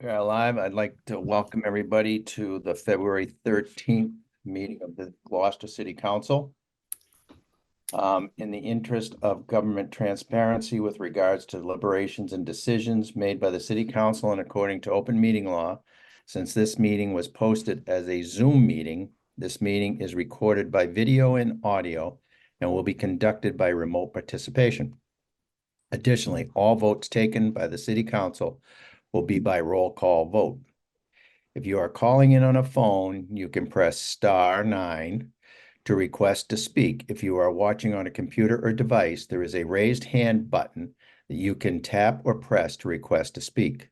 We're live. I'd like to welcome everybody to the February 13th meeting of the Gloucester City Council. In the interest of government transparency with regards to deliberations and decisions made by the City Council and according to open meeting law, since this meeting was posted as a Zoom meeting, this meeting is recorded by video and audio and will be conducted by remote participation. Additionally, all votes taken by the City Council will be by roll call vote. If you are calling in on a phone, you can press *9 to request to speak. If you are watching on a computer or device, there is a raised hand button that you can tap or press to request to speak.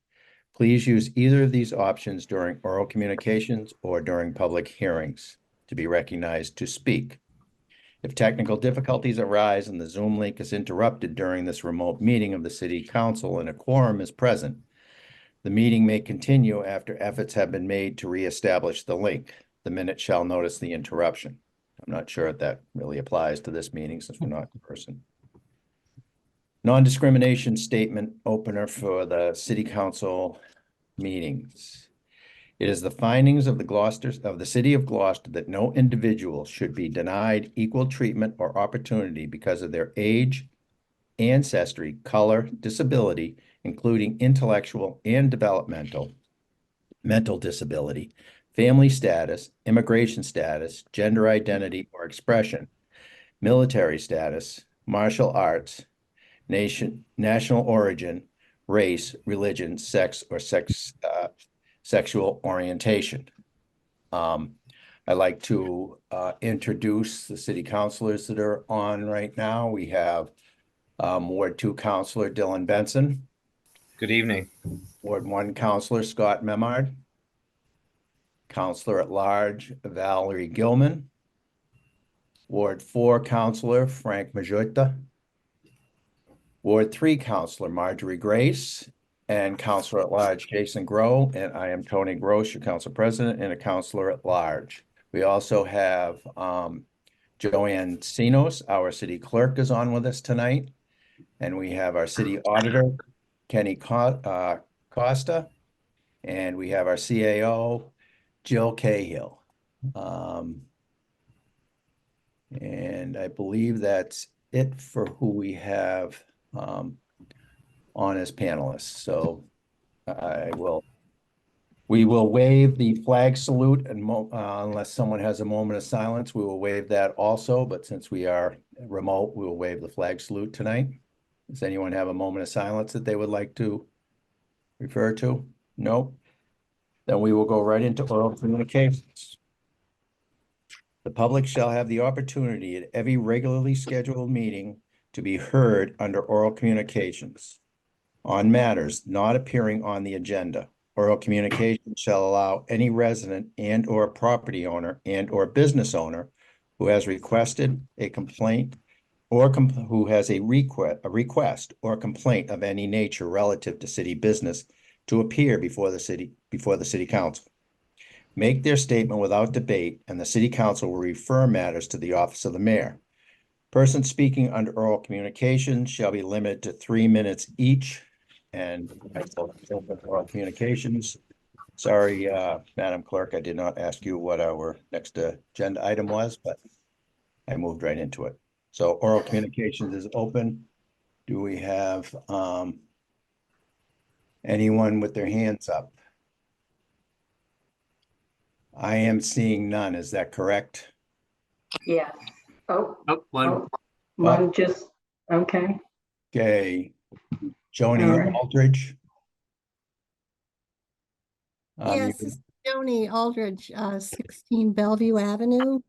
Please use either of these options during oral communications or during public hearings to be recognized to speak. If technical difficulties arise and the Zoom link is interrupted during this remote meeting of the City Council and a quorum is present, the meeting may continue after efforts have been made to reestablish the link. The minute shall notice the interruption. I'm not sure if that really applies to this meeting since we're not in person. Non-discrimination statement opener for the City Council meetings. It is the findings of the City of Gloucester that no individual should be denied equal treatment or opportunity because of their age, ancestry, color, disability, including intellectual and developmental, mental disability, family status, immigration status, gender identity or expression, military status, martial arts, national origin, race, religion, sex, or sexual orientation. I'd like to introduce the city councilors that are on right now. We have Ward 2 Councilor Dylan Benson. Good evening. Ward 1 Councilor Scott Memard. Councilor at Large Valerie Gilman. Ward 4 Councilor Frank Majota. Ward 3 Councilor Marjorie Grace. And Councilor at Large Jason Grow. And I am Tony Gross, your council president and a councilor at large. We also have Joanne Sinos, our city clerk, is on with us tonight. And we have our city auditor, Kenny Costa. And we have our CAO, Jill Cahill. And I believe that's it for who we have on as panelists. So we will waive the flag salute and unless someone has a moment of silence, we will waive that also. But since we are remote, we will waive the flag salute tonight. Does anyone have a moment of silence that they would like to refer to? No? Then we will go right into oral communications. The public shall have the opportunity at every regularly scheduled meeting to be heard under oral communications on matters not appearing on the agenda. Oral communication shall allow any resident and or property owner and or business owner who has requested a complaint or who has a request or complaint of any nature relative to city business to appear before the city council. Make their statement without debate, and the city council will refer matters to the office of the mayor. Persons speaking under oral communication shall be limited to 3 minutes each. And open oral communications. Sorry, Madam Clerk, I did not ask you what our next agenda item was, but I moved right into it. So oral communications is open. Do we have anyone with their hands up? I am seeing none. Is that correct? Yeah. One. One just, okay. Okay. Joni Aldridge. Yes, this is Joni Aldridge, 16 Bellevue Avenue.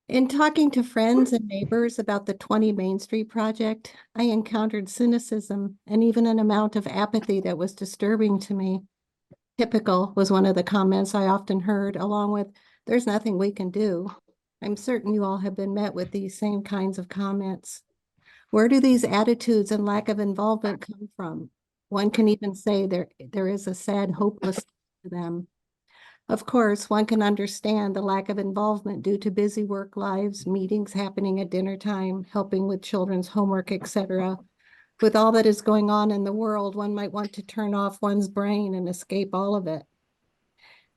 In talking to friends and neighbors about the 20 Main Street project, I encountered cynicism and even an amount of apathy that was disturbing to me. Typical was one of the comments I often heard, along with, "There's nothing we can do." I'm certain you all have been met with these same kinds of comments. Where do these attitudes and lack of involvement come from? One can even say there is a sad hopelessness to them. Of course, one can understand the lack of involvement due to busy work lives, meetings happening at dinner time, helping with children's homework, etc. With all that is going on in the world, one might want to turn off one's brain and escape all of it.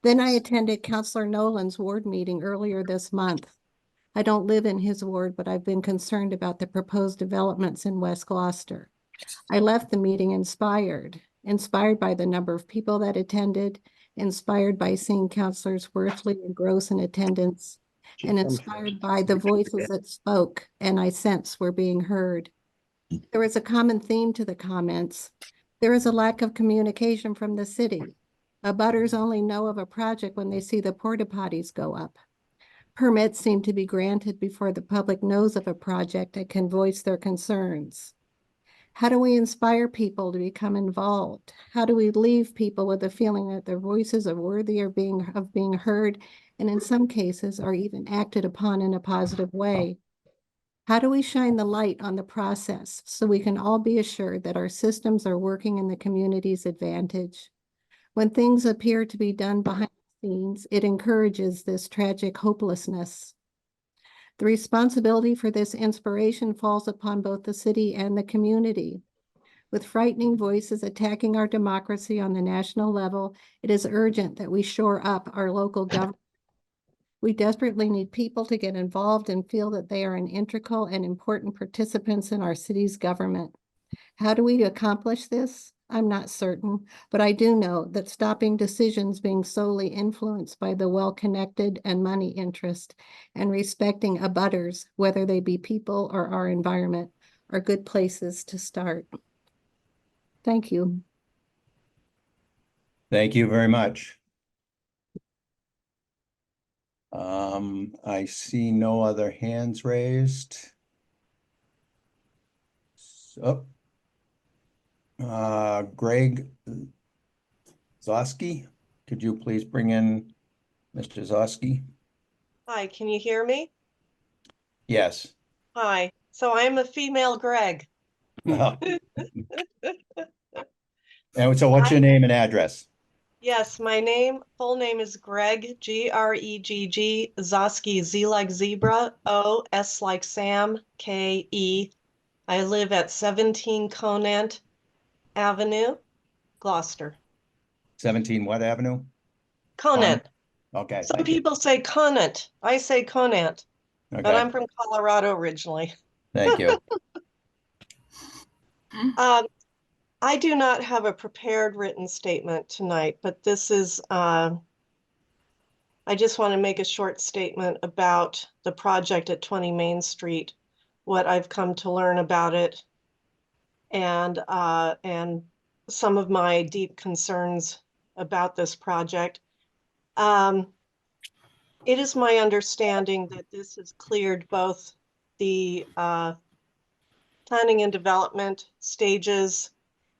Then I attended Councillor Nolan's ward meeting earlier this month. I don't live in his ward, but I've been concerned about the proposed developments in West Gloucester. I left the meeting inspired by the number of people that attended, inspired by seeing Councillors Worthley and Gross in attendance, and inspired by the voices that spoke and I sense were being heard. There is a common theme to the comments. There is a lack of communication from the city. Abutters only know of a project when they see the porta potties go up. Permits seem to be granted before the public knows of a project and can voice their concerns. How do we inspire people to become involved? How do we leave people with the feeling that their voices are worthy of being heard, and in some cases are even acted upon in a positive way? How do we shine the light on the process so we can all be assured that our systems are working in the community's advantage? When things appear to be done behind the scenes, it encourages this tragic hopelessness. The responsibility for this inspiration falls upon both the city and the community. With frightening voices attacking our democracy on the national level, it is urgent that we shore up our local government. We desperately need people to get involved and feel that they are an integral and important participants in our city's government. How do we accomplish this? I'm not certain, but I do know that stopping decisions being solely influenced by the well-connected and money interest and respecting abutters, whether they be people or our environment, are good places to start. Thank you. Thank you very much. I see no other hands raised. So, Greg Zosky, could you please bring in Mr. Zosky? Hi, can you hear me? Yes. Hi, so I'm a female Greg. And so what's your name and address? Yes, my full name is Greg, G-R-E-G-G, Zosky, Z like zebra, O, S like Sam, K-E. I live at 17 Conant Avenue, Gloucester. 17 what avenue? Conant. Okay, Some thank you. people say Conant. I say Conant, but Okay, I'm from Colorado originally. thank you. I do not have a prepared written statement tonight, but this is, I just want to make a short statement about the project at 20 Main Street, what I've come to learn about it, and some of my deep concerns about this project. It is my understanding that this has cleared both the planning and development stages,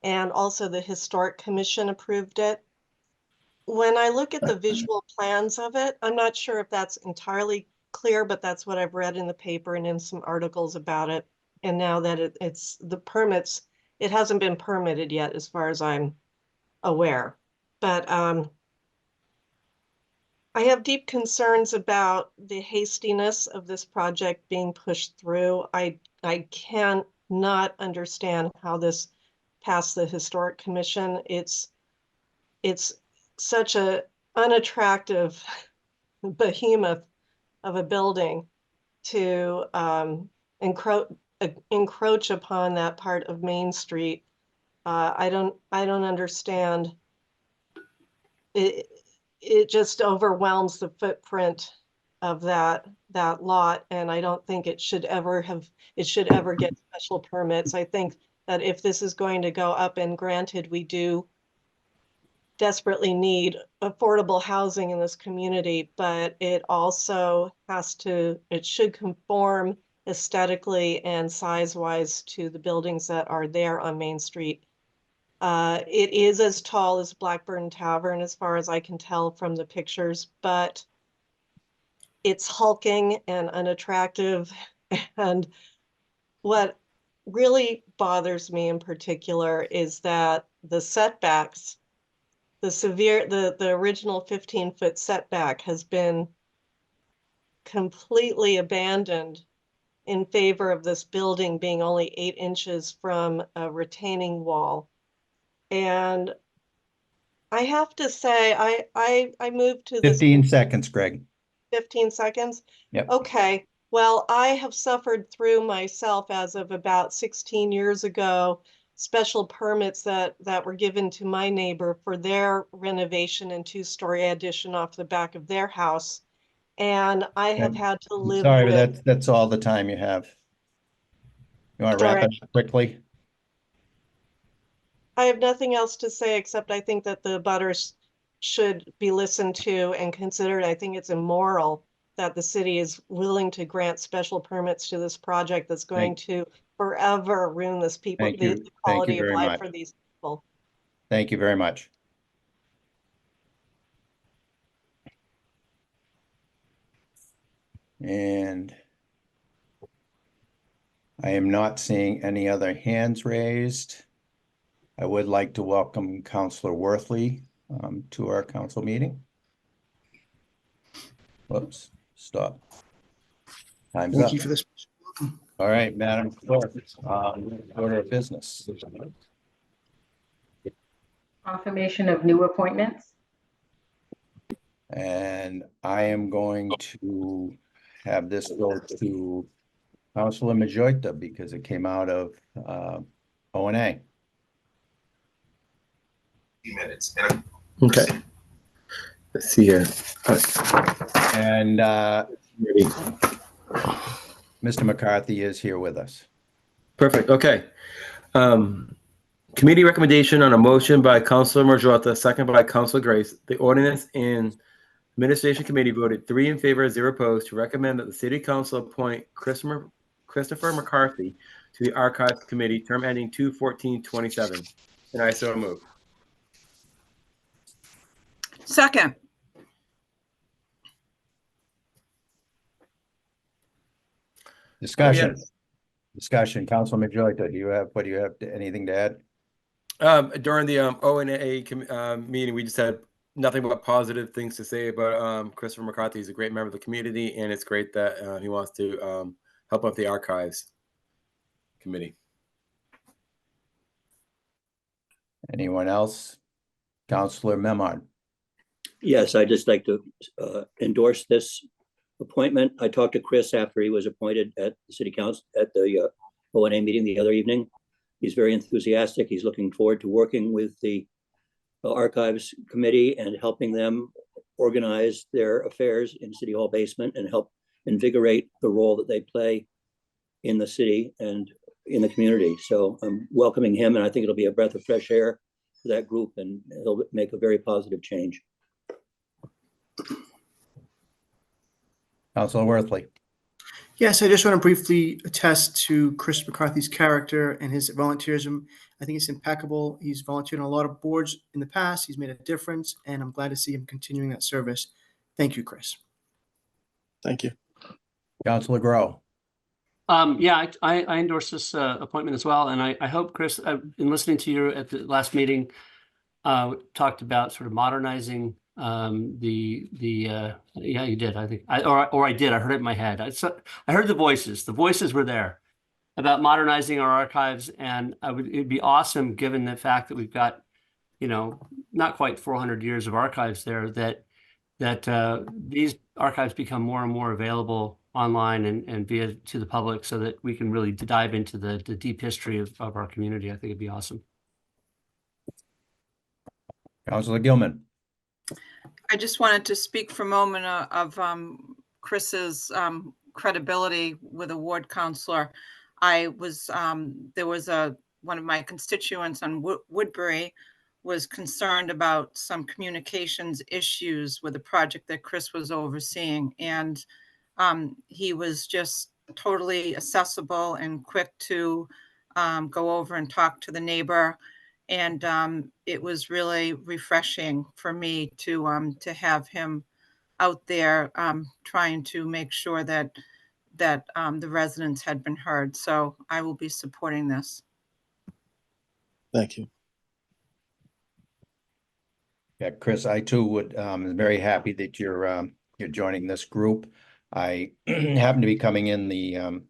and also the Historic Commission approved it. When I look at the visual plans of it, I'm not sure if that's entirely clear, but that's what I've read in the paper and in some articles about it. And now that it's the permits, it hasn't been permitted yet as far as I'm aware. But I have deep concerns about the hastiness of this project being pushed through. I can't not understand how this passed the Historic Commission. It's such a unattractive behemoth of a building to encroach upon that part of Main Street. I don't understand. It just overwhelms the footprint of that lot, and I don't think it should ever get special permits. I think that if this is going to go up, and granted, we do desperately need affordable housing in this community, but it also it should conform aesthetically and size-wise to the buildings that are there on Main Street. It is as tall as Blackburn Tavern, as far as I can tell from the pictures, but it's hulking and unattractive. And what really bothers me in particular is that the setbacks, the original 15-foot setback has been completely abandoned in favor of this building being only 8 inches from a retaining wall. And I have to say, I moved to this 15 seconds, Greg. 15 seconds. Yep. Okay. Well, I have suffered through myself as of about 16 years ago, special permits that were given to my neighbor for their renovation and 2-story addition off the back of their house. And I have had to live Sorry, with. but that's all the time you have. You want to wrap Sorry. it up quickly? I have nothing else to say except I think that the butters should be listened to and considered. I think it's immoral that the city is willing to grant special permits to this project that's going to forever ruin this people, Thank you. the Thank you quality of very life much. for these people. Thank you very much. And I am not seeing any other hands raised. I would like to welcome Councillor Worthley to our council meeting. Whoops, stop. Time's up. Thank you for this. All right, Madam Clerk, order of business. Confirmation of new appointments. And I am going to have this go to Councilor Majoita because it came out of O&A. Minutes. Okay. Let's see here. And Ready. Mr. McCarthy is here with us. Perfect. Okay. Committee recommendation on a motion by Councilor Marjotta, second by Councilor Grace. The Ordinance and Administration Committee voted 3 in favor, 0 opposed to recommend that the City Council appoint Christopher McCarthy to the Archives Committee, term ending 2/14/27. And I so move. Second. Discussion. Yes. Discussion. Councilor Majoita, what do you have anything to add? During the O&A meeting, we just had nothing but positive things to say about Christopher McCarthy. He's a great member of the community, and it's great that he wants to help out the Archives Committee. Anyone else? Councilor Memard. Yes, I'd just like to endorse this appointment. I talked to Chris after he was appointed at the city council at the O&A meeting the other evening. He's very enthusiastic. He's looking forward to working with the Archives Committee and helping them organize their affairs in City Hall basement and help invigorate the role that they play in the city and in the community. So I'm welcoming him, and I think it'll be a breath of fresh air for that group, and he'll make a very positive change. Councilor Worthley. Yes, I just want to briefly attest to Chris McCarthy's character and his volunteerism. I think it's impeccable. He's volunteered on a lot of boards in the past. He's made a difference, and I'm glad to see him continuing that service. Thank you, Chris. Thank you. Councilor Grow. Yeah, I endorse this appointment as well. And I hope, Chris, in listening to you at the last meeting, talked about sort of modernizing yeah, you did. I think I did. I heard it in my head. I heard the voices. The voices were there about modernizing our archives, and it'd be awesome, given the fact that we've got, not quite 400 years of archives there, that these archives become more and more available online and via to the public, so that we can really dive into the deep history of our community. I think it'd be awesome. Councilor Gilman. I just wanted to speak for a moment of Chris's credibility with a ward counselor. There was one of my constituents on Woodbury was concerned about some communications issues with the project that Chris was overseeing. And he was just totally accessible and quick to go over and talk to the neighbor. And it was really refreshing for me to have him out there trying to make sure that the residents had been heard. So I will be supporting this. Thank you. Yeah, Chris, I too would am very happy that you're joining this group. I happen to be coming in the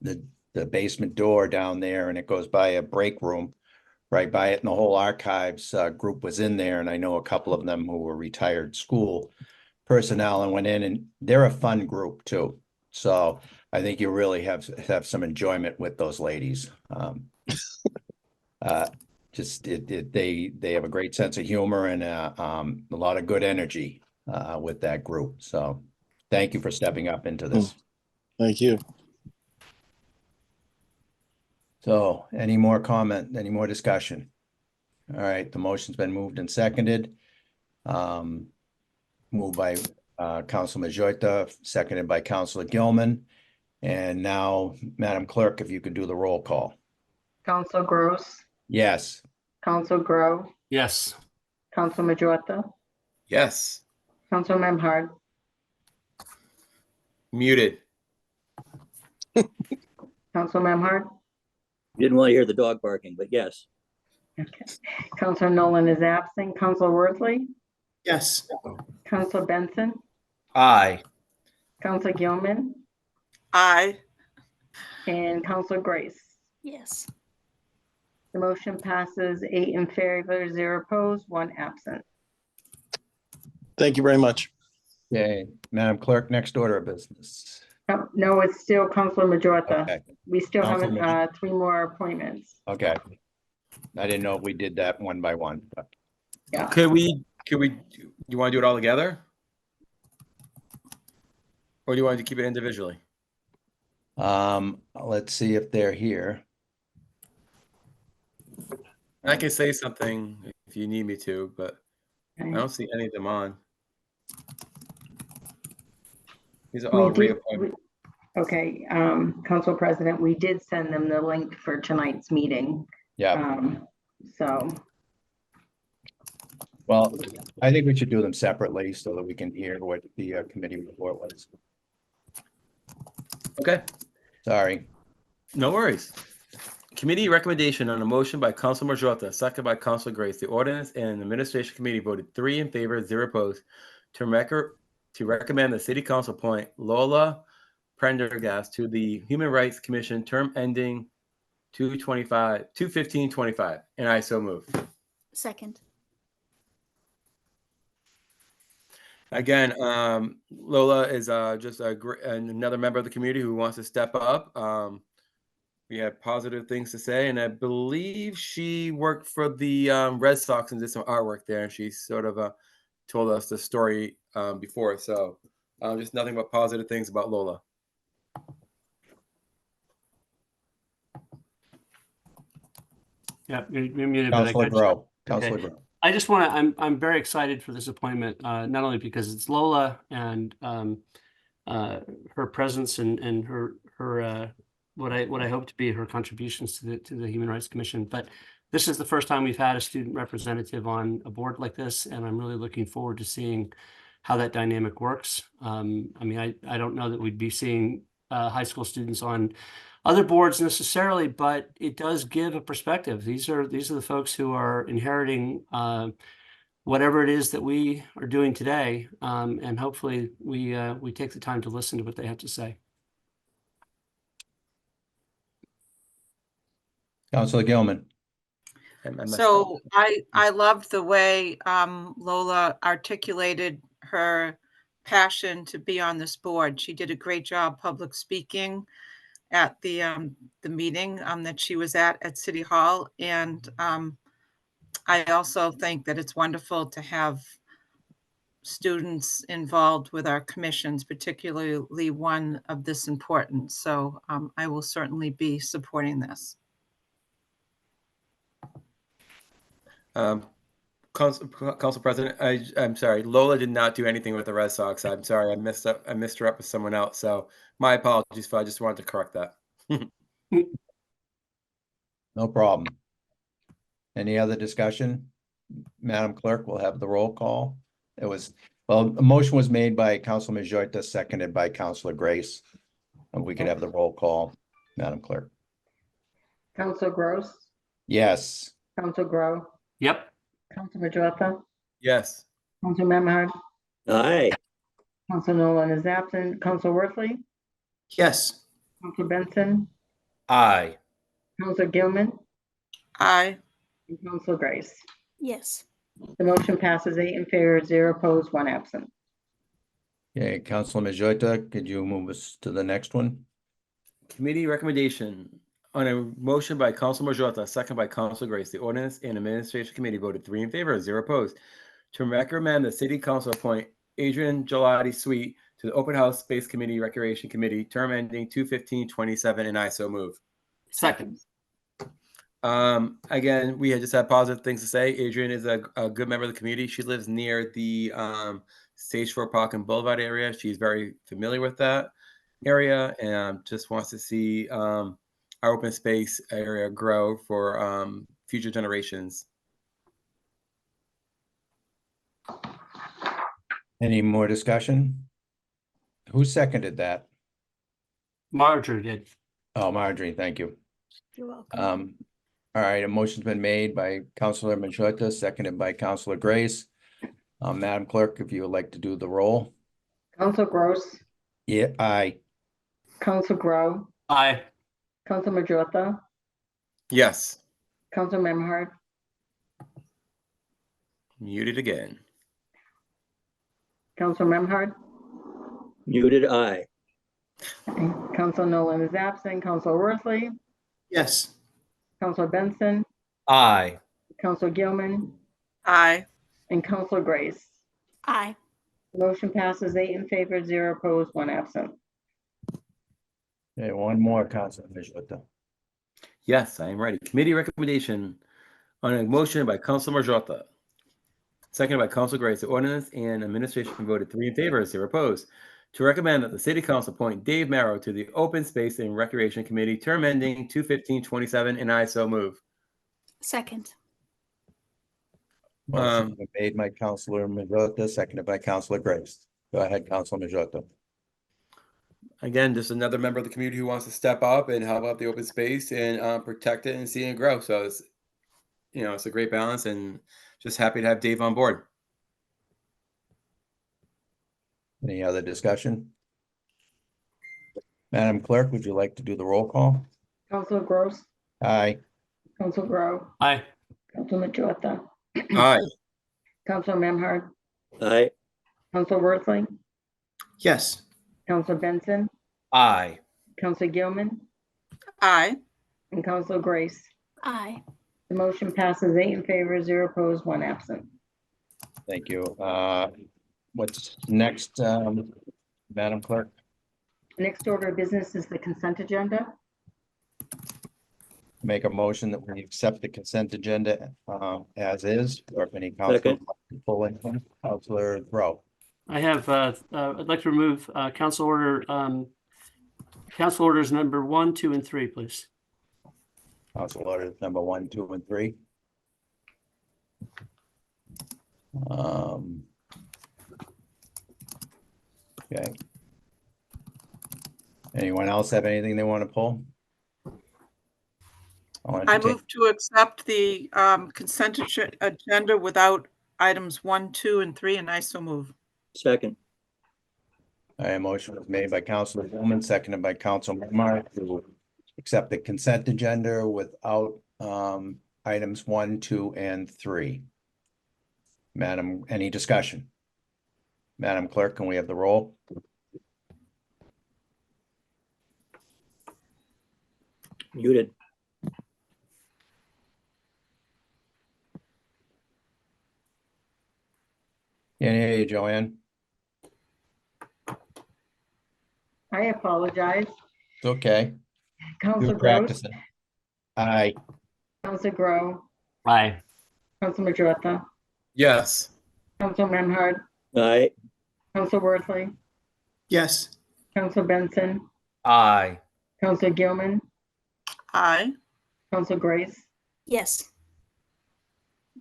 the basement door down there, and it goes by a break room right by it, and the whole archives group was in there, and I know a couple of them who were retired school personnel and went in, and they're a fun group too. So I think you really have some enjoyment with those ladies. They have a great sense of humor and a lot of good energy with that group. So thank you for stepping up into this. Thank you. So any more comment, any more discussion? All right, the motion's been moved and seconded. Moved by Councilor Majota, seconded by Councilor Gilman. And now, Madam Clerk, if you could do the roll call. Council Gross, Yes. Council Grow, Yes. Council Majota, Yes. Council Memhard, Muted. Council Memhard. Didn't want to hear the dog barking, but yes. Okay. Council Nolan is absent. Council Worthley, Yes. Council Benson, Aye. Council Gilman, Aye. and Council Grace. Yes. The motion passes 8 in favor, 0 opposed, 1 absent. Thank you very much. Okay, Madam Clerk, next order of business. No, it's still Council Majota. Okay, We still Council have 3 more appointments. okay. I didn't know if we did that one by one, but Yeah. Could we, you want to do it all together? Or do you want to keep it individually? let's see if they're here. I can say something if you need me to, but I Okay. don't see any of them on. These are all reappointments. Okay, Council President, we did send them the link for tonight's meeting. Yeah, So, well, I think we should do them separately so that we can hear what the committee report was. Okay, Sorry. no worries. Committee recommendation on a motion by Council Majota, second by Council Grace. The Ordinance and Administration Committee voted 3 in favor, 0 opposed to recommend the City Council appoint Lola Prendergast to the Human Rights Commission, term ending 2/15/25, and I so move. Second. Again, Lola is just another member of the community who wants to step up. We had positive things to say, and I believe she worked for the Red Sox and did some artwork there, and she sort of told us the story before. So just nothing but positive things about Lola. Yeah, you're muted. But Councilor Grow. Councilor Grow. I just want to, I'm very excited for this appointment, not only because it's Lola and her presence and her what I hope to be her contributions to the Human Rights Commission, but this is the first time we've had a student representative on a board like this, and I'm really looking forward to seeing how that dynamic works. I mean, I don't know that we'd be seeing high school students on other boards necessarily, but it does give a perspective. These are the folks who are inheriting whatever it is that we are doing today, and hopefully we take the time to listen to what they have to say. Councilor Gilman. So I loved the way Lola articulated her passion to be on this board. She did a great job public speaking at the meeting that she was at City Hall, and I also think that it's wonderful to have students involved with our commissions, particularly one of this importance. So I will certainly be supporting this. Council President, I'm sorry, Lola did not do anything with the Red Sox. I'm sorry, I missed her up with someone else. So my apologies, I just wanted to correct that. No problem. Any other discussion? Madam Clerk, we'll have the roll call. A motion was made by Councilor Majota, seconded by Councilor Grace. And we could have the roll call, Madam Clerk. Council Gross, Yes. Council Grow, Yep. Council Majota, Yes. Council Memhard, Aye. Council Nolan is absent. Council Worthley, Yes. Counselor Benson, Aye. Counselor Gilman, Aye. and Counselor Grace. Yes. The motion passes 8 in favor, 0 opposed, 1 absent. Okay, Councilor Majota, could you move us to the next one? Committee recommendation on a motion by Councilor Majota, second by Councilor Grace. The Ordinance and Administration Committee voted 3 in favor, 0 opposed, to recommend the City Council appoint Adrian Gelati Sweet to the Open House Space Committee, Recreation Committee, term ending 2/15/27, and I so move. Second. Again, we had just had positive things to say. Adrian is a good member of the community. She lives near the Stage 4 Park and Boulevard area. She's very familiar with that area and just wants to see our open space area grow for future generations. Any more discussion? Who seconded that? Marjorie did. Oh, Marjorie, thank you. You're welcome. All right, a motion's been made by Councilor Majota, seconded by Councilor Grace. Madam Clerk, if you would like to do the roll. Counselor Gross, Yeah, aye. Counselor Grow, Aye. Counselor Majota, Yes. Counselor Memhard, Muted again. Counselor Memhard, Muted, aye. Counselor Nolan is absent, Counselor Worthley, Yes. Counselor Benson, Aye. Counselor Gilman, Aye. and Counselor Grace. Aye. Motion passes 8 in favor, 0 opposed, 1 absent. Okay, one more, Councilor Majota. Yes, I am ready. Committee recommendation on a motion by Councilor Majota, seconded by Councilor Grace. The Ordinance and Administration voted 3 in favor, 0 opposed, to recommend that the City Council appoint Dave Marrow to the Open Space and Recreation Committee, term ending 2/15/27, and I so move. Second. Motion been made by Councilor Majota, seconded by Councilor Grace. Go ahead, Councilor Majota. Again, just another member of the community who wants to step up and help out the open space and protect it and see it grow. So it's, it's a great balance, and just happy to have Dave on board. Any other discussion? Madam Clerk, would you like to do the roll call? Counselor Gross, Aye. Counselor Grow, Aye. Counselor Majota, Aye. Counselor Memhard, Aye. Counselor Worthley, Yes. Counselor Benson, Aye. Counselor Gilman, Aye. and Counselor Grace. Aye. The motion passes 8 in favor, 0 opposed, 1 absent. Thank you. What's next, Madam Clerk? Next order of business is the consent agenda. Make a motion that we accept the consent agenda as is, or if any council pull in, Councilor Rowe. I have, I'd like to remove council orders number 1, 2, and 3, please. Council orders number 1, 2, and 3. Okay. Anyone else have anything they want to pull? I move to accept the consent agenda without items 1, 2, and 3, and I so move. Second. A motion was made by Councilor Bowman, seconded by Councilor Mark to accept the consent agenda without items 1, 2, and 3. Madam, any discussion? Madam Clerk, can we have the roll? Muted. Can't hear you, Joanne. I apologize. It's okay. Counselor You're Gross, practicing. Aye. Counselor Grow, Aye. Counselor Majota, Yes. Counselor Memhard, Aye. Counselor Worthley, Yes. Counselor Benson, Aye. Counselor Gilman, Aye. Counselor Grace. Yes.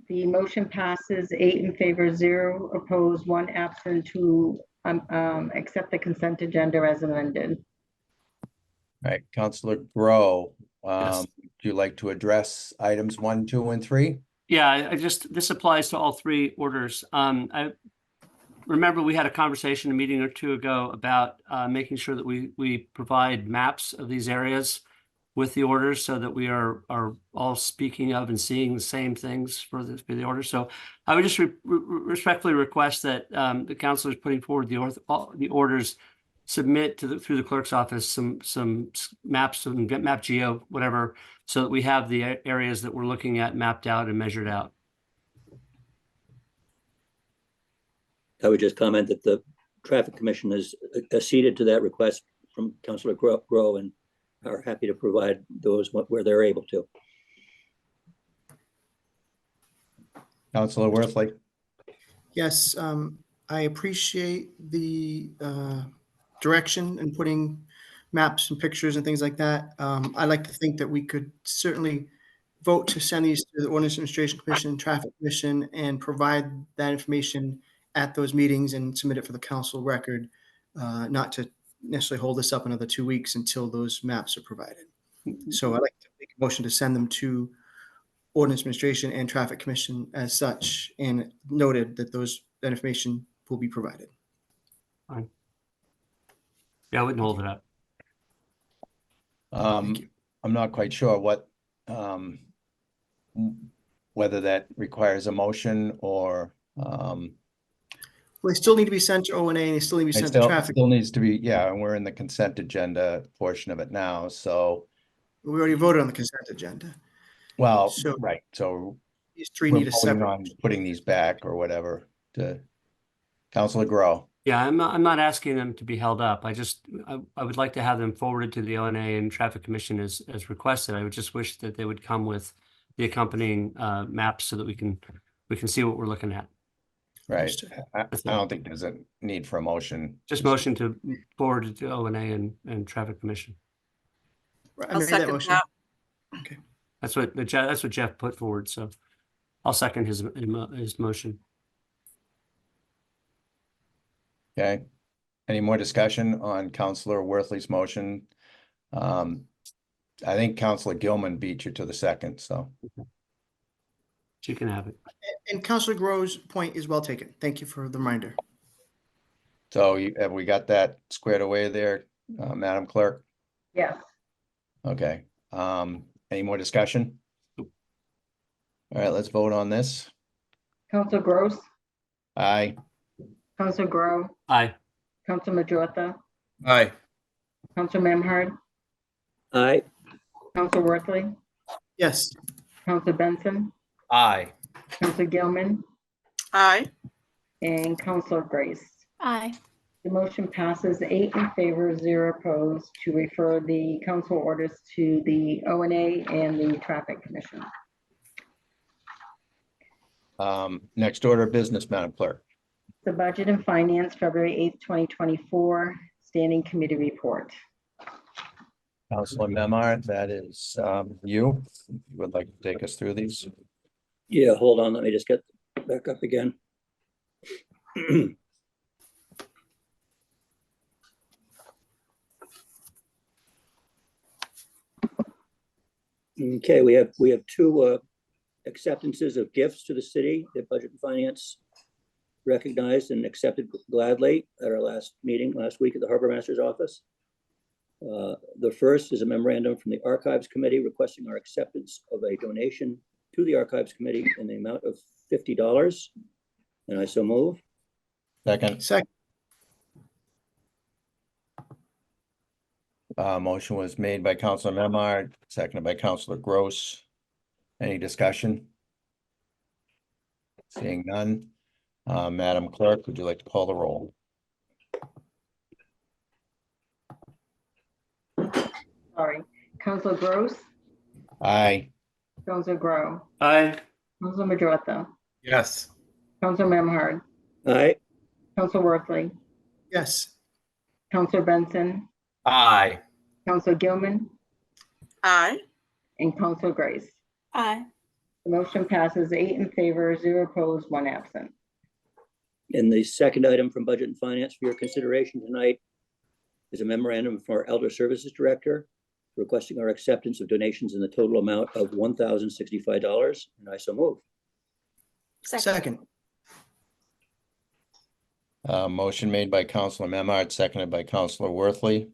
The motion passes 8 in favor, 0 opposed, 1 absent to accept the consent agenda as amended. All right, Councilor Grow, Yes. would you like to address items 1, 2, and 3? Yeah, this applies to all 3 orders. remember we had a conversation a meeting or two ago about making sure that we provide maps of these areas with the orders so that we are all speaking of and seeing the same things for the order. So I would just respectfully request that the councilors putting forward the orders submit to through the clerk's office some maps and get map geo, whatever, so that we have the areas that we're looking at mapped out and measured out. I would just comment that the Traffic Commission has acceded to that request from Councilor Grow and are happy to provide those where they're able to. Councilor Worthley. Yes, I appreciate the direction and putting maps and pictures and things like that. I like to think that we could certainly vote to send these to the Ordinance Administration Commission, Traffic Commission, and provide that information at those meetings and submit it for the council record, not to necessarily hold this up another 2 weeks until those maps are provided. So I'd like to make a motion to send them to Ordinance Administration and Traffic Commission as such, and noted that that information will be provided. Fine. Yeah, I wouldn't hold it up. Thank you. I'm not quite sure what, whether that requires a motion or, Well, they still need to be sent to O and A, and they still need to be it sent to traffic. still needs to be, yeah, and we're in the consent agenda portion of it now, so, We already voted on the consent agenda. well, So- right, so These three we're need a voting separate. on putting these back or whatever to Councilor Grow. Yeah, I'm not asking them to be held up. I would like to have them forwarded to the ONA and Traffic Commission as requested. I would just wish that they would come with the accompanying maps so that we can see what we're looking at. Right. Understood. I That's it. don't think there's a need for a motion. Just motion to forward it to ONA and Traffic Commission. I I'll made that second motion. that. Okay. That's what Jeff put forward. So I'll second his motion. Okay. Any more discussion on Councilor Worthley's motion? I think Councilor Gilman beat you to the second, so. She can have it. And Councilor Grove's point is well taken. Thank you for the reminder. So have we got that squared away there, Madam Clerk? Yes. Okay. Any more discussion? All right, let's vote on this. Council Gross, Aye. Council Grow, Aye. Council Majota, Aye. Council Memhard, Aye. Council Worthley, Yes, Council Benson, Aye. Council Gilman, Aye. and Council Grace. Aye. The motion passes 8 in favor, 0 opposed to refer the council orders to the ONA and the Traffic Commission. Next order of business, Madam Clerk. The Budget and Finance, February 8th, 2024, Standing Committee Report. Councilor Memard, that is you. If you would like to take us through these. Yeah, hold on. Let me just get back up again. Okay, we have two acceptances of gifts to the city that Budget and Finance recognized and accepted gladly at our last meeting last week at the Harbor Master's office. The first is a memorandum from the Archives Committee requesting our acceptance of a donation to the Archives Committee in the amount of $50. And I so move. Second. second, Motion was made by Councilor Memard, seconded by Councilor Gross. Any discussion? Seeing none. Madam Clerk, would you like to call the roll? Sorry. Council Gross, Aye. Council Grow, Aye. Council Majota, Yes. Council Memhard, Aye. Council Worthley, yes, Council Benson, Aye. Council Gilman, Aye. and Council Grace. Aye. The motion passes 8 in favor, 0 opposed, 1 absent. And the second item from Budget and Finance for your consideration tonight is a memorandum from our Elder Services Director requesting our acceptance of donations in the total amount of $1,065. And I so move. second, Motion made by Counselor Memard, seconded by Counselor Worthley.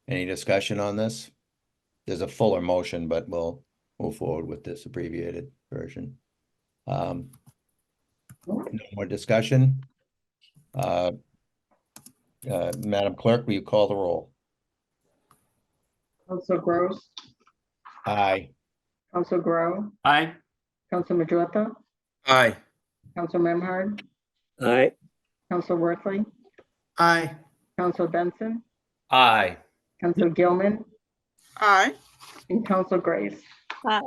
Any discussion on this? There's a fuller motion, but we'll move forward with this abbreviated version. No more discussion? Madam Clerk, will you call the roll? Council Gross, Aye. Council Grow, Aye. Council Majota, Aye. Council Memhard, Aye. Council Worthley, Aye. Council Benson, Aye. Council Gilman, Aye. and Council Grace. Aye.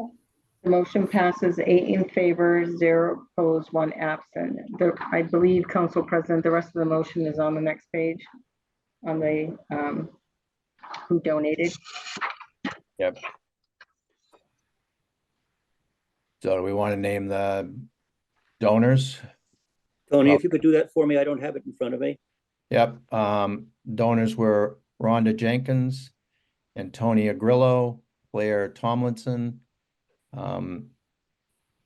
The motion passes 8 in favor, 0 opposed, 1 absent. I believe, Council President, the rest of the motion is on the next page on the who donated. Yep. So do we want to name the donors? Tony, if you could do that for me, I don't have it in front of me. Yep. Donors were Rhonda Jenkins, Antonia Grillo, Claire Tomlinson,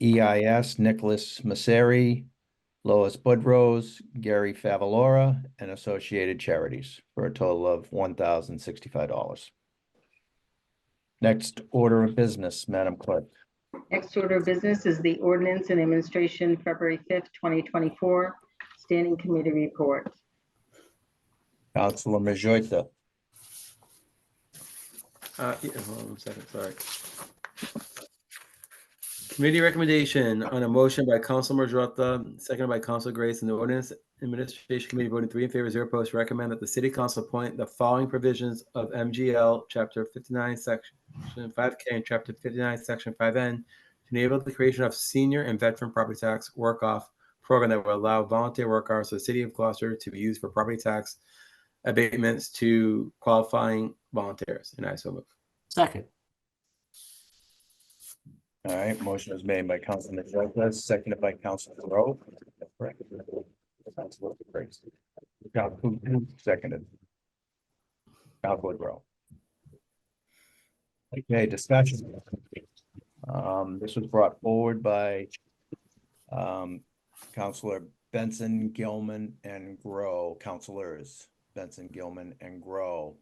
EIS, Nicholas Masseri, Lois Budrose, Gary Favalora, and Associated Charities for a total of $1,065. Next order of business, Madam Clerk. Next order of business is the Ordinance and Administration, February 5th, 2024, Standing Committee Report. Councilor Majota. Yeah, hold on a second, sorry. Committee recommendation on a motion by Councilor Majota, seconded by Councilor Grace, and the Ordinance Administration Committee voted 3 in favor, 0 opposed, to recommend that the City Council appoint the following provisions of MGL Chapter 59, Section 5K and Chapter 59, Section 5N to enable the creation of senior and veteran property tax work-off program that will allow volunteer work hours for the City of Gloucester to be used for property tax abatements to qualifying volunteers. And I so move. Second. All right, motion was made by Councilor Majota, seconded by Councilor Rowe. Councilor Grace. Who seconded? Councilor Rowe. Okay, discussion. This was brought forward by Councilor Benson, Gilman, and Grow. Councilors Benson, Gilman, and Grow.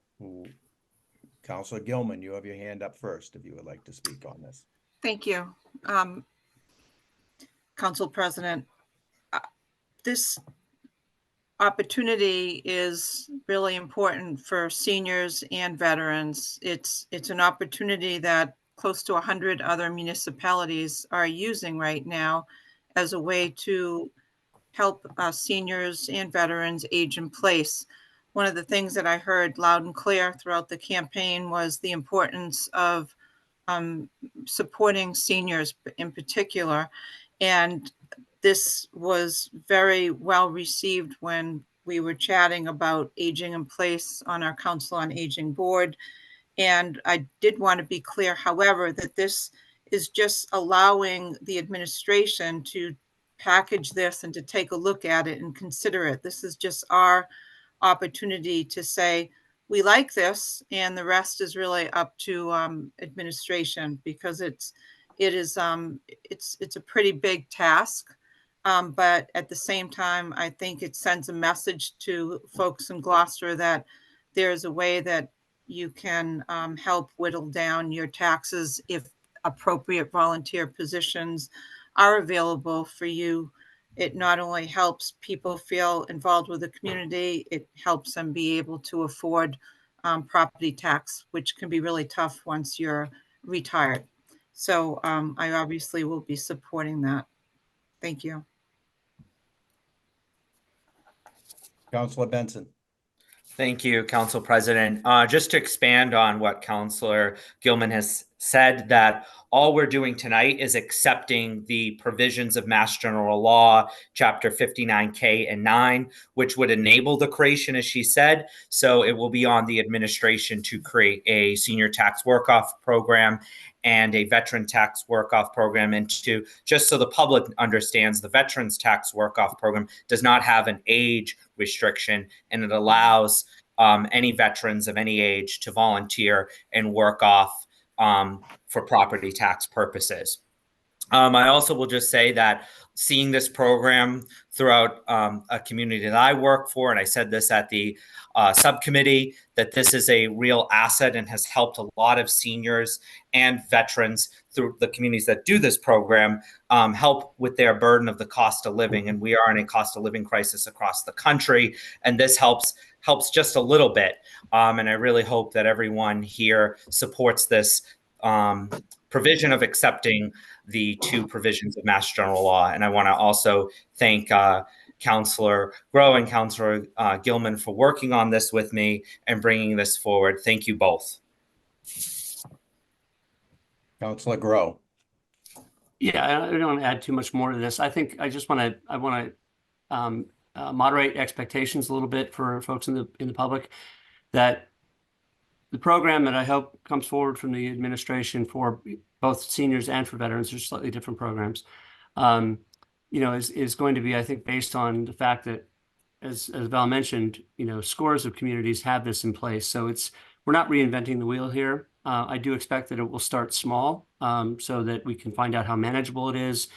Councilor Gilman, you have your hand up first if you would like to speak on this. Thank you. Council President, this opportunity is really important for seniors and veterans. It's an opportunity that close to 100 other municipalities are using right now as a way to help seniors and veterans age in place. One of the things that I heard loud and clear throughout the campaign was the importance of supporting seniors in particular. And this was very well received when we were chatting about aging in place on our Council on Aging board. And I did want to be clear, however, that this is just allowing the administration to package this and to take a look at it and consider it. This is just our opportunity to say, we like this, and the rest is really up to administration, because it's a pretty big task. But at the same time, I think it sends a message to folks in Gloucester that there's a way that you can help whittle down your taxes if appropriate volunteer positions are available for you. It not only helps people feel involved with the community, it helps them be able to afford property tax, which can be really tough once you're retired. So I obviously will be supporting that. Thank you. Councilor Benson. Thank you, Council President. Just to expand on what Councilor Gilman has said, that all we're doing tonight is accepting the provisions of Mass General Law, Chapter 59K and 9, which would enable the creation, as she said. So it will be on the administration to create a senior tax work-off program and a veteran tax work-off program. And to, just so the public understands, the veterans tax work-off program does not have an age restriction, and it allows any veterans of any age to volunteer and work off for property tax purposes. I also will just say that seeing this program throughout a community that I work for, and I said this at the subcommittee, that this is a real asset and has helped a lot of seniors and veterans through the communities that do this program help with their burden of the cost of living. And we are in a cost of living crisis across the country, and this helps just a little bit. And I really hope that everyone here supports this provision of accepting the two provisions of Mass General Law. And I want to also thank Councillor Grow and Councillor Gilman for working on this with me and bringing this forward. Thank you both. Councillor Grow. Yeah, I don't want to add too much more to this. I think I want to moderate expectations a little bit for folks in the public, that the program that I hope comes forward from the administration for both seniors and for veterans, are slightly different programs, is going to be, I think, based on the fact that, as Val mentioned, scores of communities have this in place. So we're not reinventing the wheel here. I do expect that it will start small, so that we can find out how manageable it is,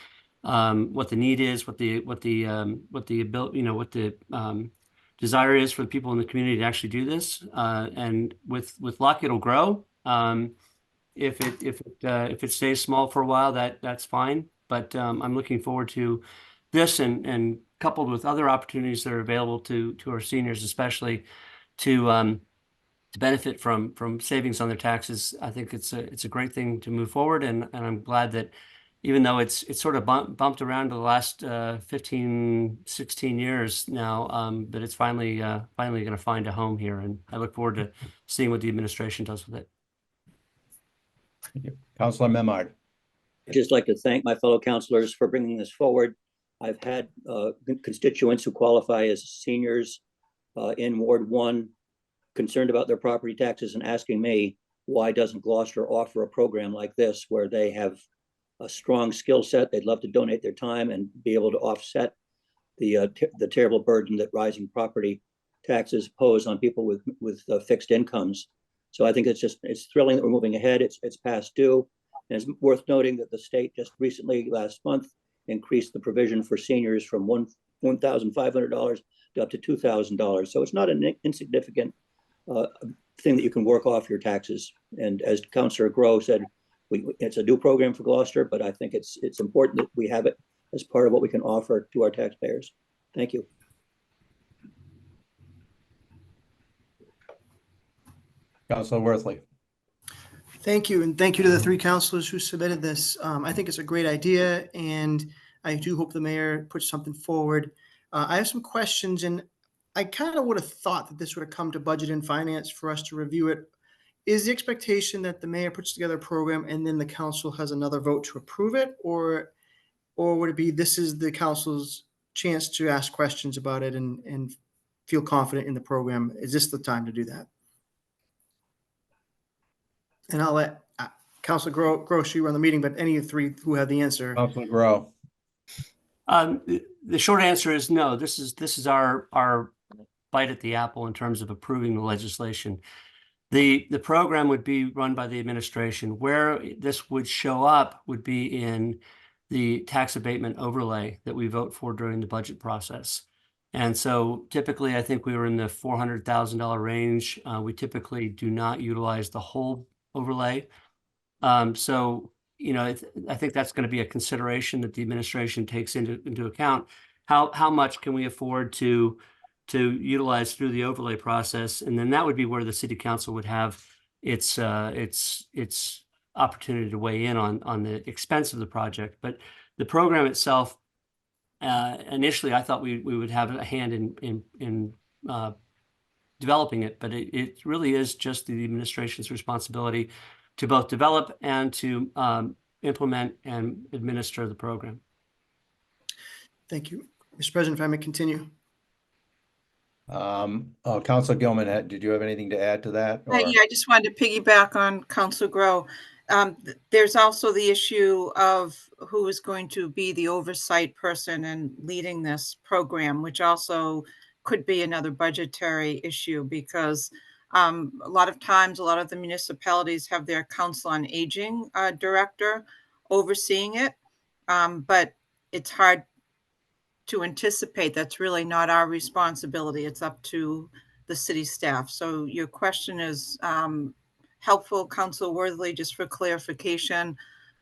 what the need is, what the ability, what the desire is for the people in the community to actually do this. And with luck, it'll grow. If it stays small for a while, that's fine. But I'm looking forward to this, and coupled with other opportunities that are available to our seniors, especially to benefit from savings on their taxes. I think it's a great thing to move forward, and I'm glad that, even though it's sort of bumped around the last 15, 16 years now, but it's finally going to find a home here, and I look forward to seeing what the administration does with it. Thank you. Councillor Memard. I'd just like to thank my fellow councillors for bringing this forward. I've had constituents who qualify as seniors in Ward 1 concerned about their property taxes and asking me, why doesn't Gloucester offer a program like this where they have a strong skill set? They'd love to donate their time and be able to offset the terrible burden that rising property taxes pose on people with fixed incomes. So I think it's thrilling that we're moving ahead. It's past due. And it's worth noting that the state just recently, last month, increased the provision for seniors from $1,500 to up to $2,000. So it's not an insignificant thing that you can work off your taxes. And as Councillor Grow said, it's a new program for Gloucester, but I think it's important that we have it as part of what we can offer to our taxpayers. Thank you. Councillor Worthley. Thank you, and thank you to the three councilors who submitted this. I think it's a great idea, and I do hope the mayor puts something forward. I have some questions, and I kind of would have thought that this would have come to Budget and Finance for us to review it. Is the expectation that the mayor puts together a program and then the council has another vote to approve it, or would it be this is the council's chance to ask questions about it and feel confident in the program? Is this the time to do that? And I'll let Councilor Gross, you run the meeting, but any of the three who have the answer. Councillor Grow. The short answer is no. This is our bite at the apple in terms of approving the legislation. The program would be run by the administration. Where this would show up would be in the tax abatement overlay that we vote for during the budget process. And so typically, I think we were in the $400,000 range. We typically do not utilize the whole overlay. So, I think that's going to be a consideration that the administration takes into account. How much can we afford to utilize through the overlay process? And then that would be where the city council would have its opportunity to weigh in on the expense of the project. But the program itself, initially, I thought we would have a hand in developing it, but it really is just the administration's responsibility to both develop and to implement and administer the program. Thank you. Mr. President, if I may continue. Councillor Gilman, did you have anything to add to that? Or? Yeah, I just wanted to piggyback on Councillor Grow. There's also the issue of who is going to be the oversight person and leading this program, which also could be another budgetary issue, because a lot of times, a lot of the municipalities have their council on aging director overseeing it, but it's hard to anticipate. That's really not our responsibility. It's up to the city staff. So your question is helpful, Council Worthley, just for clarification.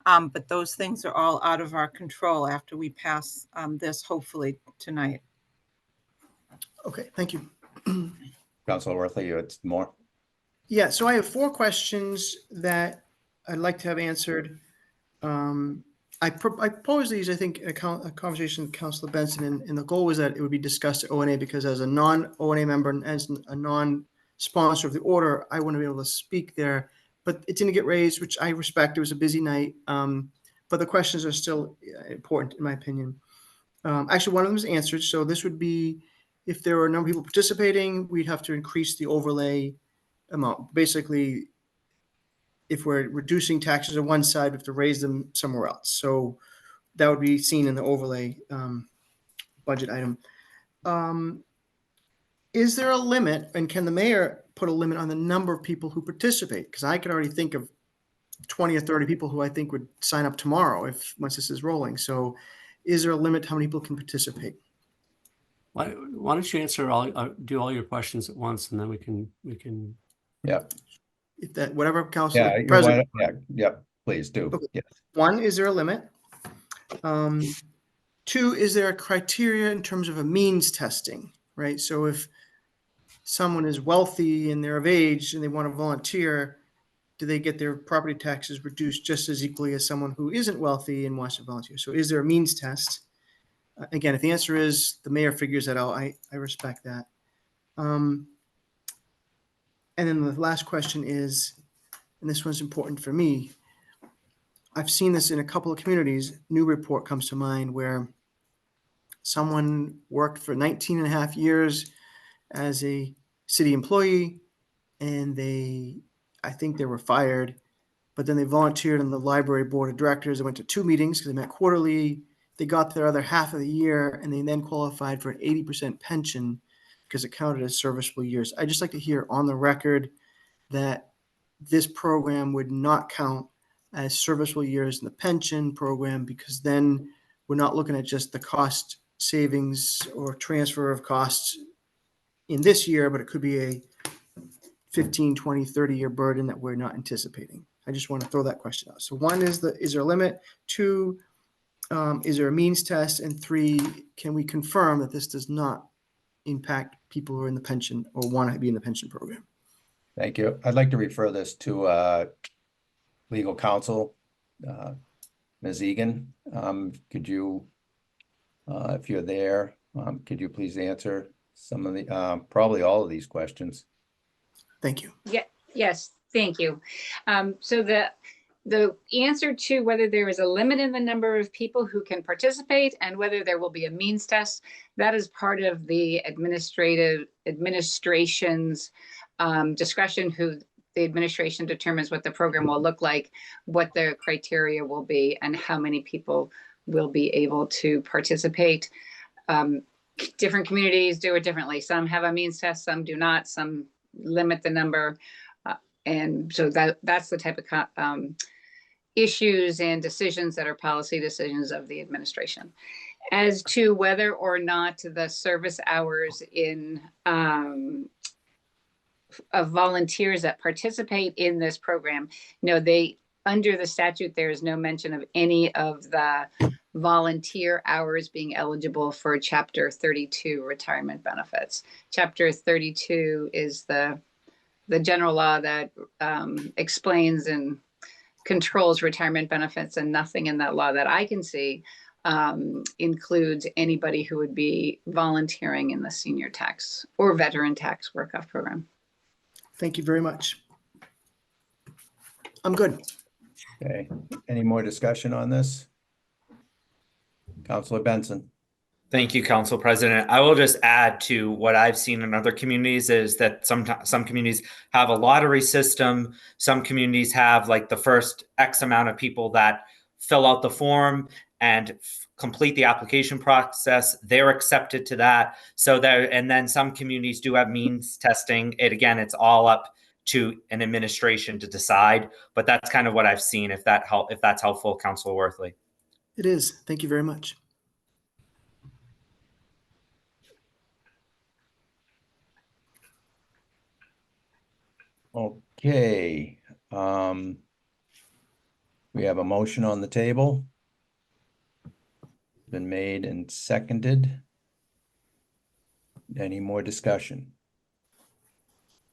But those things are all out of our control after we pass this, hopefully tonight. Okay, thank you. Councilor Worthley, it's more. Yeah, so I have 4 questions that I'd like to have answered. I posed these, I think, in a conversation with Councilor Benson, and the goal was that it would be discussed at ONA, because as a non-ONA member and as a non-sponsor of the order, I wouldn't be able to speak there. But it didn't get raised, which I respect. It was a busy night. But the questions are still important, in my opinion. Actually, one of them is answered. So this would be, if there were a number of people participating, we'd have to increase the overlay amount. Basically, if we're reducing taxes on one side, we have to raise them somewhere else. So that would be seen in the overlay budget item. Is there a limit, and can the mayor put a limit on the number of people who participate? Because I could already think of 20 or 30 people who I think would sign up tomorrow once this is rolling. So is there a limit to how many people can participate? Why don't you answer do all your questions at once, and then we can. Yeah. If that, whatever Council Yeah. President. Yeah. Please do. Okay. Yes. 1, is there a limit? 2, is there a criteria in terms of a means testing, right? So if someone is wealthy and they're of age and they want to volunteer, do they get their property taxes reduced just as equally as someone who isn't wealthy and wants to volunteer? So is there a means test? Again, if the answer is the mayor figures that out, I respect that. And then the last question is, and this one's important for me, I've seen this in a couple of communities. Newburyport comes to mind, where someone worked for 19 and a half years as a city employee, and I think they were fired, but then they volunteered on the library board of directors. They went to 2 meetings because they met quarterly. They got their other half of the year, and they then qualified for an 80% pension because it counted as serviceable years. I'd just like to hear on the record that this program would not count as serviceable years in the pension program, because then we're not looking at just the cost savings or transfer of costs in this year, but it could be a 15, 20, 30-year burden that we're not anticipating. I just want to throw that question out. So 1 is there a limit? 2, is there a means test? And 3, can we confirm that this does not impact people who are in the pension or want to be in the pension program? Thank you. I'd like to refer this to legal counsel, Ms. Egan. Could you, if you're there, could you please answer some of the, probably all of these questions? Thank you. Yeah, yes, thank you. So the answer to whether there is a limit in the number of people who can participate and whether there will be a means test, that is part of the administration's discretion. Who the administration determines what the program will look like, what the criteria will be, and how many people will be able to participate. Different communities do it differently. Some have a means test, some do not. Some limit the number, and so that's the type of issues and decisions that are policy decisions of the administration. As to whether or not the service hours in of volunteers that participate in this program, they, under the statute, there is no mention of any of the volunteer hours being eligible for Chapter 32 retirement benefits. Chapter 32 is the general law that explains and controls retirement benefits, and nothing in that law that I can see includes anybody who would be volunteering in the senior tax or veteran tax work-off program. Thank you very much. I'm good. Okay. Any more discussion on this? Councilor Benson. Thank you, Council President. I will just add to what I've seen in other communities is that some communities have a lottery system. Some communities have like the first X amount of people that fill out the form and complete the application process. They're accepted to that. So there, and then some communities do have means testing. Again, it's all up to an administration to decide, but that's kind of what I've seen. If that's helpful, Councilor Worthley. It is. Thank you very much. Okay. We have a motion on the table. Been made and seconded. Any more discussion?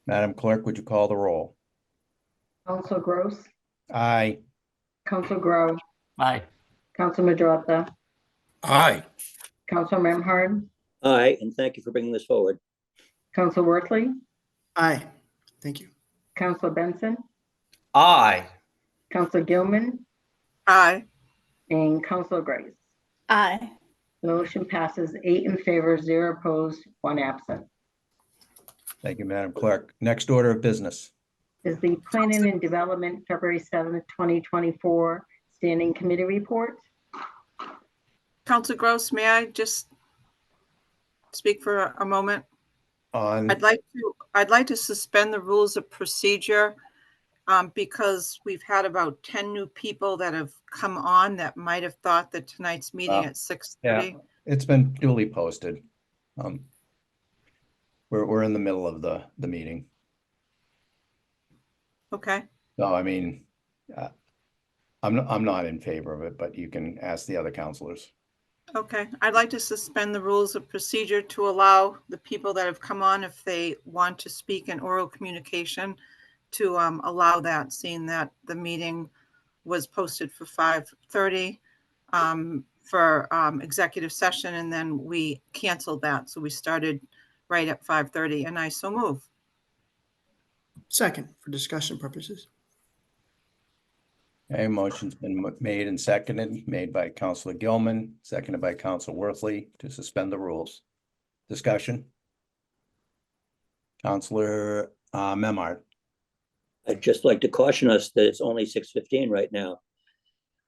Madam Clerk, would you call the roll? Council Gross, Aye. Council Grow, Aye. Council Majota, Aye. Council Memhard, Aye, and thank you for bringing this forward. Council Worthley, Aye. Thank you. Council Benson, Aye. Council Gilman, Aye. and Council Grace. Aye. The motion passes 8 in favor, 0 opposed, 1 absent. Thank you, Madam Clerk. Next order of business. Is the Planning and Development February 7th, 2024 Standing Committee Report. Council Gross, may I just speak for a moment? On, I'd like to suspend the rules of procedure because we've had about 10 new people that have come on that might have thought that tonight's meeting at 6:30. it's been duly posted. We're in the middle of the meeting. Okay. No, I mean, I'm not in favor of it, but you can ask the other counselors. Okay. I'd like to suspend the rules of procedure to allow the people that have come on, if they want to speak in oral communication, to allow that, seeing that the meeting was posted for 5:30 for executive session, and then we canceled that. So we started right at 5:30, and I so move. Second, for discussion purposes. Okay, motion's been made and seconded, made by Councilor Gilman, seconded by Councilor Worthley to suspend the rules. Discussion? Councilor Memard. I'd just like to caution us that it's only 6:15 right now.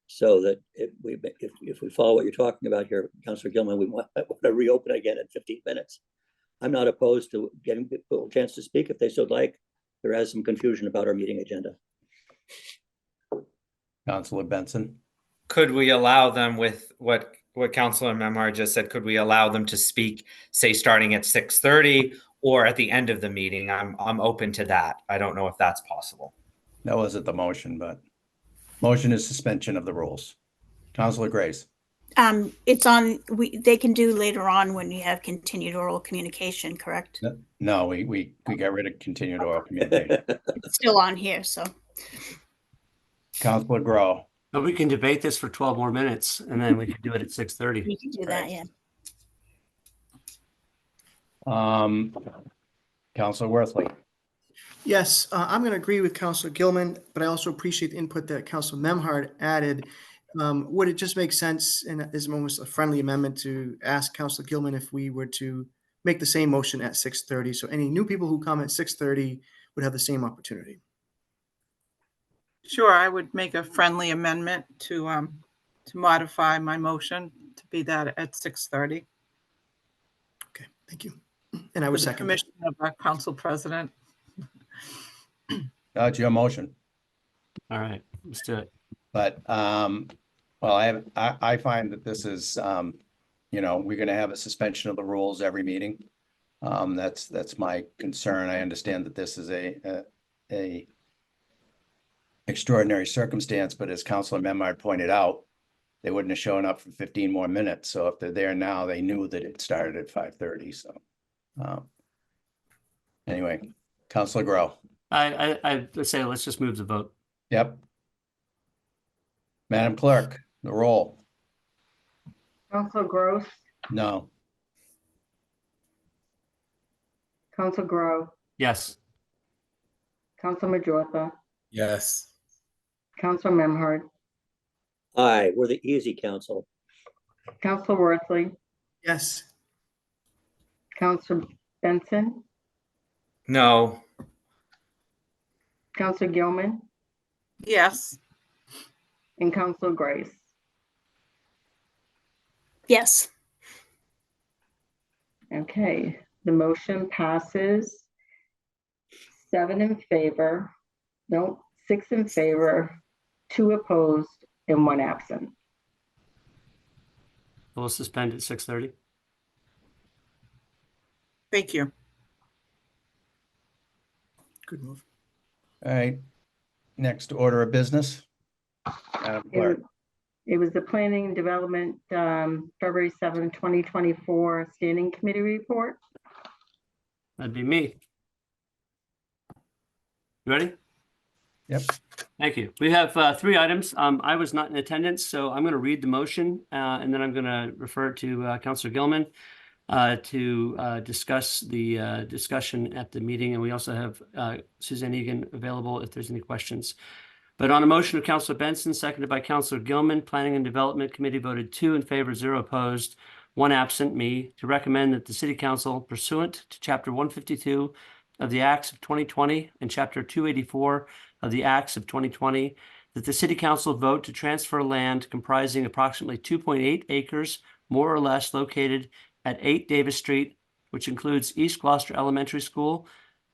So that if we follow what you're talking about here, Councilor Gilman, we want to reopen again in 15 minutes. I'm not opposed to giving people a chance to speak if they so like. There is some confusion about our meeting agenda. Councilor Benson. Could we allow them, with what Councilor Memhard just said, could we allow them to speak, say, starting at 6:30 or at the end of the meeting? I'm open to that. I don't know if that's possible. That wasn't the motion, but motion is suspension of the rules. Councilor Grace. It's on, they can do later on when you have continued oral communication, correct? No, we got rid of continued oral communication. It's still on here, so. Councilor Grow. But we can debate this for 12 more minutes and then we can do it at 6:30. We can do that, yeah. Councilor Worthley. Yes, I'm going to agree with Councilor Gilman, but I also appreciate the input that Councilor Memhard added. Would it just make sense, and at this moment, a friendly amendment, to ask Councilor Gilman if we were to make the same motion at 6:30? So any new people who come at 6:30 would have the same opportunity. Sure, I would make a friendly amendment to modify my motion to be that at 6:30. Okay, thank you. And I would second. Permission of our council president. That's your motion. All right, let's do it. But well, I find that this is we're going to have a suspension of the rules every meeting. That's my concern. I understand that this is a extraordinary circumstance, but as Councilor Memhard pointed out, they wouldn't have shown up for 15 more minutes. So if they're there now, they knew that it started at 5:30. So anyway, Councilor Grow. I say let's just move the vote. Yep. Madam Clerk, the roll. Council Gross, No. Council Grow, Yes. Council Majota, Yes. Council Memhard, Aye, we're the easy council. Council Worthley, Yes. Council Benson, No. Council Gilman, Yes. and Council Grace. Yes. Okay, the motion passes 7 in favor, no, 6 in favor, 2 opposed, and 1 absent. We'll suspend at 6:30. Thank you. Good move. All right, next order of business. Madam Clerk. It was the Planning and Development, February 7, 2024 Standing Committee Report. That'd be me. You ready? Yep. Thank you. We have 3 items. I was not in attendance, so I'm going to read the motion, and then I'm going to refer to Councilor Gilman to discuss the discussion at the meeting. And we also have Suzanne Egan available if there's any questions. But on a motion of Councilor Benson, seconded by Councilor Gilman, Planning and Development Committee voted 2 in favor, 0 opposed, 1 absent, me, to recommend that the City Council, pursuant to Chapter 152 of the Acts of 2020 and Chapter 284 of the Acts of 2020, that the City Council vote to transfer land comprising approximately 2.8 acres, more or less, located at 8 Davis Street, which includes East Gloucester Elementary School,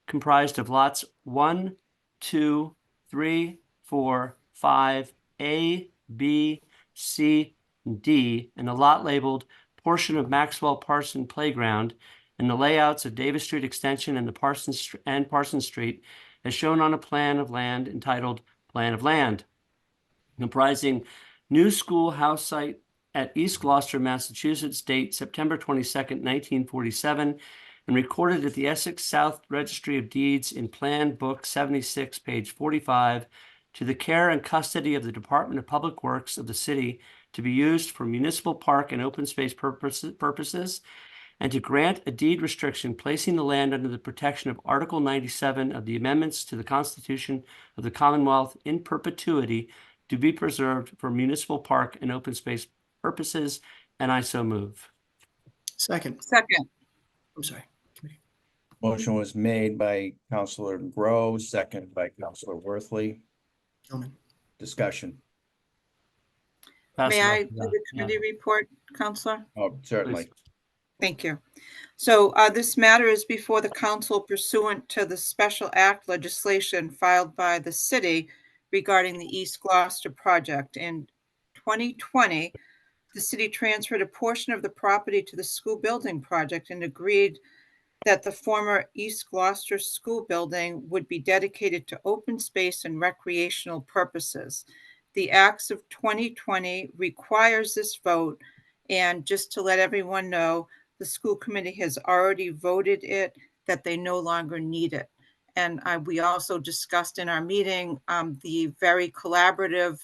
comprised of lots 1, 2, 3, 4, 5, A, B, C, and D, and the lot labeled portion of Maxwell Parson Playground, and the layouts of Davis Street Extension and the Parsons Street, as shown on a plan of land entitled Plan of Land, comprising new schoolhouse site at East Gloucester, Massachusetts, date September 22nd, 1947, and recorded at the Essex South Registry of Deeds in Plan Book 76, page 45, to the care and custody of the Department of Public Works of the city to be used for municipal park and open space purposes, and to grant a deed restriction placing the land under the protection of Article 97 of the amendments to the Constitution of the Commonwealth in perpetuity to be preserved for municipal park and open space purposes, and I so move. Second. I'm sorry. Motion was made by Councilor Grow, second by Councilor Worthley. Gilman. Discussion. May I do the committee report, Counselor? Oh, certainly. Please. Thank you. So this matter is before the council pursuant to the special act legislation filed by the city regarding the East Gloucester project. In 2020, the city transferred a portion of the property to the school building project and agreed that the former East Gloucester school building would be dedicated to open space and recreational purposes. The Acts of 2020 requires this vote, and just to let everyone know, the school committee has already voted it, that they no longer need it. And we also discussed in our meeting the very collaborative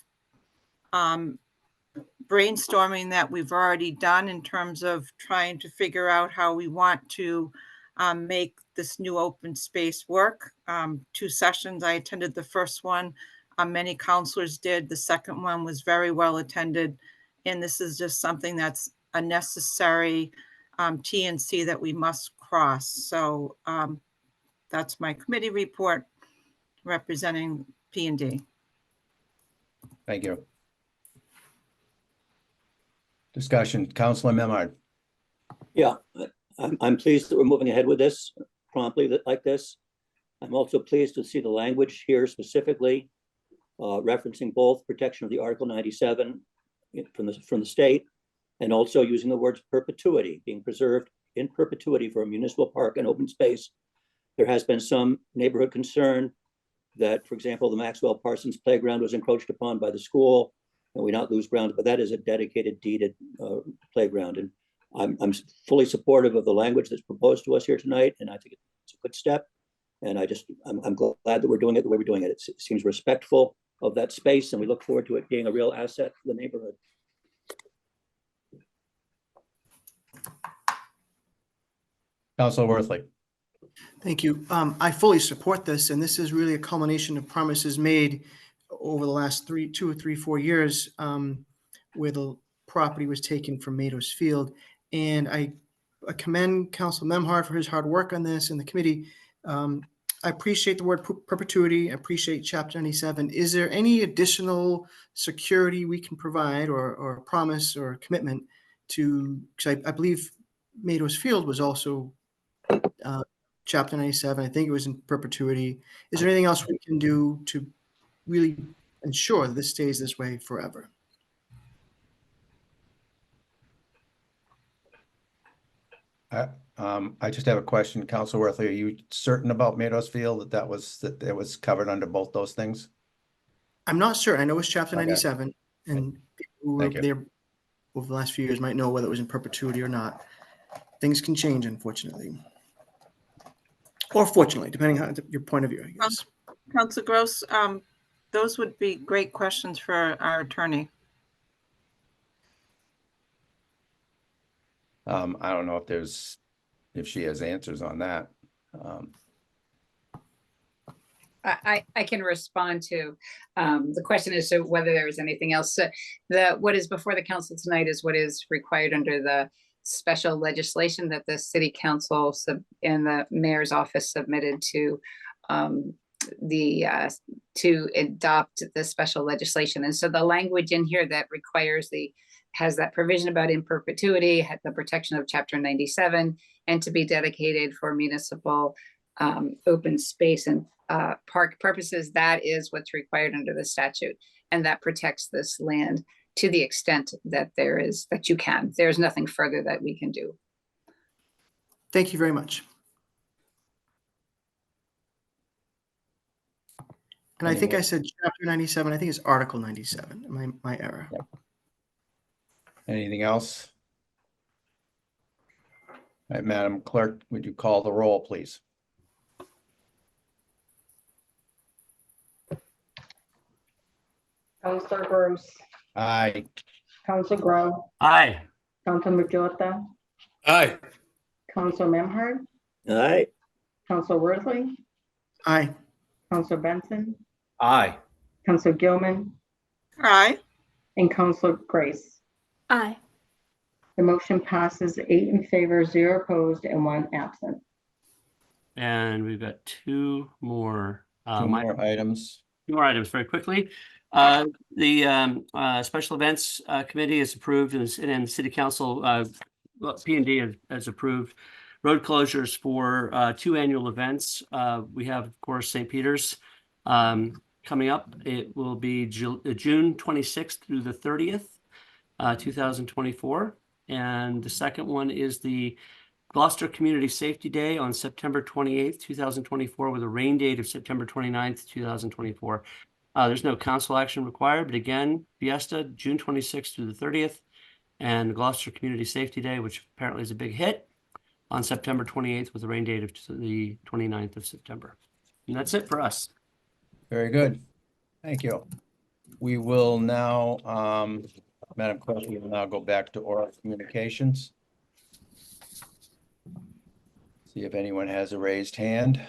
brainstorming that we've already done in terms of trying to figure out how we want to make this new open space work. 2 sessions, I attended the first one. Many counselors did. The second one was very well attended. And this is just something that's a necessary T&C that we must cross. So that's my committee report representing P&D. Thank you. Discussion. Councilor Memard. Yeah, I'm pleased that we're moving ahead with this promptly like this. I'm also pleased to see the language here specifically referencing both protection of the Article 97 from the state, and also using the words perpetuity, being preserved in perpetuity for a municipal park and open space. There has been some neighborhood concern that, for example, the Maxwell Parsons Playground was encroached upon by the school, and we not lose ground, but that is a dedicated, deeded playground. And I'm fully supportive of the language that's proposed to us here tonight, and I think it's a good step. And I'm glad that we're doing it the way we're doing it. It seems respectful of that space, and we look forward to it being a real asset for the neighborhood. Councilor Worthley. Thank you. I fully support this, and this is really a culmination of promises made over the last 2 or 3, 4 years, where the property was taken from Mados Field. And I commend Councilor Memhard for his hard work on this and the committee. I appreciate the word perpetuity. I appreciate Chapter 97. Is there any additional security we can provide or promise or commitment to, because I believe Mados Field was also Chapter 97. I think it was in perpetuity. Is there anything else we can do to really ensure that this stays this way forever? I just have a question, Council Worthley. Are you certain about Maidosfield that it was covered under both those things? I'm not certain. I know it's chapter Okay. 97, and people who were Thank you. there over the last few years might know whether it was in perpetuity or not. Things can change, unfortunately. Or fortunately, depending on your point of view, I guess. Council Gross, those would be great questions for our attorney. I don't know if she has answers on that. I can respond to the question as to whether there is anything else. So what is before the council tonight is what is required under the special legislation that the city council and the mayor's office submitted to to adopt the special legislation. And so the language in here that has that provision about in perpetuity, the protection of Chapter 97, and to be dedicated for municipal open space and park purposes. That is what's required under the statute, and that protects this land to the extent that you can. There's nothing further that we can do. Thank you very much. And I think I said chapter 97. I think it's article 97. My error. Yep. Anything else? All right, Madam Clerk, would you call the roll, please? Councilor Gross, Aye. Councilor Grow, Aye. Councilor Majota, Aye. Councilor Memhard, Aye. Councilor Worthley, Aye. Councilor Benson, Aye. Councilor Gilman, Aye. and Councilor Grace. Aye. The motion passes 8 in favor, 0 opposed, and 1 absent. And we've got two more Two more items. very quickly. The Special Events Committee is approved, and the City Council, P&D has approved road closures for 2 annual events. We have, of course, St. Peter's coming up. It will be June 26th through the 30th, 2024. And the second one is the Gloucester Community Safety Day on September 28th, 2024, with a rain date of September 29th, 2024. There's no council action required, but again, Fiesta, June 26th through the 30th, and the Gloucester Community Safety Day, which apparently is a big hit, on September 28th with a rain date of the 29th of September. And that's it for us. Very good. Thank you. We will now, Madam Clerk, we will now go back to oral communications. See if anyone has a raised hand.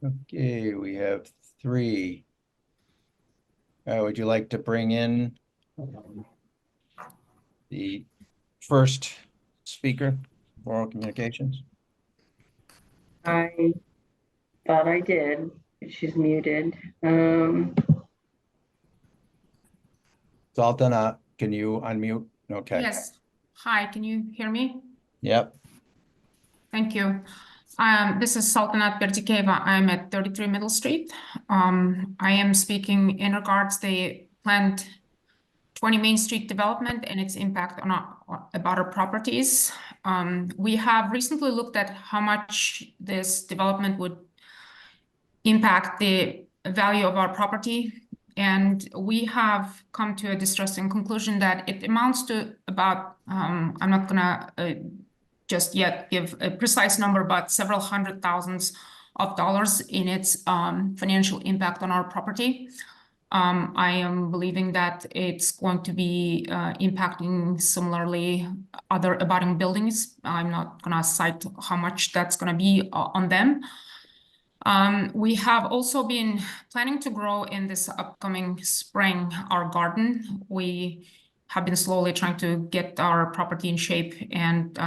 Okay, we have 3. Would you like to bring in the first speaker for oral communications? I thought I did. She's muted. Sultana, can you unmute? Okay. Yes. Hi, can you hear me? Yep. Thank you. This is Sultanat Bertikeva. I'm at 33 Middle Street. I am speaking in regards to the planned 20 Main Street development and its impact on our properties. We have recently looked at how much this development would impact the value of our property. And we have come to a distressing conclusion that it amounts to about, I'm not gonna just yet give a precise number, but several hundred thousands of dollars in its financial impact on our property. I am believing that it's going to be impacting similarly other abutting buildings. I'm not gonna cite how much that's gonna be on them. We have also been planning to grow in this upcoming spring our garden. We have been slowly trying to get our property in shape and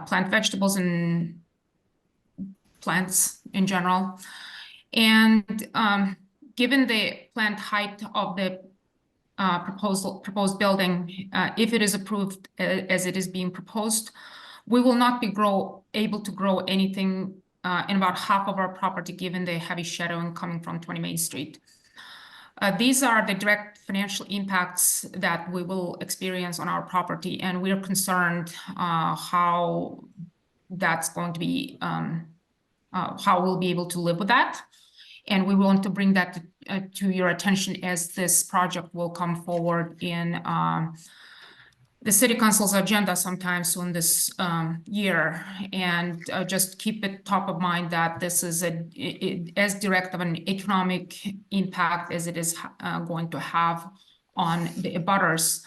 plant vegetables and plants in general. And given the planned height of the proposed building, if it is approved as it is being proposed, we will not be able to grow anything in about half of our property, given the heavy shadowing coming from 20 Main Street. These are the direct financial impacts that we will experience on our property, and we are concerned how that's going to be, how we'll be able to live with that. And we want to bring that to your attention as this project will come forward in the city council's agenda sometime soon this year. And just keep it top of mind that this is as direct of an economic impact as it is going to have on the abutters.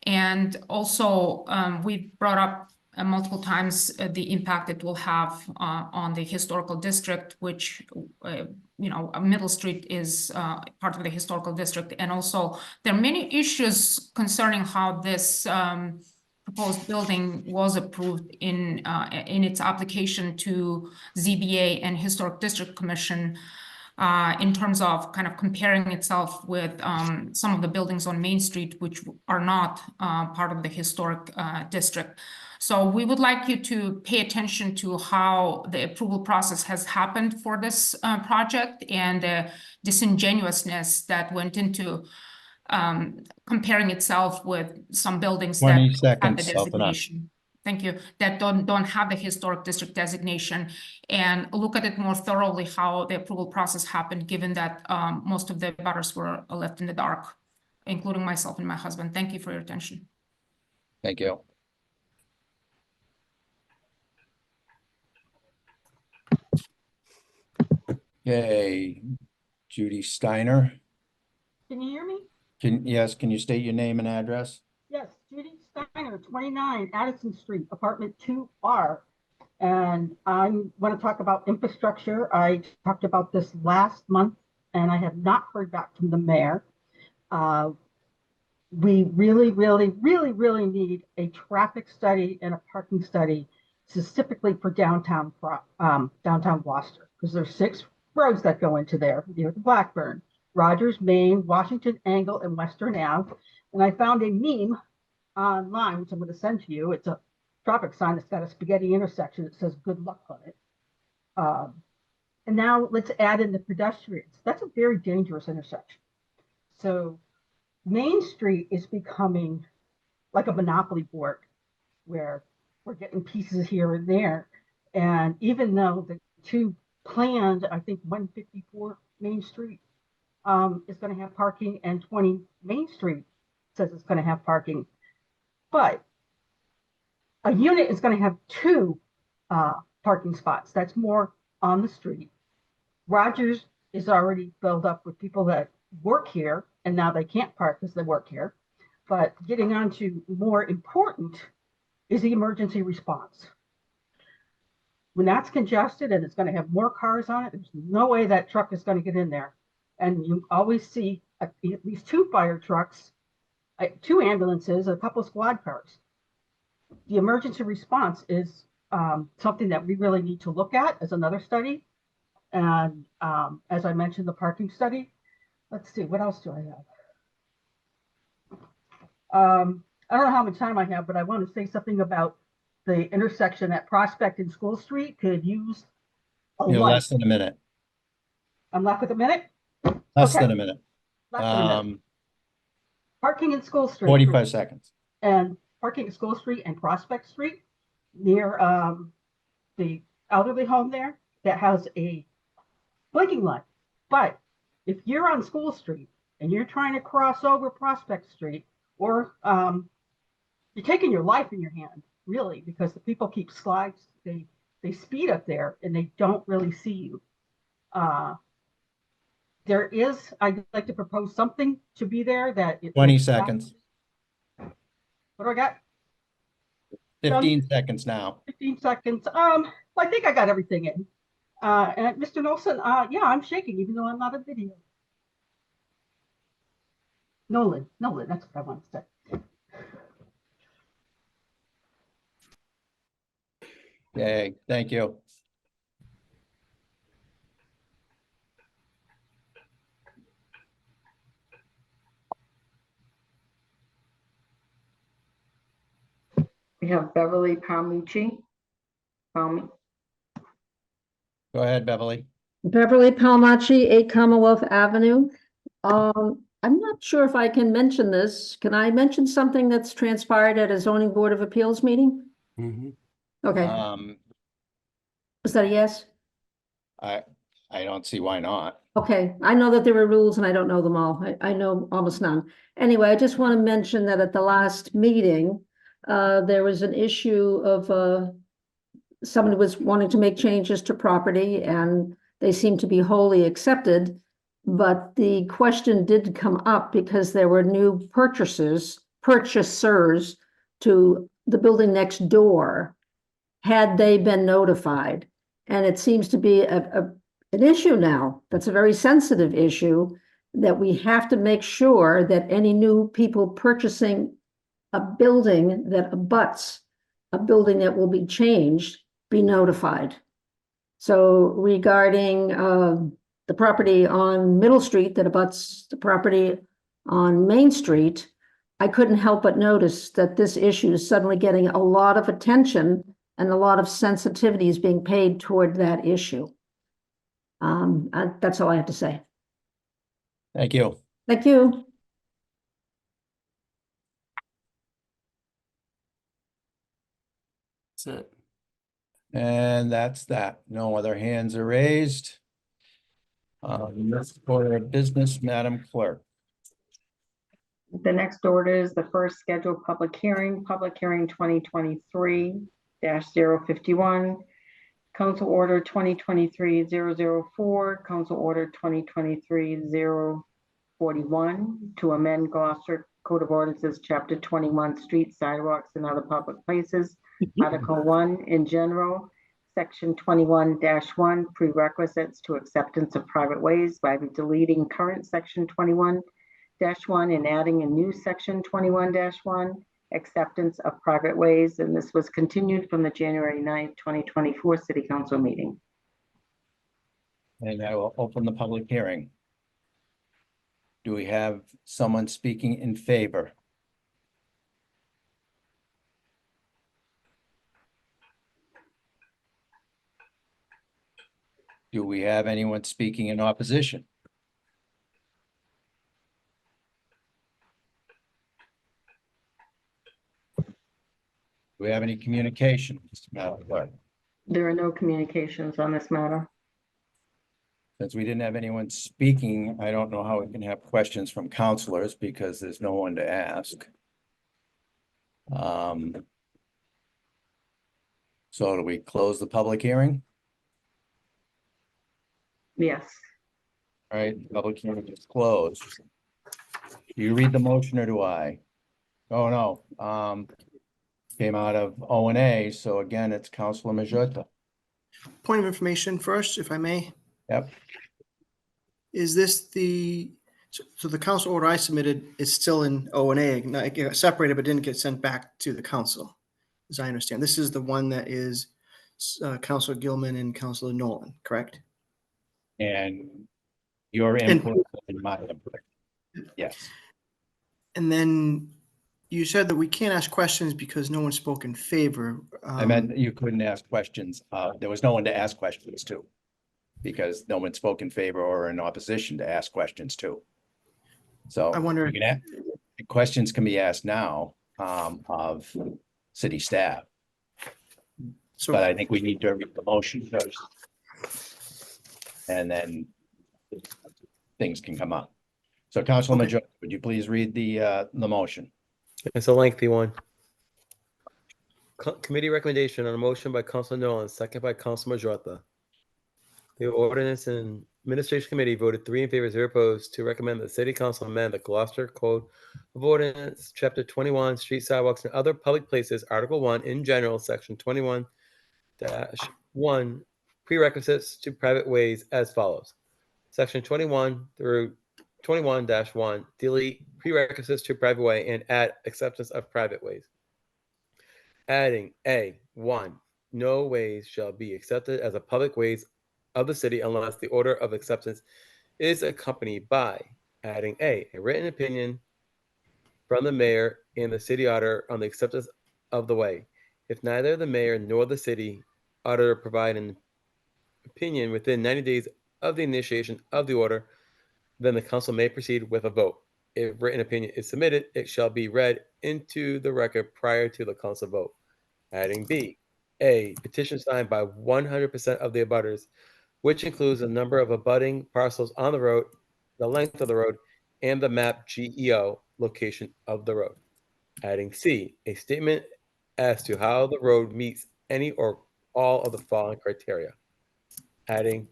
And also, we brought up multiple times the impact it will have on the historical district, which, Middle Street is part of the historical district. And also, there are many issues concerning how this proposed building was approved in its application to ZBA and Historic District Commission. In terms of kind of comparing itself with some of the buildings on Main Street, which are not part of the historic district. So we would like you to pay attention to how the approval process has happened for this project and the disingenuousness that went into comparing itself with some buildings that 20 have the seconds, Sultanat. designation. Thank you. That don't have the historic district designation, and look at it more thoroughly how the approval process happened, given that most of the butters were left in the dark, including myself and my husband. Thank you for your attention. Thank you. Okay, Judy Steiner. Can you hear me? Yes, can you state your name and address? Yes, Judy Steiner, 29 Addison Street, apartment 2R. And I want to talk about infrastructure. I talked about this last month and I have not heard back from the mayor. We really, really, really, really need a traffic study and a parking study specifically for downtown Gloucester, because there's 6 roads that go into there near the Blackburn: Rogers, Main, Washington Angle, and Western Ave. And I found a meme online, which I'm going to send to you. It's a traffic sign that's got a spaghetti intersection that says "good luck" on it. And now let's add in the pedestrians. That's a very dangerous intersection. So Main Street is becoming like a monopoly board where we're getting pieces here and there. And even though the 2 planned, I think 154 Main Street is going to have parking, and 20 Main Street says it's going to have parking, but a unit is going to have 2 parking spots. That's more on the street. Rogers is already filled up with people that work here, and now they can't park because they work here. But getting on to more important is the emergency response. When that's congested and it's going to have more cars on it, there's no way that truck is going to get in there. And you always see at least 2 fire trucks, 2 ambulances, a couple of squad cars. The emergency response is something that we really need to look at as another study. And as I mentioned, the parking study. Let's see, what else do I have? I don't know how much time I have, but I want to say something about the intersection at Prospect and School Street could use a light. Less than a minute. I'm left with a minute? Less Okay. than a minute. Less than a minute. Parking in School Street. 45 seconds. And parking at School Street and Prospect Street near the elderly home there that has a blinking light. But if you're on School Street and you're trying to cross over Prospect Street, or you're taking your life in your hand, really, because the people keep slides, they speed up there and they don't really see you. There is, I'd like to propose something to be there that 20 seconds. What do I got? 15 seconds now. 15 seconds. Well, I think I got everything in. And Mr. Nelson, yeah, I'm shaking even though I'm not on video. Nolan, that's what I want to say. Okay, thank you. We have Beverly Palmucci. Go ahead, Beverly. Beverly Palmacci, 8 Commonwealth Avenue. I'm not sure if I can mention this. Can I mention something that's transpired at a zoning board of appeals meeting? Okay, is that a yes? I don't see why not. Okay, I know that there were rules and I don't know them all. I know almost none. Anyway, I just want to mention that at the last meeting, there was an issue of, somebody was wanting to make changes to property and they seemed to be wholly accepted. But the question did come up because there were new purchasers to the building next door. Had they been notified? And it seems to be an issue now. That's a very sensitive issue that we have to make sure that any new people purchasing a building that abuts a building that will be changed be notified. So regarding the property on Middle Street that abuts the property on Main Street, I couldn't help but notice that this issue is suddenly getting a lot of attention and a lot of sensitivity is being paid toward that issue. That's all I have to say. Thank you. Thank you. That's it. And that's that. No other hands are raised. Next order of business, Madam Clerk. The next order is the first scheduled public hearing 2023-051. Council Order 2023-004, Council Order 2023-041 to amend Gloucester Code of Ordinances, Chapter 21, Streets, Sidewalks, and Other Public Places, Article 1 in general, Section 21-1, prerequisites to acceptance of private ways by deleting current Section 21-1 and adding a new Section 21-1, acceptance of private ways, and this was continued from the January 9th, 2024 City Council meeting. And I will open the public hearing. Do we have someone speaking in favor? Do we have anyone speaking in opposition? Do we have any communication, Madam Clerk? There are no communications on this matter. Since we didn't have anyone speaking, I don't know how we can have questions from counselors because there's no one to ask. So do we close the public hearing? Yes. All right, public hearing is closed. Do you read the motion or do I? Oh, no. Came out of O&A, so again, it's Councilor Majota. Point of information first, if I may. Yep. Is this so the council order I submitted is still in O&A, it got separated but didn't get sent back to the council, as I understand. This is the one that is Councilor Gilman and Councilor Nolan, correct? And your input and my input. Yes. And then you said that we can't ask questions because no one spoke in favor. I meant you couldn't ask questions. There was no one to ask questions to because no one spoke in favor or in opposition to ask questions to. So I wonder, questions can be asked now of city staff. But I think we need to read the motion first. And then things can come up. So Councilor Majota, would you please read the motion? It's a lengthy one. Committee recommendation on a motion by Councilor Nolan, second by Councilor Majota. The Ordinance and Administration Committee voted 3 in favor, 0 opposed to recommend that the City Council amend the Gloucester Code of Ordinance, Chapter 21, Street Sidewalks and Other Public Places, Article 1 in general, Section 21-1, prerequisites to private ways as follows. Section 21 through 21-1, delete prerequisites to private way and add acceptance of private ways. Adding A1, no ways shall be accepted as a public ways of the city unless the order of acceptance is accompanied by adding a written opinion from the mayor and the city auditor on the acceptance of the way. If neither the mayor nor the city auditor provide an opinion within 90 days of the initiation of the order, then the council may proceed with a vote. If written opinion is submitted, it shall be read into the record prior to the council vote. Adding B, A, petition signed by 100% of the abutters, which includes the number of abutting parcels on the road, the length of the road, and the map GEO location of the road. Adding C, a statement as to how the road meets any or all of the following criteria. Adding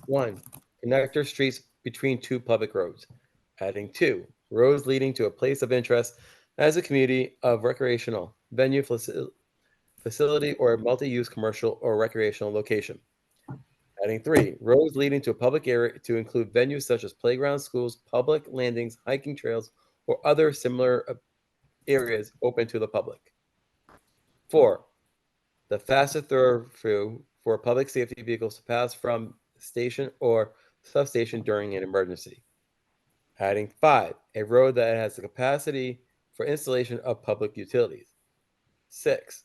1, connector streets between 2 public roads. Adding 2, roads leading to a place of interest as a community of recreational venue, facility, or multi-use commercial or recreational location. Adding 3, roads leading to a public area to include venues such as playgrounds, schools, public landings, hiking trails, or other similar areas open to the public. 4, the fastest thoroughfare for public safety vehicles to pass from station or substation during an emergency. Adding 5, a road that has the capacity for installation of public utilities. 6,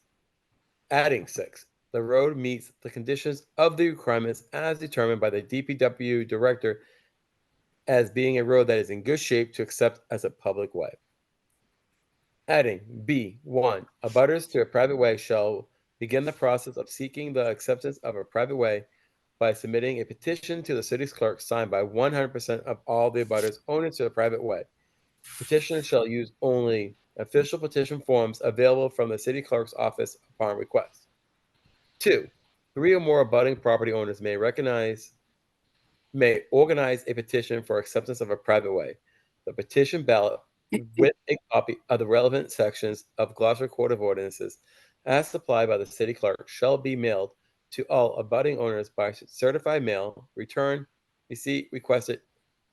adding 6, the road meets the conditions of the requirements as determined by the DPW director as being a road that is in good shape to accept as a public way. Adding B1, abutters to a private way shall begin the process of seeking the acceptance of a private way by submitting a petition to the city's clerk signed by 100% of all the abutters owners to a private way. Petitioners shall use only official petition forms available from the city clerk's office upon request. 2, 3 or more abutting property owners may organize a petition for acceptance of a private way. The petition ballot with a copy of the relevant sections of Gloucester Code of Ordinances as supplied by the city clerk shall be mailed to all abutting owners by certified mail, return, receipt requested,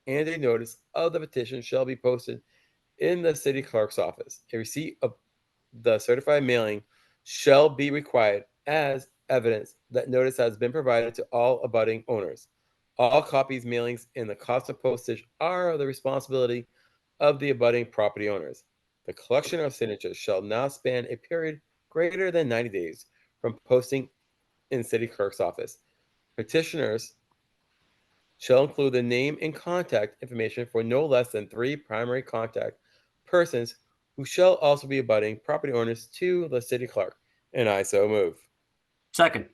and a notice of the petition shall be posted in the city clerk's office. A receipt of the certified mailing shall be required as evidence that notice has been provided to all abutting owners. All copies, mailings, and the cost of postage are the responsibility of the abutting property owners. The collection of signatures shall not span a period greater than 90 days from posting in city clerk's office. Petitioners shall include the name and contact information for no less than 3 primary contact persons who shall also be abutting property owners to the city clerk. And I so move. Second.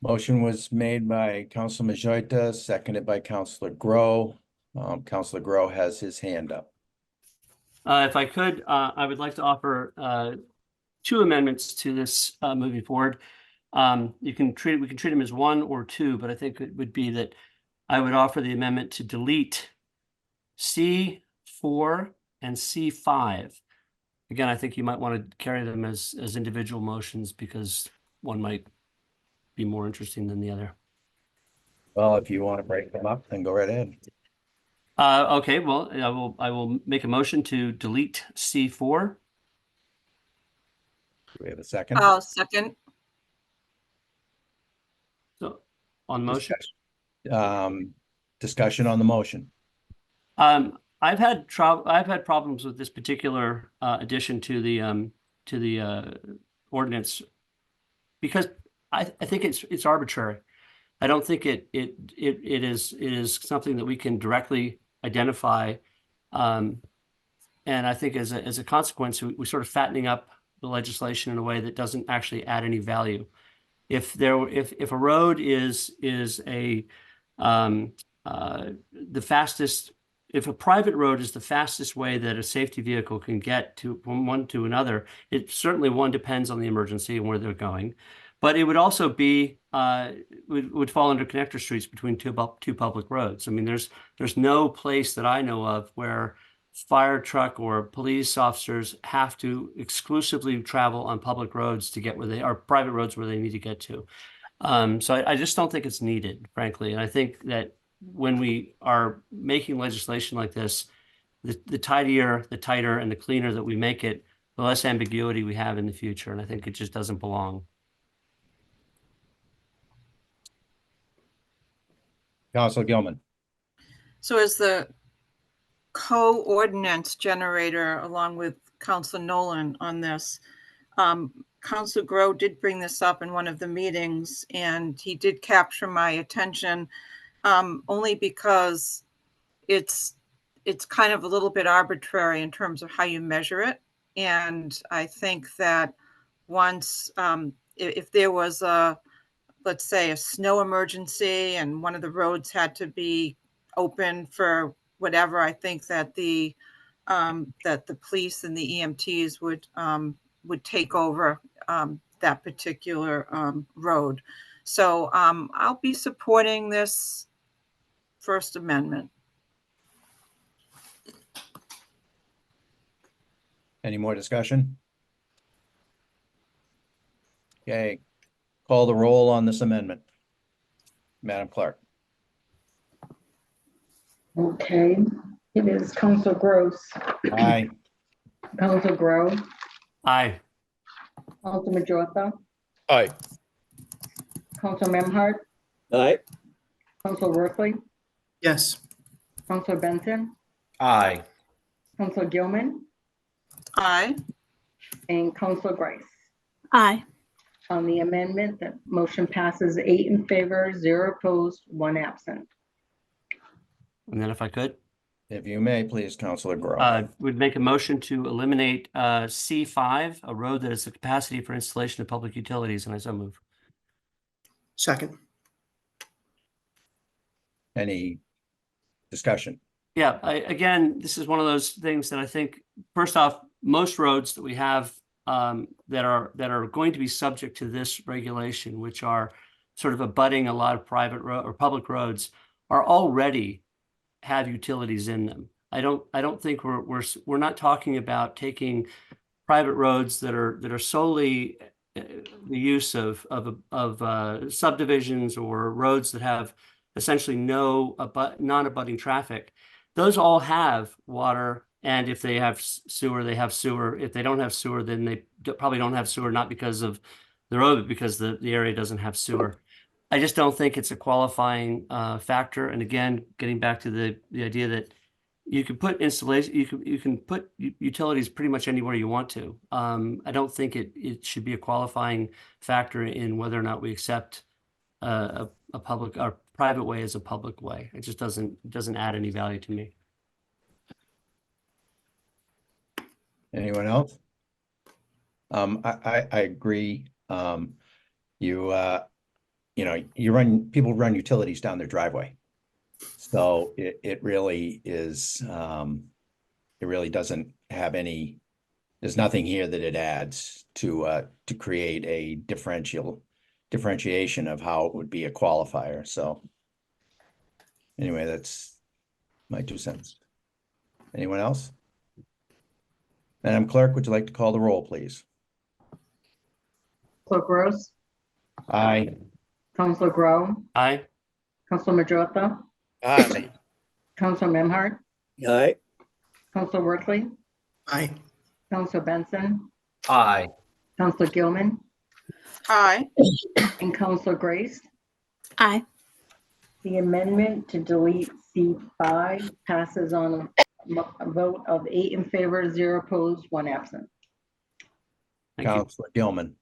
Motion was made by Councilor Majota, seconded by Councilor Grow. Councilor Grow has his hand up. If I could, I would like to offer 2 amendments to this moving forward. We can treat them as 1 or 2, but I think it would be that I would offer the amendment to delete C4 and C5. Again, I think you might want to carry them as individual motions because one might be more interesting than the other. Well, if you want to break them up, then go right ahead. Okay, well, I will make a motion to delete C4. Do we have a second? I'll second. So on motion. Discussion on the motion. I've had problems with this particular addition to the ordinance because I think it's arbitrary. I don't think it is something that we can directly identify, and I think as a consequence, we're sort of fattening up the legislation in a way that doesn't actually add any value. If a road is the fastest, if a private road is the fastest way that a safety vehicle can get from one to another, it certainly depends on the emergency and where they're going. But it would also be would fall under connector streets between two public roads. I mean, there's no place that I know of where fire truck or police officers have to exclusively travel on public roads to get where they are, private roads where they need to get to. So I just don't think it's needed, frankly. And I think that when we are making legislation like this, the tighter, and the cleaner that we make it, the less ambiguity we have in the future. And I think it just doesn't belong. Councilor Gilman. So as the co-ordinance generator, along with Councilor Nolan on this, Councilor Grow did bring this up in one of the meetings, and he did capture my attention, only because it's kind of a little bit arbitrary in terms of how you measure it. And I think that once, if there was let's say a snow emergency and one of the roads had to be open for whatever, I think that the police and the EMTs would take over that particular road. So I'll be supporting this First Amendment. Any more discussion? Okay, call the roll on this amendment. Madam Clerk. Okay, it is Council Gross, Aye. Council Grow, Aye. Council Majota, Aye. Council Memhard, Aye. Council Worthley, Yes. Council Benson, Aye. Council Gilman, Aye. and Council Grice. Aye. On the amendment, the motion passes 8 in favor, 0 opposed, 1 absent. And then if I could, If you may, please, Councilor Grow. would make a motion to eliminate C5, a road that has the capacity for installation of public utilities, and I so move. Second. Any discussion? Yeah, again, this is one of those things that I think, first off, most roads that we have that are going to be subject to this regulation, which are sort of abutting a lot of private road or public roads, are already have utilities in them. I don't think we're not talking about taking private roads that are solely the use of subdivisions or roads that have essentially no non-abutting traffic. Those all have water, and if they have sewer, they have sewer. If they don't have sewer, then they probably don't have sewer, not because of the road, but because the area doesn't have sewer. I just don't think it's a qualifying factor. And again, getting back to the idea that you can put installation, you can put utilities pretty much anywhere you want to. I don't think it should be a qualifying factor in whether or not we accept a public or private way as a public way. It just doesn't add any value to me. Anyone else? I agree. People run utilities down their driveway. So it really is, it really doesn't have any, there's nothing here that it adds to create a differentiation of how it would be a qualifier. So anyway, that's my 2 cents. Anyone else? Madam Clerk, would you like to call the roll, please? Council Gross, Aye. Council Grow, Aye. Council Majota, Aye. Council Memhard, Aye. Council Worthley, Aye. Council Benson, Aye. Council Gilman, Aye. and Council Grace. Aye. The amendment to delete C5 passes on a vote of 8 in favor, 0 opposed, 1 absent. Thank you. Councilor Gilman.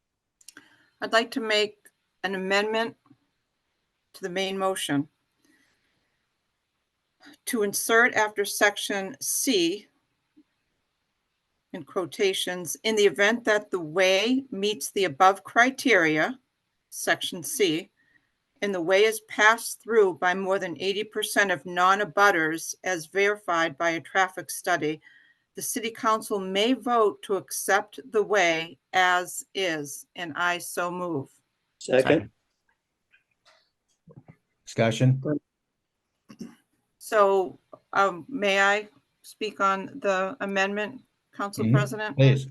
I'd like to make an amendment to the main motion to insert after section C, in quotations, in the event that the way meets the above criteria, section C, and the way is passed through by more than 80% of non-abutters as verified by a traffic study, the city council may vote to accept the way as is, and I so move. Second. Discussion? So may I speak on the amendment, Council President? Please.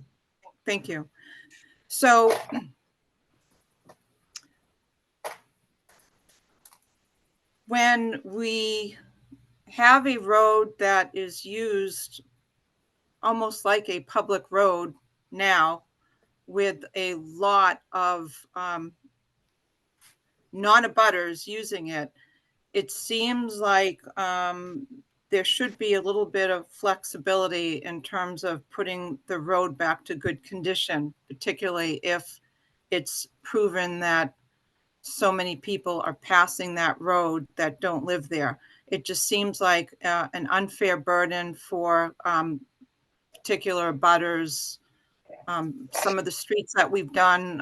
Thank you. So when we have a road that is used almost like a public road now, with a lot of non-abutters using it, it seems like there should be a little bit of flexibility in terms of putting the road back to good condition, particularly if it's proven that so many people are passing that road that don't live there. It just seems like an unfair burden for particular abutters. Some of the streets that we've done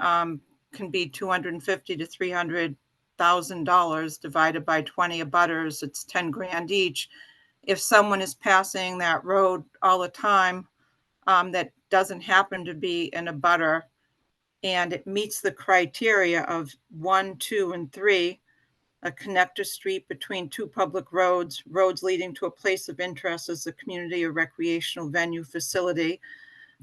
can be $250,000 to $300,000 divided by 20 abutters. It's 10 grand each. If someone is passing that road all the time that doesn't happen to be an abutter, and it meets the criteria of 1, 2, and 3, a connector street between two public roads, roads leading to a place of interest as a community or recreational venue facility,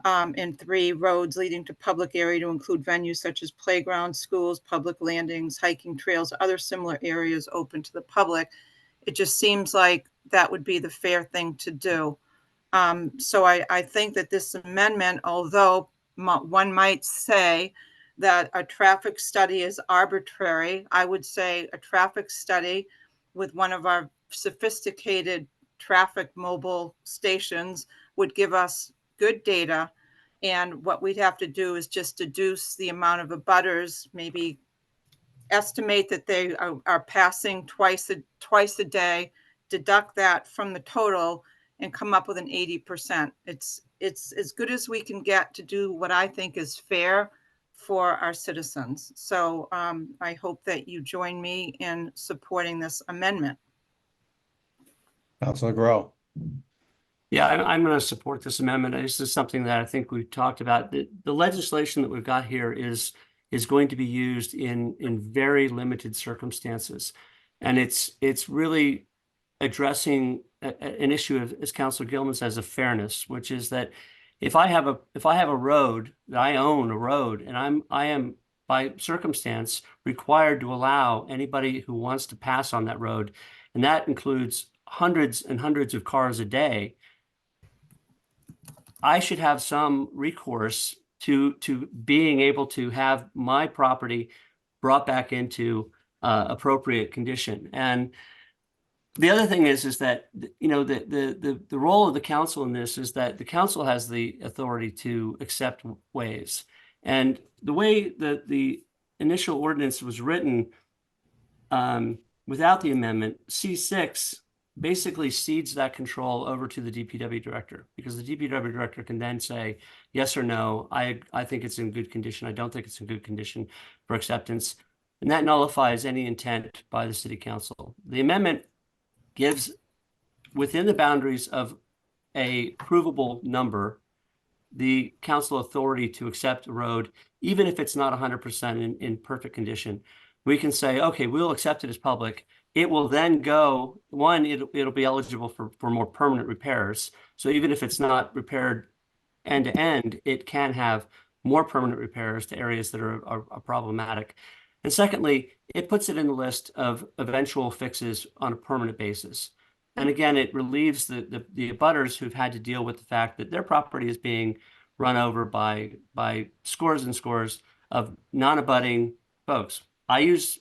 and 3, roads leading to public area to include venues such as playgrounds, schools, public landings, hiking trails, other similar areas open to the public. It just seems like that would be the fair thing to do. So I think that this amendment, although one might say that a traffic study is arbitrary, I would say a traffic study with one of our sophisticated traffic mobile stations would give us good data. And what we'd have to do is just deduce the amount of abutters, maybe estimate that they are passing twice a day, deduct that from the total, and come up with an 80%. It's as good as we can get to do what I think is fair for our citizens. So I hope that you join me in supporting this amendment. Councilor Grow. Yeah, I'm going to support this amendment. This is something that I think we've talked about. The legislation that we've got here is going to be used in very limited circumstances, and it's really addressing an issue of, as Councilor Gilman says, of fairness, which is that if I have a road, that I own a road, and I am by circumstance required to allow anybody who wants to pass on that road, and that includes hundreds and hundreds of cars a day, I should have some recourse to being able to have my property brought back into appropriate condition. And the other thing is that, you know, the role of the council in this is that the council has the authority to accept waives. And the way that the initial ordinance was written, without the amendment, C6 basically cedes that control over to the DPW director, because the DPW director can then say yes or no. I think it's in good condition. I don't think it's in good condition for acceptance. And that nullifies any intent by the city council. The amendment gives, within the boundaries of a provable number, the council authority to accept a road, even if it's not 100% in perfect condition. We can say, okay, we'll accept it as public. It will then go, one, it'll be eligible for more permanent repairs. So even if it's not repaired end to end, it can have more permanent repairs to areas that are problematic. And secondly, it puts it in the list of eventual fixes on a permanent basis. And again, it relieves the abutters who've had to deal with the fact that their property is being run over by scores and scores of non-abutting folks. I use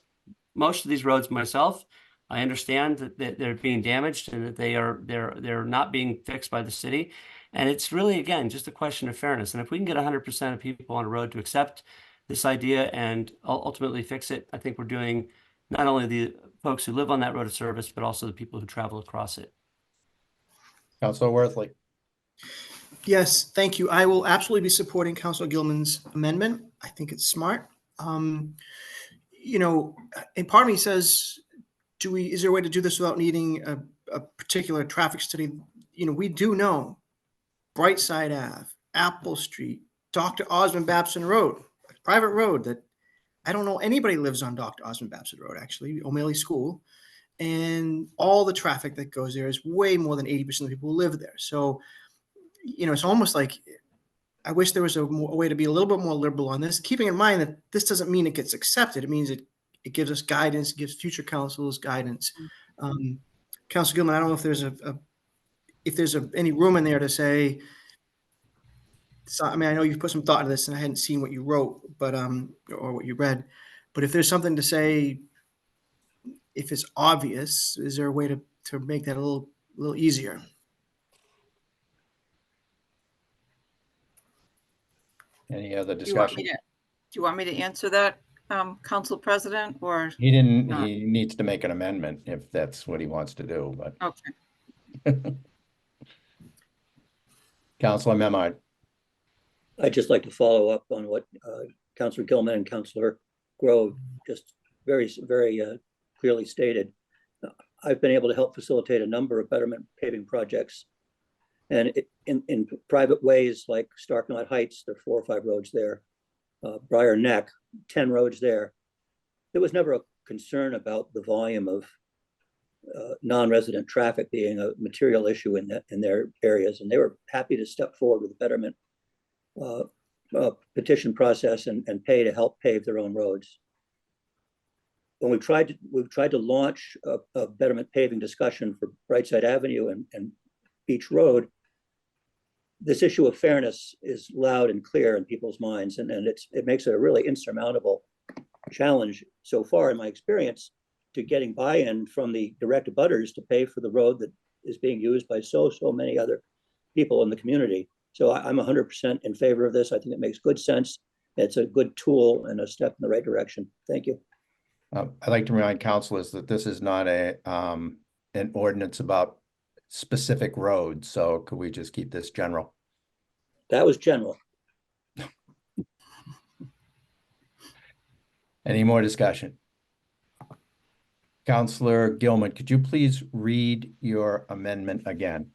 most of these roads myself. I understand that they're being damaged and that they're not being fixed by the city. And it's really, again, just a question of fairness. And if we can get 100% of people on a road to accept this idea and ultimately fix it, I think we're doing not only the folks who live on that road of service, but also the people who travel across it. Councilor Worthley. Yes, thank you. I will absolutely be supporting Councilor Gilman's amendment. I think it's smart. You know, and part of me says, is there a way to do this without needing a particular traffic study? You know, we do know Brightside Ave, Apple Street, Dr. Osmond Babson Road, a private road that I don't know anybody lives on Dr. Osmond Babson Road, actually, O'Malley School. And all the traffic that goes there is way more than 80% of the people who live there. So, you know, it's almost like I wish there was a way to be a little bit more liberal on this, keeping in mind that this doesn't mean it gets accepted. It means it gives us guidance, gives future councils guidance. Councilor Gilman, I don't know if there's any room in there to say, so, I mean, I know you've put some thought into this and I hadn't seen what you wrote, but, or what you read, but if there's something to say, if it's obvious, is there a way to make that a little a little easier. Any other Do you want me discussion? to answer that, Council President, or? He didn't, not? he needs to make an amendment if that's what he wants to do, but Okay. Councilor Memard. I'd just like to follow up on what Councilor Gilman and Councilor Grove just very clearly stated. I've been able to help facilitate a number of betterment paving projects. And in private ways like Starknot Heights, there are 4 or 5 roads there. Briar Neck, 10 roads there. There was never a concern about the volume of non-resident traffic being a material issue in their areas. And they were happy to step forward with a betterment petition process and pay to help pave their own roads. When we've tried to launch a betterment paving discussion for Brightside Avenue and Beach Road, this issue of fairness is loud and clear in people's minds, and it makes it a really insurmountable challenge so far in my experience to getting buy-in from the direct abutters to pay for the road that is being used by so many other people in the community. So I'm 100% in favor of this. I think it makes good sense. It's a good tool and a step in the right direction. Thank you. I'd like to remind councilors that this is not an ordinance about specific roads, so could we just keep this general? That was general. Any more discussion? Councilor Gilman, could you please read your amendment again?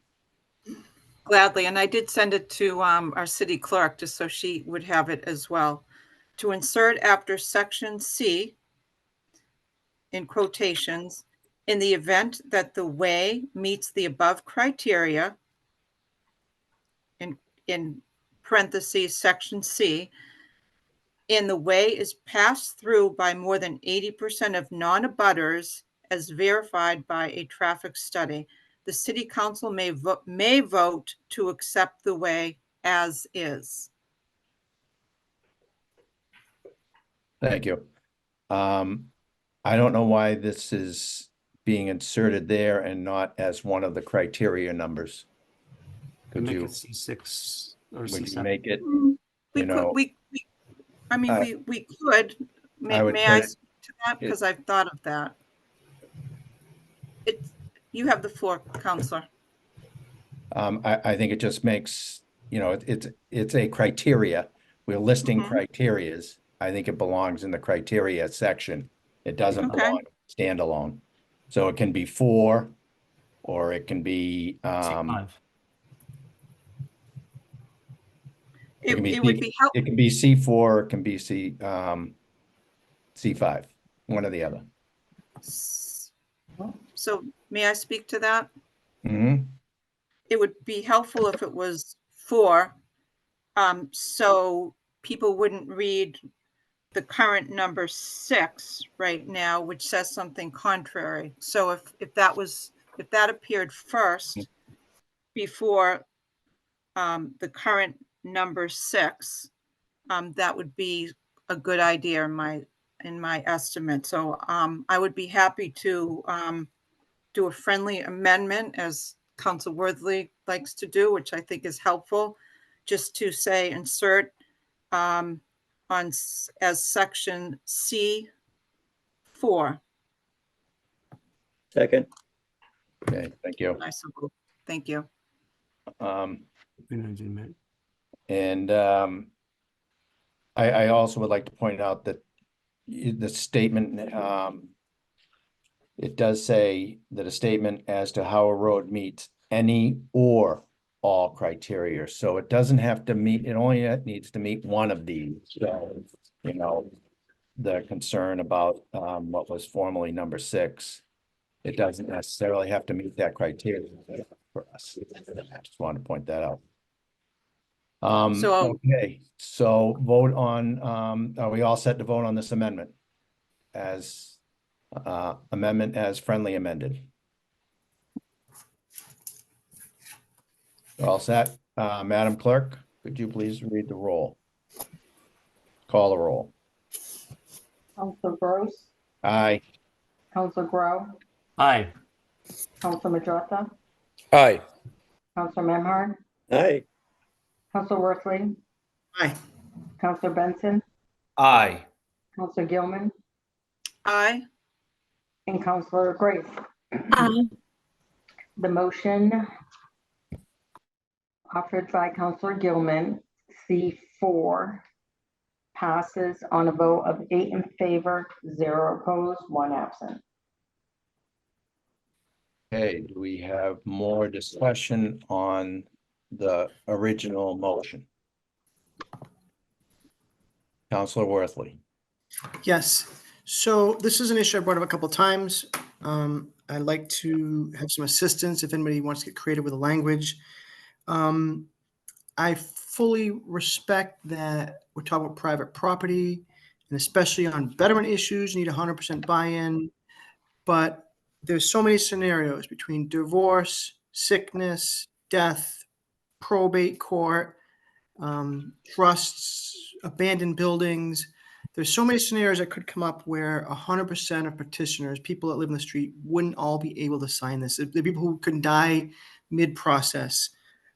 Gladly, and I did send it to our city clerk just so she would have it as well. To insert after section C, in quotations, in the event that the way meets the above criteria, in parentheses, section C, and the way is passed through by more than 80% of non-abutters as verified by a traffic study. The city council may vote to accept the way as is. Thank you. I don't know why this is being inserted there and not as one of the criteria numbers. Could Make you, it C6 or would you C7? make it, We you could, know, we could. I would May I put it- speak to that? Because I've thought of that. You have the floor, Counselor. I think it just makes, you know, it's a criteria. We're listing Mhm. criterias. I think it belongs in the criteria section. It doesn't Okay. belong standalone. So it can be 4, or it can be C5. it can be It would be helpful. it can be C4, it can be C5, one or the other. So may I speak to that? Mm-hmm. It would be helpful if it was 4, so people wouldn't read the current number 6 right now, which says something contrary. So if that appeared first before the current number 6, that would be a good idea in my estimate. So I would be happy to do a friendly amendment, as Council Worthley likes to do, which I think is helpful, just to say insert as section C4. Second. Okay, thank you. Thank you. And I also would like to point out that the statement, it does say that a statement as to how a road meets any or all criteria. So it doesn't have to meet, it only needs to meet one of these. So, you know, the concern about what was formerly number 6, it doesn't necessarily have to meet that criteria for us. I just want to point that out. Okay, so vote on, are we all set to vote on this amendment? As amendment as friendly amended? All set. Madam Clerk, could you please read the roll? Call the roll. Counselor Gross, Aye. Counselor Grow, Aye. Counselor Majota, Aye. Counselor Memhard, Aye. Counselor Worthley, Aye. Counselor Benson, Aye. Counselor Gilman, Aye. and Counselor Grace. Aye. The motion offered by Counselor Gilman, C4, passes on a vote of 8 in favor, 0 opposed, 1 absent. Okay, do we have more discussion on the original motion? Counselor Worthley. Yes. So this is an issue I brought up a couple times. I'd like to have some assistance if anybody wants to get creative with the language. I fully respect that we're talking about private property, and especially on veteran issues, you need 100% buy-in. But there's so many scenarios between divorce, sickness, death, probate court, trusts, abandoned buildings. There's so many scenarios that could come up where 100% of petitioners, people that live in the street, wouldn't all be able to sign this. The people who could die mid-process.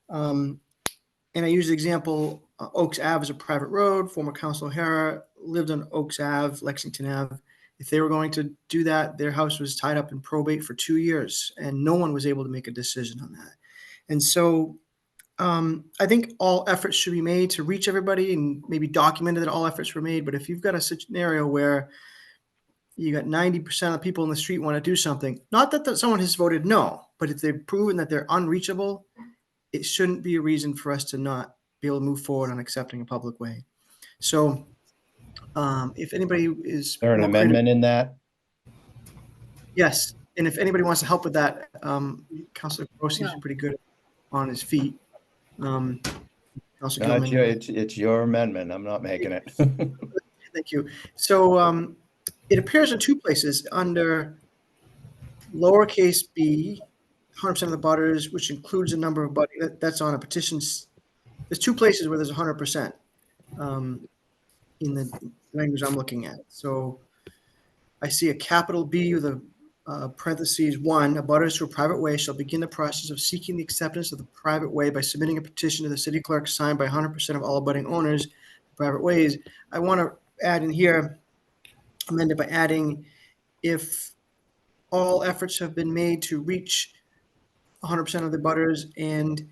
And I use the example, Oaks Ave is a private road. Former Council O'Hara lived on Oaks Ave, Lexington Ave. If they were going to do that, their house was tied up in probate for 2 years, and no one was able to make a decision on that. And so I think all efforts should be made to reach everybody and maybe documented that all efforts were made. But if you've got a scenario where you got 90% of the people in the street want to do something, not that someone has voted no, but if they've proven that they're unreachable, it shouldn't be a reason for us to not be able to move forward on accepting a public way. So if anybody is There an more creative- amendment in that? Yes. And if anybody wants to help with that, Councilor Grossi is pretty good on his feet. Councilor No, Gilman. it's your amendment. I'm not making it. Thank you. So it appears in 2 places under lowercase b, 100% of the butters, which includes a number of butters. That's on a petition. There's 2 places where there's 100% in the language I'm looking at. So I see a capital B with a parentheses 1, abutters to a private way shall begin the process of seeking the acceptance of the private way by submitting a petition to the city clerk signed by 100% of all abutting owners of private ways. I want to add in here, amend it by adding, if all efforts have been made to reach 100% of the butters and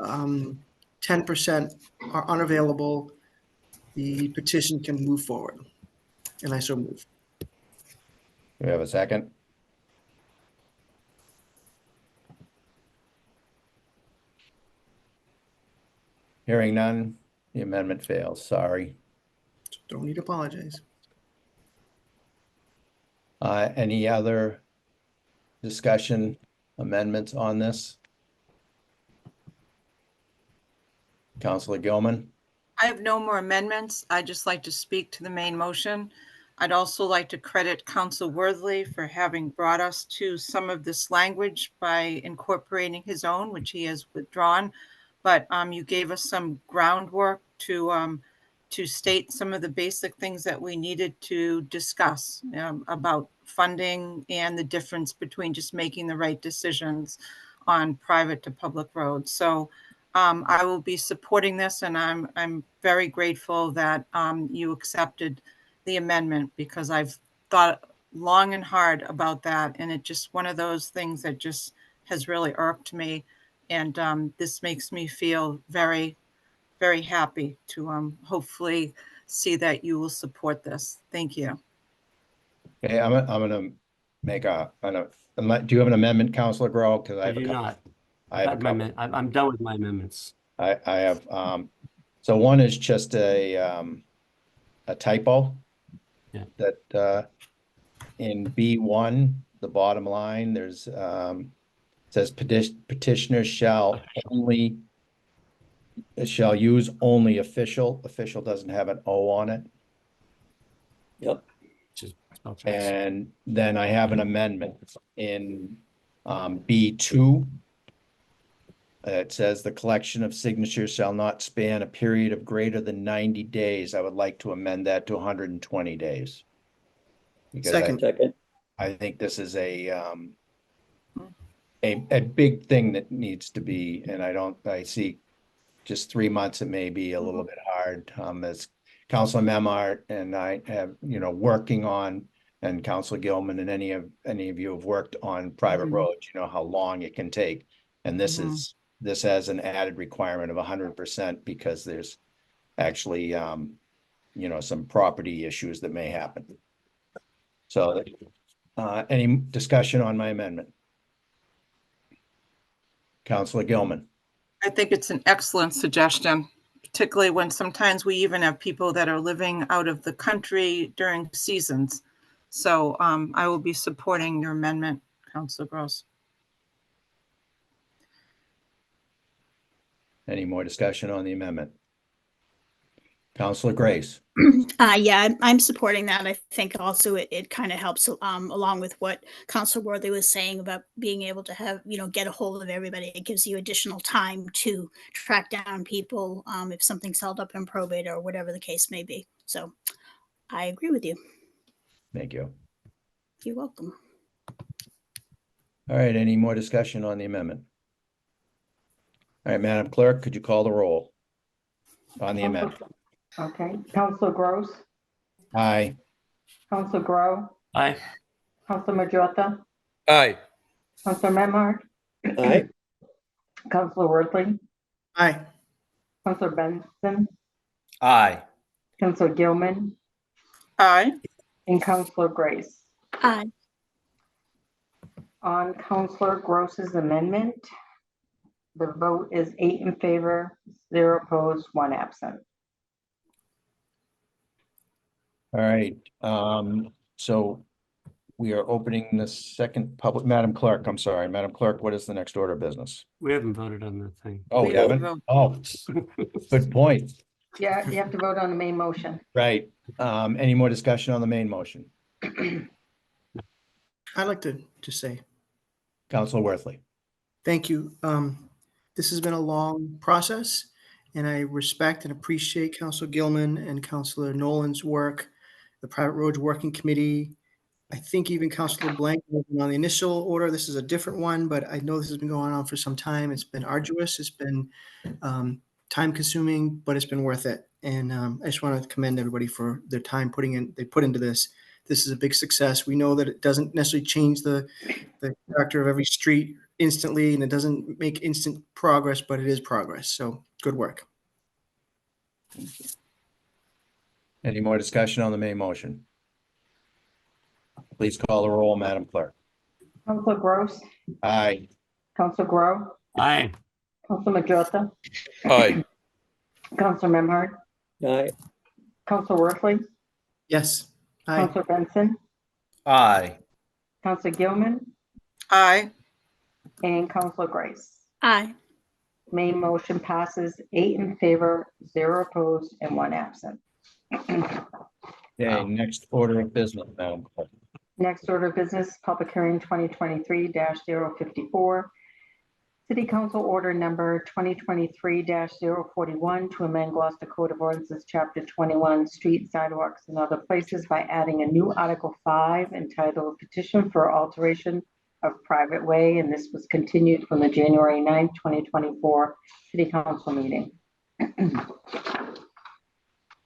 10% are unavailable, the petition can move forward. And I so move. We have a second? Hearing none, the amendment fails. Sorry. Don't need to apologize. Any other discussion, amendments on this? Counselor Gilman? I have no more amendments. I'd just like to speak to the main motion. I'd also like to credit Council Worthley for having brought us to some of this language by incorporating his own, which he has withdrawn. But you gave us some groundwork to state some of the basic things that we needed to discuss about funding and the difference between just making the right decisions on private to public roads. So I will be supporting this, and I'm very grateful that you accepted the amendment, because I've thought long and hard about that, and it just one of those things that just has really irked me, and this makes me feel very, very happy to hopefully see that you will support this. Thank you. Okay, I'm gonna make do you have an amendment, Counselor Grow? Because I have do a couple. not. I have a couple. I'm done with my amendments. I have, so one is just a typo. Yeah. That, in B1, the bottom line, there's, says petitioners shall use only official. Official doesn't have an O on it. Yep. And then I have an amendment in, B2. It says the collection of signatures shall not span a period of greater than 90 days. I would like to amend that to 120 days. Because Second. I think this is a a big thing that needs to be, and I see just 3 months, it may be a little bit hard, as Councilor Memard and I have, working on, and Councilor Gilman and any of you have worked on private roads, you know how long it can take. And this has an added requirement of 100% because there's actually, some property issues that may happen. So, any discussion on my amendment? Councilor Gilman. I think it's an excellent suggestion, particularly when sometimes we even have people that are living out of the country during seasons. So I will be supporting your amendment, Councilor Gross. Any more discussion on the amendment? Councilor Grace. Yeah, I'm supporting that. I think also it kind of helps along with what Councilor Worthy was saying about being able to have, get a hold of everybody. It gives you additional time to track down people if something's held up in probate or whatever the case may be. So I agree with you. Thank you. You're welcome. All right, any more discussion on the amendment? All right, Madam Clerk, could you call the roll on the amendment? Okay, Councilor Gross, Aye. Councilor Grow, Aye. Councilor Majota, Aye. Councilor Memard, Aye. Councilor Worthley, Aye. Councilor Benson, Aye. Councilor Gilman, Aye. and Councilor Grace. Aye. On Councilor Gross's amendment, the vote is 8 in favor, 0 opposed, 1 absent. All right, so we are opening the second public, Madam Clerk, I'm sorry, Madam Clerk, what is the next order of business? We haven't voted on the thing. Oh, we haven't? Oh, good point. Yeah, you have to vote on the main motion. Right. Any more discussion on the main motion? I'd like to just say Councilor Worthley. thank you. This has been a long process, and I respect and appreciate Councilor Gilman and Councilor Nolan's work, the Private Roads Working Committee. I think even Councilor Blank wasn't on the initial order. This is a different one, but I know this has been going on for some time. It's been arduous. It's been time consuming, but it's been worth it. And I just want to commend everybody for their time they put into this. This is a big success. We know that it doesn't necessarily change the character of every street instantly, and it doesn't make instant progress, but it is progress. So good work. Any more discussion on the main motion? Please call the roll, Madam Clerk. Councilor Gross, Aye. Councilor Grow, Aye. Councilor Majota, Aye. Councilor Memard, Aye. Councilor Worthley, Yes. Aye. Councilor Benson, Aye. Councilor Gilman, Aye. and Councilor Grace. Aye. Main motion passes 8 in favor, 0 opposed, and 1 absent. Okay, next order of business, Madam Clerk. Next order of business, public hearing 2023-054. City Council Order Number 2023-041 to amend Gloucester Code of Ordinances, Chapter 21, Street, Sidewalks, and Other Places by adding a new Article 5 entitled Petition for Alteration of Private Way, and this was continued from the January 9th, 2024 City Council meeting.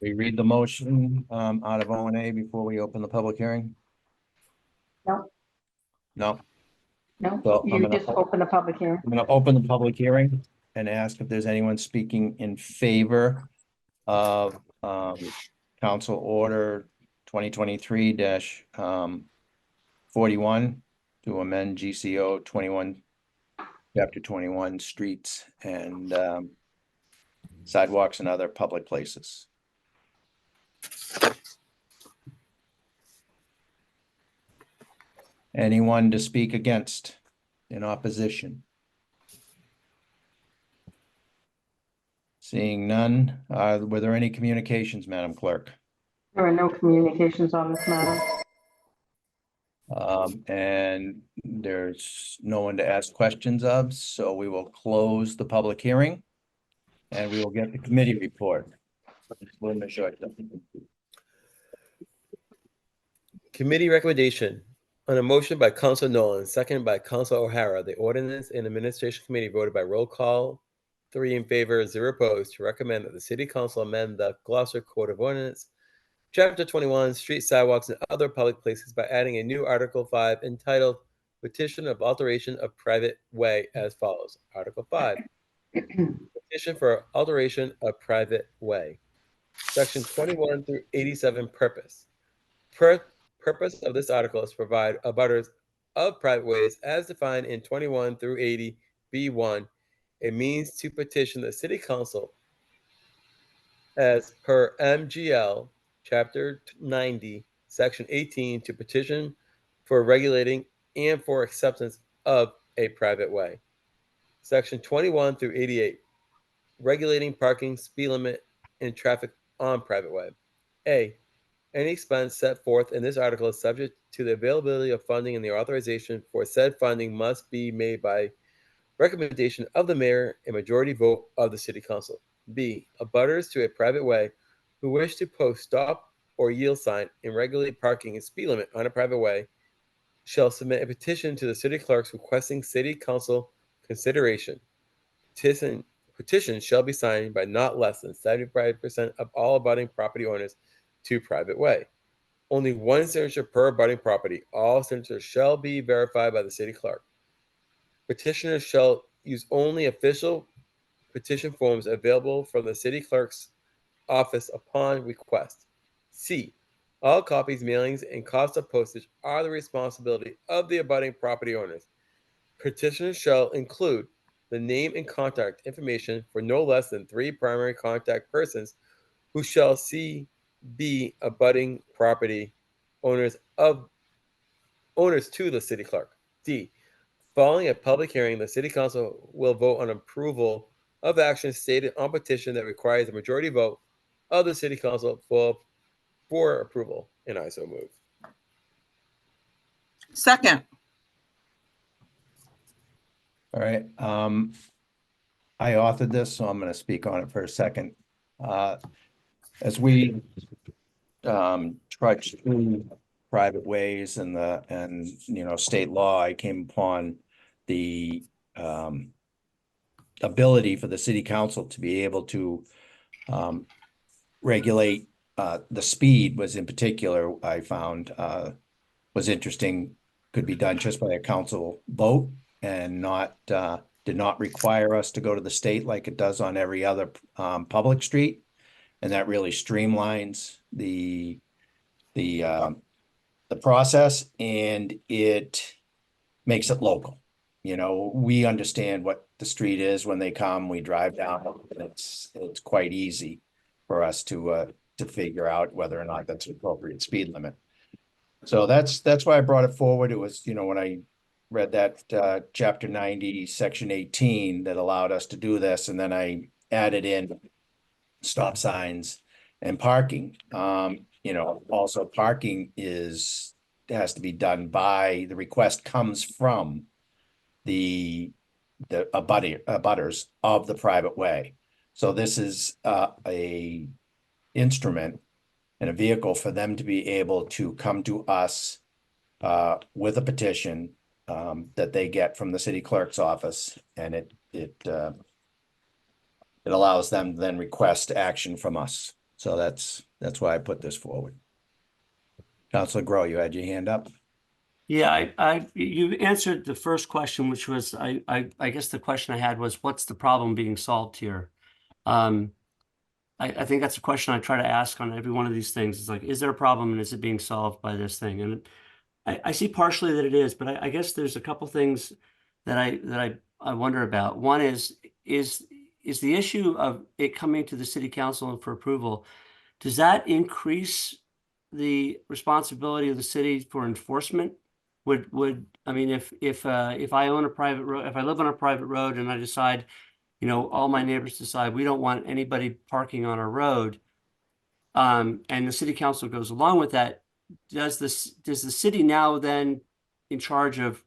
We read the motion out of O&A before we open the public hearing? No, No. no, So you just open the public hearing. I'm going to open the public hearing and ask if there's anyone speaking in favor of Council Order 2023-41 to amend GCO 21, Chapter 21, Streets and Sidewalks and Other Public Places. Anyone to speak against, in opposition? Seeing none, were there any communications, Madam Clerk? There are no communications on this matter. And there's no one to ask questions of, so we will close the public hearing and we will get the committee report. Committee recommendation. On a motion by Council Nolan, seconded by Council O'Hara, the Ordinance and Administration Committee voted by roll call, 3 in favor, 0 opposed, to recommend that the City Council amend the Gloucester Code of Ordinance, Chapter 21, Street Sidewalks and Other Public Places by adding a new Article 5 entitled Petition of Alteration of Private Way as follows. Article 5, Petition for Alteration of Private Way. Section 21 through 87, Purpose. Purpose of this article is to provide abutters of private ways as defined in 21 through 80 B1 a means to petition the City Council as per MGL Chapter 90, Section 18 to petition for regulating and for acceptance of a private way. Section 21 through 88, regulating parking, speed limit, and traffic on private way. A, any expense set forth in this article is subject to the availability of funding, and the authorization for said funding must be made by recommendation of the mayor and majority vote of the City Council. B, abutters to a private way who wish to post stop or yield sign and regulate parking and speed limit on a private way shall submit a petition to the city clerks requesting City Council consideration. Petition shall be signed by not less than 75% of all abutting property owners to private way. Only one signature per abutting property. All signatures shall be verified by the city clerk. Petitioners shall use only official petition forms available from the city clerk's office upon request. C, all copies, mailings, and cost of postage are the responsibility of the abutting property owners. Petitioners shall include the name and contact information for no less than 3 primary contact persons who shall be abutting property owners to the city clerk. D, following a public hearing, the City Council will vote on approval of action stated on petition that requires a majority vote of the City Council for approval, and I so move. Second. All right. I authored this, so I'm going to speak on it for a second. As we trudge through private ways and state law, I came upon the ability for the City Council to be able to regulate the speed was in particular, I found was interesting, could be done just by a council vote and did not require us to go to the state like it does on every other public street. And that really streamlines the process, and it makes it local. We understand what the street is when they come, we drive down, and it's quite easy for us to figure out whether or not that's an appropriate speed limit. So that's why I brought it forward. It was, when I read that chapter 90, section 18 that allowed us to do this, and then I added in stop signs and parking. Also parking has to be done by, the request comes from the abutters of the private way. So this is a instrument and a vehicle for them to be able to come to us with a petition that they get from the city clerk's office, and it allows them to then request action from us. So that's why I put this forward. Councilor Grow, you had your hand up. Yeah, you answered the first question, which was, I guess the question I had was, what's the problem being solved here? I think that's a question I try to ask on every one of these things. It's like, is there a problem and is it being solved by this thing? And I see partially that it is, but I guess there's a couple things that I wonder about. One is the issue of it coming to the city council for approval, does that increase the responsibility of the city for enforcement? I mean, if I own a private road, if I live on a private road and I decide, all my neighbors decide we don't want anybody parking on our road, and the city council goes along with that, does the city now then in charge of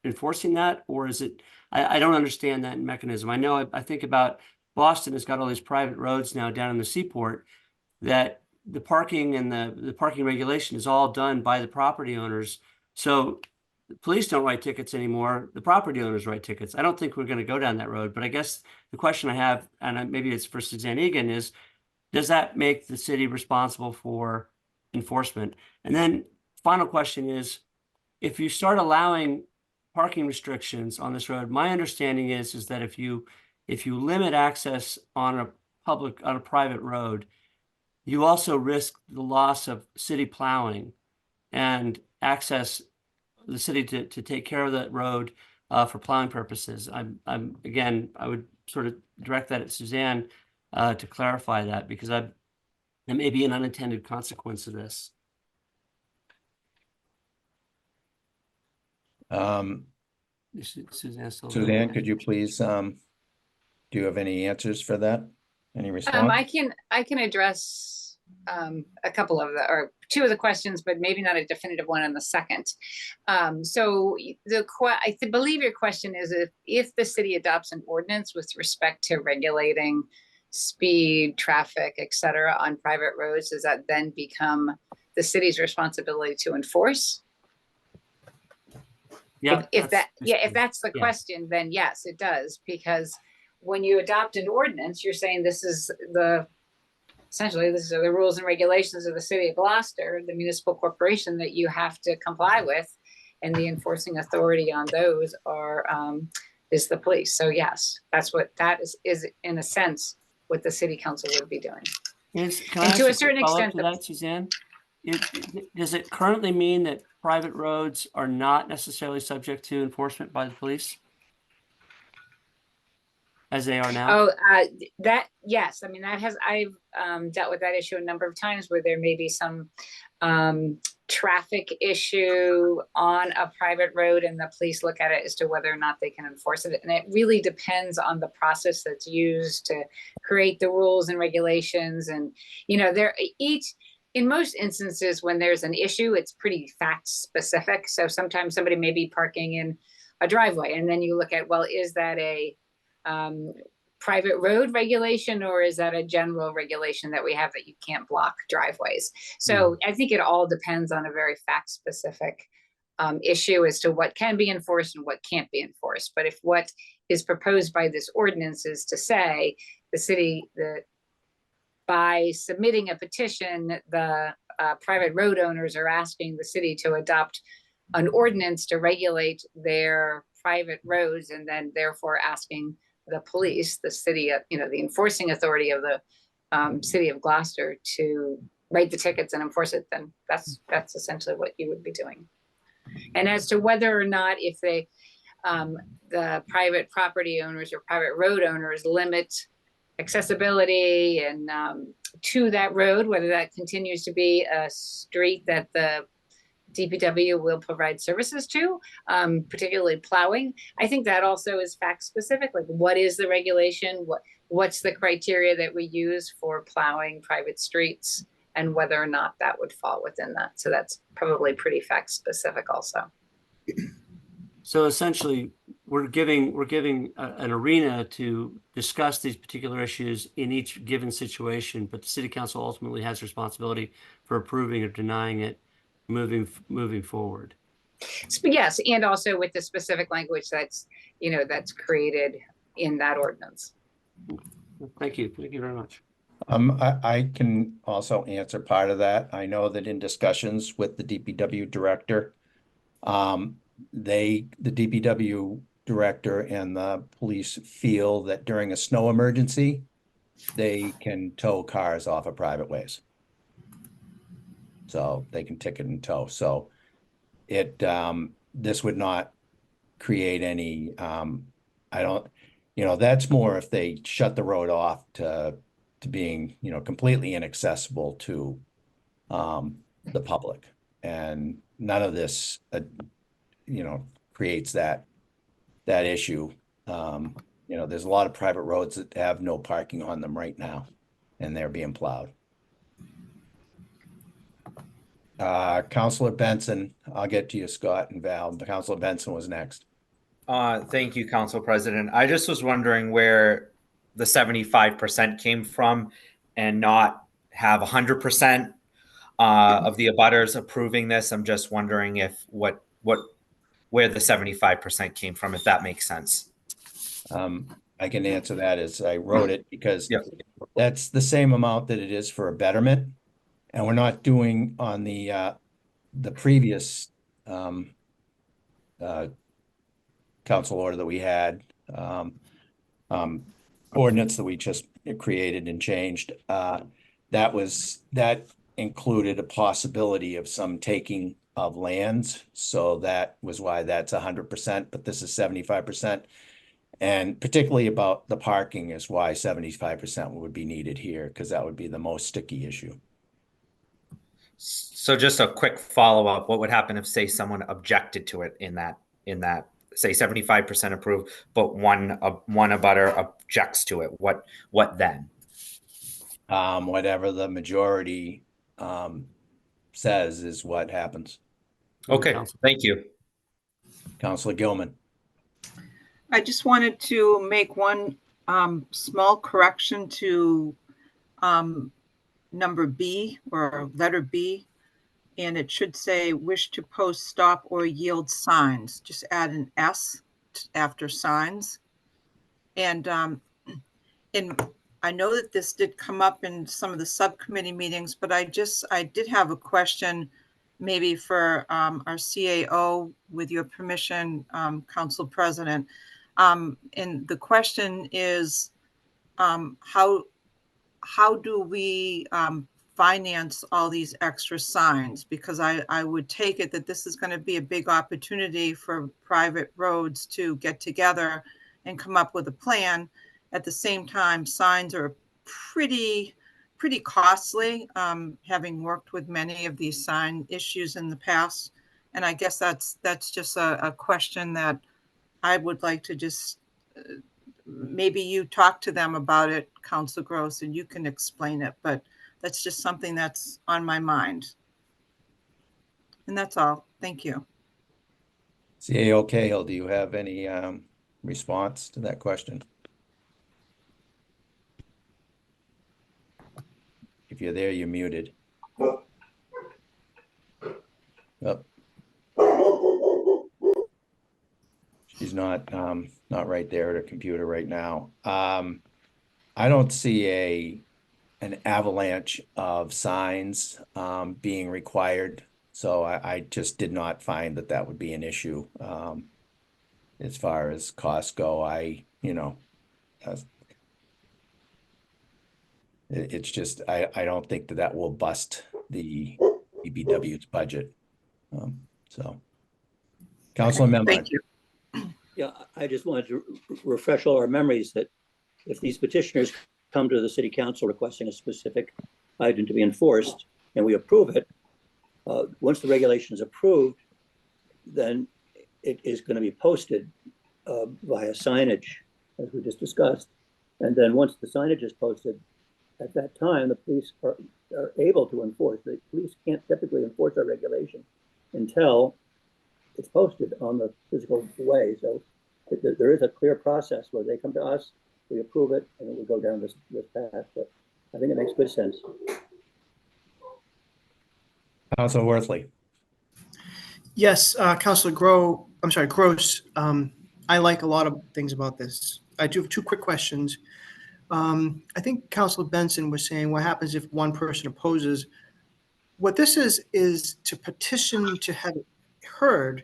enforcing that, or is it? I don't understand that mechanism. I know I think about Boston has got all these private roads now down in the seaport that the parking and the parking regulation is all done by the property owners So the police don't write tickets anymore. The property owners write tickets. I don't think we're going to go down that road. But I guess the question I have, and maybe it's for Suzanne Egan, is does that make the city responsible for enforcement? And then final question is, if you start allowing parking restrictions on this road, my understanding is that if you limit access on a private road, you also risk the loss of city plowing and access the city to take care of that road for plowing purposes. Again, I would sort of direct that at Suzanne to clarify that, because there may be an unintended consequence of this. Suzanne, could you please, do you have any answers for that? Any response? I can address a couple of or two of the questions, but maybe not a definitive one on the second. So I believe your question is if the city adopts an ordinance with respect to regulating speed, traffic, et cetera, on private roads, does that then become the city's responsibility to enforce? Yeah. If that's the question, then yes, it does. Because when you adopt an ordinance, you're saying essentially this are the rules and regulations of the city of Gloucester, the municipal corporation, that you have to comply with, and the enforcing authority on those is the police. So yes, that's what that is in a sense what the city council would be doing. And to a certain extent, Suzanne, does it currently mean that private roads are not necessarily subject to enforcement by the police as they are now? Yes. I mean, I've dealt with that issue a number of times where there may be some traffic issue on a private road and the police look at it as to whether or not they can enforce it. And it really depends on the process that's used to create the rules and regulations. And, in most instances, when there's an issue, it's pretty fact specific. So sometimes somebody may be parking in a driveway, and then you look at, well, is that a private road regulation, or is that a general regulation that we have that you can't block driveways? So I think it all depends on a very fact specific issue as to what can be enforced and what can't be enforced. But if what is proposed by this ordinance is to say by submitting a petition, the private road owners are asking the city to adopt an ordinance to regulate their private roads, and then therefore asking the police, the city, the enforcing authority of the city of Gloucester, to write the tickets and enforce it, then that's essentially what you would be doing. And as to whether or not if the private property owners or private road owners limit accessibility and to that road, whether that continues to be a street that the DPW will provide services to, particularly plowing. I think that also is fact specific. Like, what is the regulation? What's the criteria that we use for plowing private streets, and whether or not that would fall within that. So that's probably pretty fact specific also. So essentially, we're giving an arena to discuss these particular issues in each given situation, but the city council ultimately has responsibility for approving or denying it moving forward. Yes, and also with the specific language that's created in that ordinance. Thank you very much. I can also answer part of that. I know that in discussions with the DPW director, the DPW director and the police feel that during a snow emergency, they can tow cars off of private ways. So they can ticket and tow. So this would not create any, that's more if they shut the road off to being, completely inaccessible to the public. And none of this, creates that issue. There's a lot of private roads that have no parking on them right now, and they're being plowed. Councilor Benson, I'll get to you, Scott and Val, but Councilor Benson was next. Thank you, Council President. I just was wondering where the 75% came from and not have 100%. of the abutters approving this. I'm just wondering if where the 75% came from, if that makes sense. I can answer that as I wrote it because Yep. that's the same amount that it is for a betterment. And we're not doing on the previous council order that we had, ordinance that we just created and changed. That included a possibility of some taking of lands. So that was why that's 100%, but this is 75%. And particularly about the parking is why 75% would be needed here, because that would be the most sticky issue. So just a quick follow-up, what would happen if, say, someone objected to it in that say 75% approved, but one abutter objects to it? What then? Whatever the majority says is what happens. Okay, thank you. Councilor Gilman. I just wanted to make one small correction to number B, or letter B, and it should say wish to post stop or yield signs. Just add an S after signs. And I know that this did come up in some of the subcommittee meetings, but I did have a question maybe for our CAO, with your permission, Council President. And the question is, how do we finance all these extra signs? Because I would take it that this is going to be a big opportunity for private roads to get together and come up with a plan. At the same time, signs are pretty costly, having worked with many of these sign issues in the past. And I guess that's just a question that I would like to just, maybe you talk to them about it, Council Gross, and you can explain it, but that's just something that's on my mind. And that's all. Thank you. CAO Cahill, do you have any response to that question? If you're there, you're muted. Oh. She's not right there at her computer right now. I don't see an avalanche of signs being required. So I just did not find that would be an issue. As far as costs go, it's just, I don't think that will bust the EBW's budget. So, Councilor Member. Thank you. Yeah, I just wanted to refresh all our memories that if these petitioners come to the city council requesting a specific item to be enforced and we approve it, once the regulation is approved, then it is going to be posted via signage, as we just discussed. And then once the signage is posted, at that time, the police are able to enforce. The police can't typically enforce our regulation until it's posted on the physical way. So there is a clear process where they come to us, we approve it, and it will go down this path. But I think it makes good sense. Councilor Worthley. Yes, Councilor Gross. I like a lot of things about this. I do have two quick questions. I think Councilor Benson was saying, what happens if one person opposes? What this is to petition to have it heard.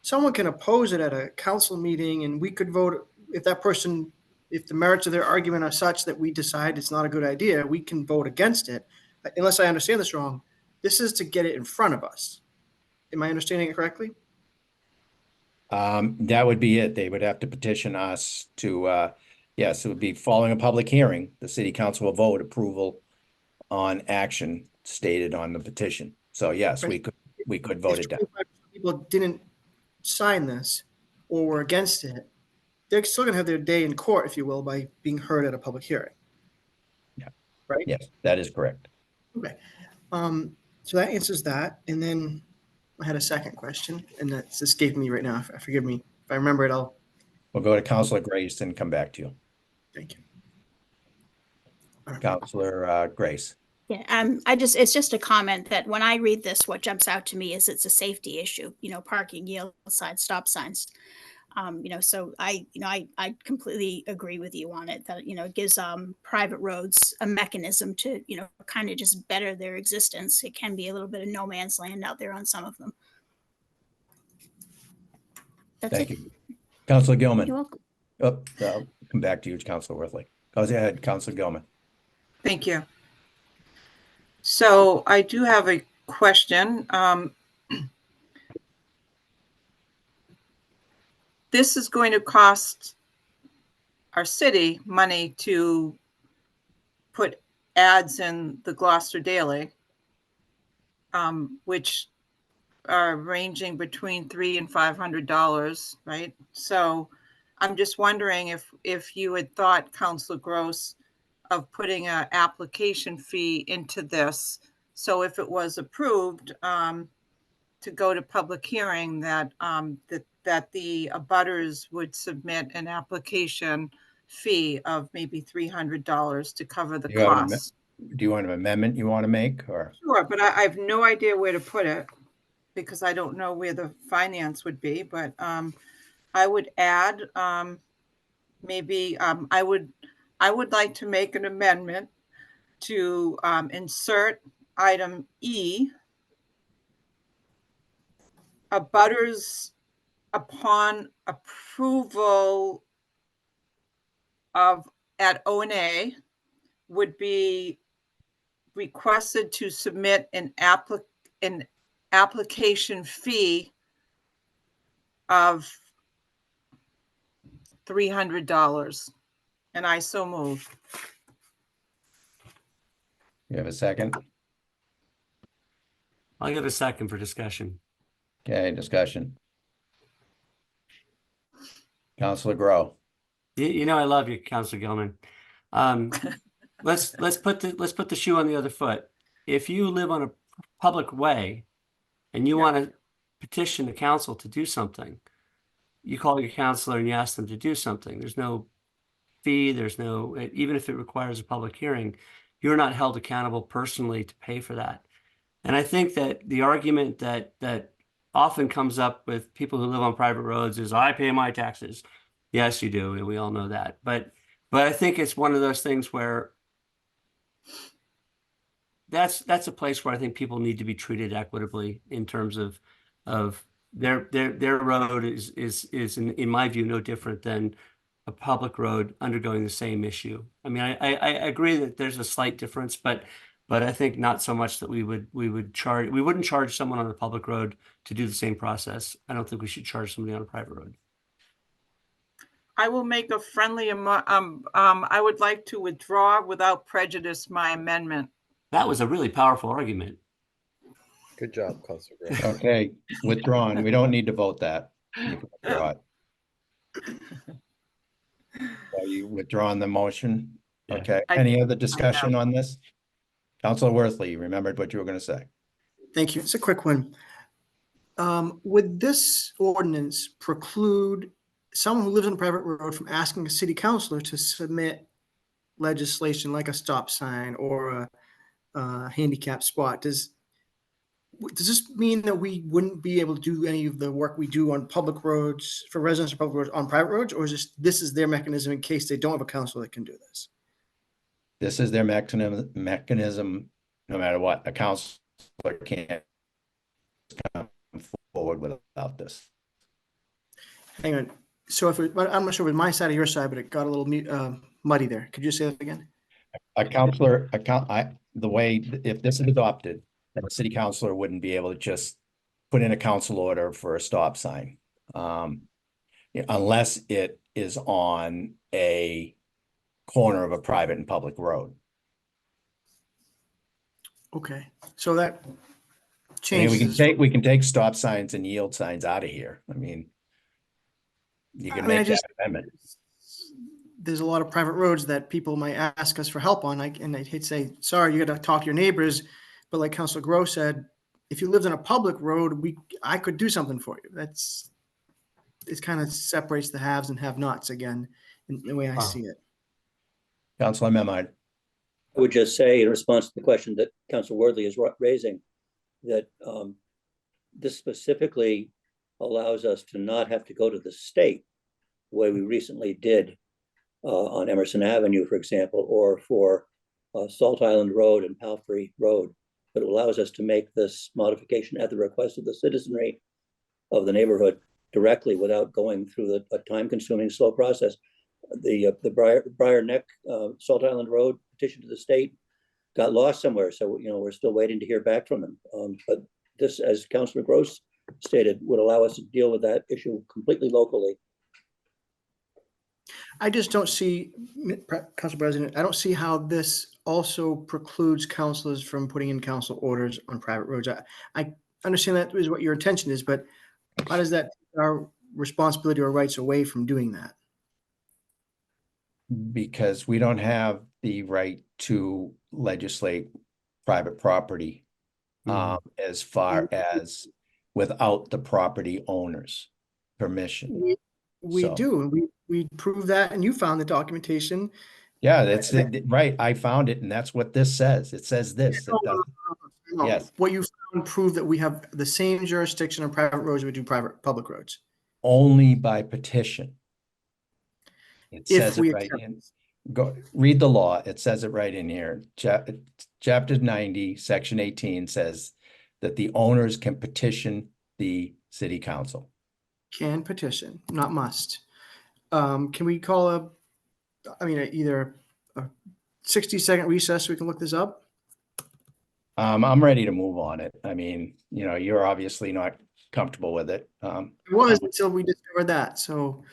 Someone can oppose it at a council meeting, and we could vote. If the merits of their argument are such that we decide it's not a good idea, we can vote against it. Unless I understand this wrong, this is to get it in front of us. Am I understanding it correctly? That would be it. They would have to petition us to, yes, it would be following a public hearing. The city council will vote approval on action stated on the petition. So yes, we could vote it down. If people didn't sign this or were against it, they're still going to have their day in court, if you will, by being heard at a public hearing. Yeah. Right? Yes, that is correct. Okay. So that answers that. And then I had a second question, and that's escaped me right now. Forgive me. If I remember it, We'll go to Councilor Grace and come back to you. Thank you. Councilor Grace. Yeah, it's just a comment that when I read this, what jumps out to me is it's a safety issue, parking, yield signs, stop signs. So I completely agree with you on it that, it gives private roads a mechanism to, kind of just better their existence. It can be a little bit of no man's land out there on some of them. That's Thank it. you. Councilor Gilman. You're welcome. Oh, I'll come back to you, Councilor Worthley. Go ahead, Councilor Gilman. Thank you. So I do have a question. This is going to cost our city money to put ads in the Gloucester Daily, which are ranging between $300 and $500, right? So I'm just wondering if you had thought, Councilor Gross, of putting an application fee into this. So if it was approved to go to public hearing, that the abutters would submit an application fee of maybe $300 to cover the costs. Do you want an amendment you want to make, or? Sure, but I have no idea where to put it because I don't know where the finance would be. But I would add maybe I would like to make an amendment to insert item E, abutters upon approval at O&A would be requested to submit an application fee of $300. And I so move. You have a second? I'll give a second for discussion. Okay, discussion. Councilor Grow. I love you, Councilor Gilman. Let's put the shoe on the other foot. If you live on a public way and you want to petition the council to do something, you call your counselor and you ask them to do something. There's no fee. There's no, even if it requires a public hearing, you're not held accountable personally to pay for that. And I think that the argument that often comes up with people who live on private roads is, I pay my taxes. Yes, you do. And we all know that. But I think it's one of those things where that's a place where I think people need to be treated equitably in terms of their road is in my view no different than a public road undergoing the same issue. I mean, I agree that there's a slight difference, but I think not so much that we wouldn't charge someone on a public road to do the same process. I don't think we should charge somebody on a private road. I will make a friendly, I would like to withdraw without prejudice my amendment. That was a really powerful argument. Good job, Councilor Gray. Okay, withdrawn. We don't need to vote that. You can withdraw it. Are you withdrawing the motion? Yeah. Okay, any other discussion on this? Councilor Worthley, you remembered what you were going to say. Thank you. It's a quick one. Would this ordinance preclude someone who lives on a private road from asking a city councilor to submit legislation like a stop sign or a handicap spot? Does this mean that we wouldn't be able to do any of the work we do on public roads for residents of public roads on private roads, or is this is their mechanism in case they don't have a council that can do this? This is their mechanism, no matter what. A councilor can't come forward without this. Hang on. So I'm not sure if it was my side or your side, but it got a little muddy there. Could you say that again? The way, if this is adopted, then the city councilor wouldn't be able to just put in a council order for a stop sign. Unless it is on a corner of a private and public road. Okay, so that I mean, changes. we can take stop signs and yield signs out of here. I mean, you can make that amendment. There's a lot of private roads that people might ask us for help on, and I'd hate to say, sorry, you got to talk to your neighbors. But like Councilor Gross said, if you lived on a public road, I could do something for you. It kind of separates the haves and have-nots again, in the way I see it. Councilor Memard. I would just say in response to the question that Councilor Worthley is raising, that this specifically allows us to not have to go to the state the way we recently did on Emerson Avenue, for example, or for Salt Island Road and Palfrey Road. But it allows us to make this modification at the request of the citizenry of the neighborhood directly without going through a time-consuming, slow process. The Briar Neck Salt Island Road petition to the state got lost somewhere, so we're still waiting to hear back from them. But this, as Councilor Gross stated, would allow us to deal with that issue completely locally. I just don't see, Council President, I don't see how this also precludes councilors from putting in council orders on private roads. I understand that is what your intention is, but how does that take our responsibility or rights away from doing that? Because we don't have the right to legislate private property as far as without the property owner's permission. We So- do, and we prove that, and you found the documentation. Yeah, that's it, right. I found it, and that's what this says. It says this. It doesn't. No, Yes. what you found proved that we have the same jurisdiction on private roads we do public roads. Only by petition. It If says we it right accept in. Go read the law. It says it right in here. Chapter 90, section 18 says that the owners can petition the city council. Can petition, not must. Can we call either a 60-second recess so we can look this up? I'm ready to move on it. I mean, you're obviously not comfortable with it. It was until we discovered that, so.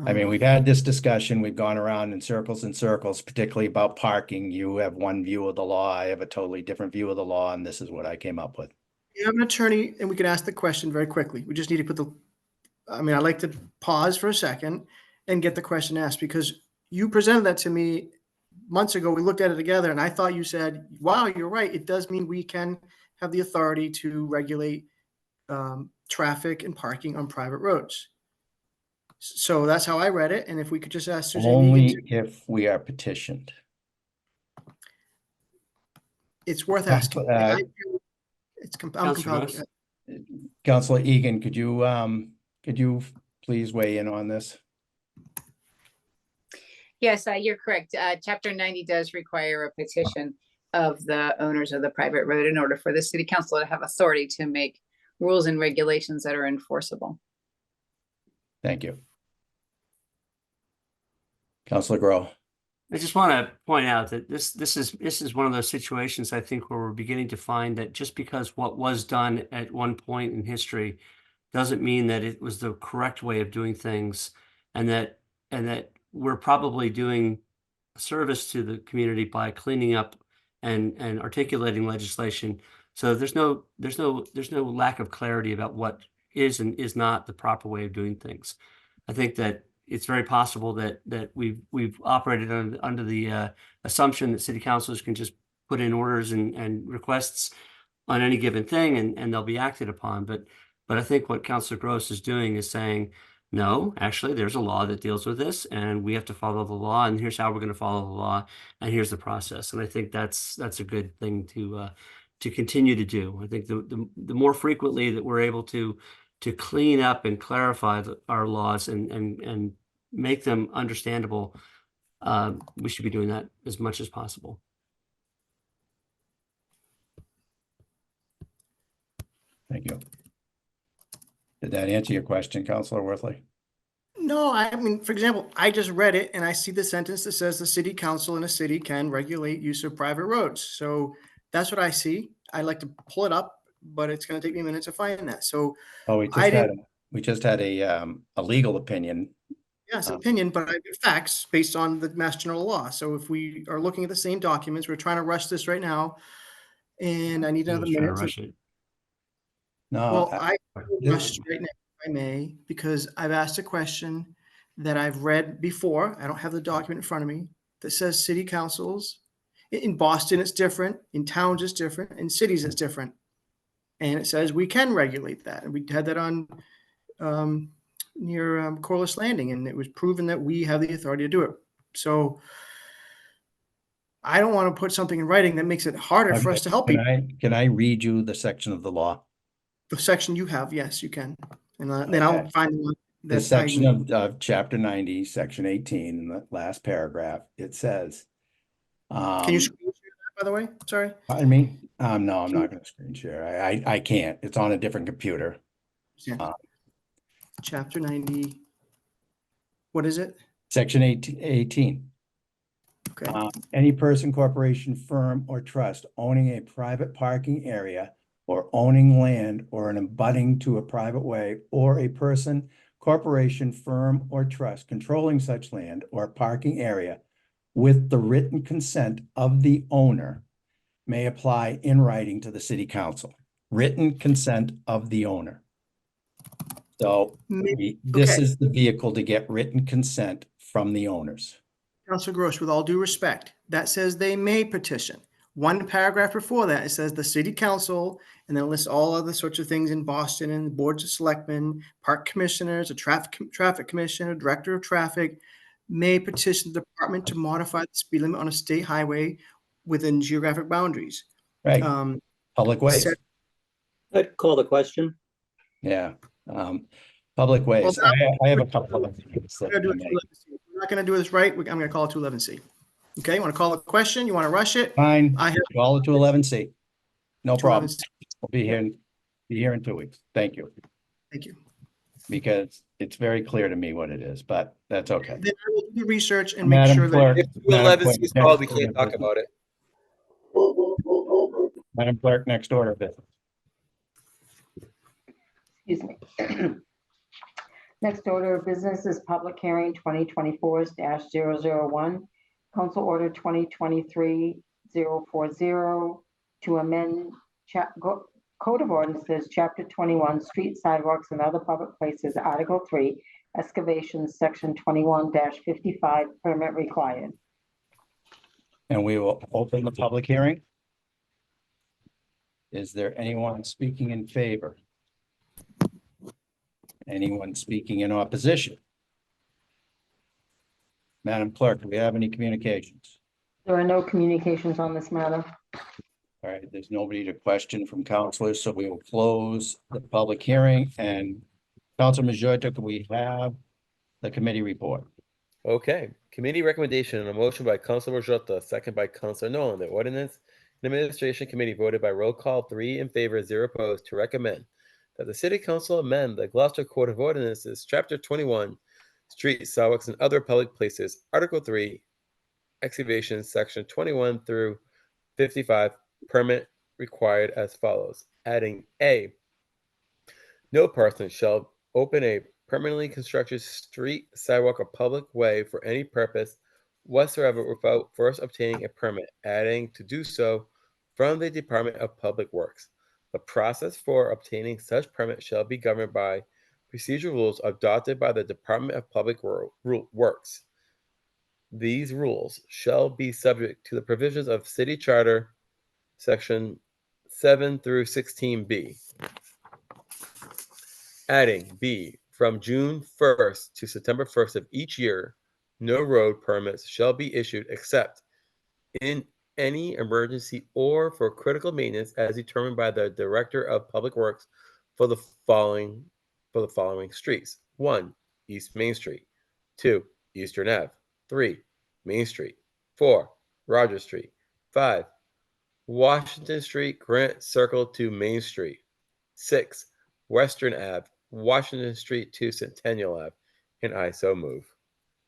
I mean, we've had this discussion, we've gone around in circles and circles, particularly about parking. You have one view of the law, I have a totally different view of the law, and this is what I came up with. You have an attorney, and we can ask the question very quickly. We just need to I'd like to pause for a second and get the question asked, because you presented that to me months ago. We looked at it together, and I thought you said, wow, you're right. It does mean we can have the authority to regulate traffic and parking on private roads. So that's how I read it. And if we could just ask Suzanne Only Megan if we are petitioned. it's worth asking. I'm compelled. Councilor Egan, could you please weigh in on this? Yes, you're correct. Chapter 90 does require a petition of the owners of the private road in order for the city council to have authority to make rules and regulations that are enforceable. Thank you. Councilor Groh. I just want to point out that this is one of those situations, I think, where we're beginning to find that just because what was done at one point in history doesn't mean that it was the correct way of doing things, and that we're probably doing a service to the community by cleaning up and articulating legislation. So there's no lack of clarity about what is and is not the proper way of doing things. I think that it's very possible that we've operated under the assumption that city councilors can just put in orders and requests on any given thing and they'll be acted upon. But I think what Councilor Gross is doing is saying, no, actually, there's a law that deals with this, and we have to follow the law, and here's how we're going to follow the law, and here's the process. And I think that's a good thing to continue to do. I think the more frequently that we're able to clean up and clarify our laws and make them understandable, we should be doing that as much as possible. Thank you. Did that answer your question, Councilor Worthley? No, I mean, for example, I just read it and I see the sentence that says the city council in a city can regulate use of private roads. So that's what I see. I'd like to pull it up, but it's going to take me a minute to find that. So we just had a legal opinion. Yes, opinion, but I have facts based on the Mass General Law. So if we are looking at the same documents, we're trying to rush this right now, and I need another minute. No, well, I rush right now, if I may, because I've asked a question that I've read before. I don't have the document in front of me that says city councils. In Boston, it's different. In towns, it's different. In cities, it's different. And it says we can regulate that. And we had that on near Corliss Landing, and it was proven that we have the authority to do it. So I don't want to put something in writing that makes it harder for us to help people. Can I read you the section of the law? The section you have, yes, you can. And then I'll Okay. find the one The that I section need. of chapter 90, section 18, in the last paragraph, it says, Can you screen share that, by the way? Sorry. pardon me? No, I'm not going to screen share. I can't. It's on a different computer. Yeah. Chapter 90. What is it? Section 18. Okay. Any person, corporation, firm, or trust owning a private parking area or owning land or an abutting to a private way, or a person, corporation, firm, or trust controlling such land or parking area with the written consent of the owner may apply in writing to the city council. Written consent of the owner. So this is the vehicle to get written consent from the owners. Councilor Gross, with all due respect, that says they may petition. One paragraph before that, it says the city council, and then it lists all other sorts of things in Boston and boards of selectmen, park commissioners, a traffic commissioner, director of traffic, may petition the department to modify the speed limit on a state highway within geographic boundaries. Right. Public ways. I'd call the question. Yeah. Public ways. Well, I have a couple of things that we're not going to do this right. I'm going to call it 211C. Okay, you want to call a question? You want to rush it? Fine. I have Call it to 11C. No problem. 211C. We'll be here in 2 weeks. Thank you. Thank you. Because it's very clear to me what it is, but that's okay. Then I will do the research and Madam make sure Clerk, that. If 211 is called, we can't talk about it. Madam Clerk, next order of business. Excuse me. Next order of business is public hearing 2024-001, Council Order 2023-040 to amend Code of Ordinances, Chapter 21, Street Sidewalks and Other Public Places, Article 3, Excavations, Section 21-55, Permit Required. And we will open the public hearing. Is there anyone speaking in favor? Anyone speaking in opposition? Madam Clerk, do we have any communications? There are no communications on this matter. All right, there's nobody to question from councilors, so we will close the public hearing. And Councilor Majorita, can we have the committee report? Okay, committee recommendation and a motion by Councilor Majota, second by Councilor Nolan. The ordinance and administration committee voted by roll call 3 in favor, 0 opposed to recommend that the city council amend the Gloucester Code of Ordinances, Chapter 21, Street, Sidewalks, and Other Public Places, Article 3, Excavations, Section 21 through 55, Permit Required as follows. Adding A, no person shall open a permanently constructed street, sidewalk, or public way for any purpose whatsoever without first obtaining a permit. Adding to do so from the Department of Public Works. The process for obtaining such permit shall be governed by procedural rules adopted by the Department of Public Works. These rules shall be subject to the provisions of City Charter, Section 7 through 16B. Adding B, from June 1st to September 1st of each year, no road permits shall be issued except in any emergency or for critical maintenance as determined by the Director of Public Works for the following streets. 1, East Main Street. 2, Eastern Ave. 3, Main Street. 4, Rogers Street. 5, Washington Street, Grant Circle to Main Street. 6, Western Ave, Washington Street to Centennial Ave. And I so move.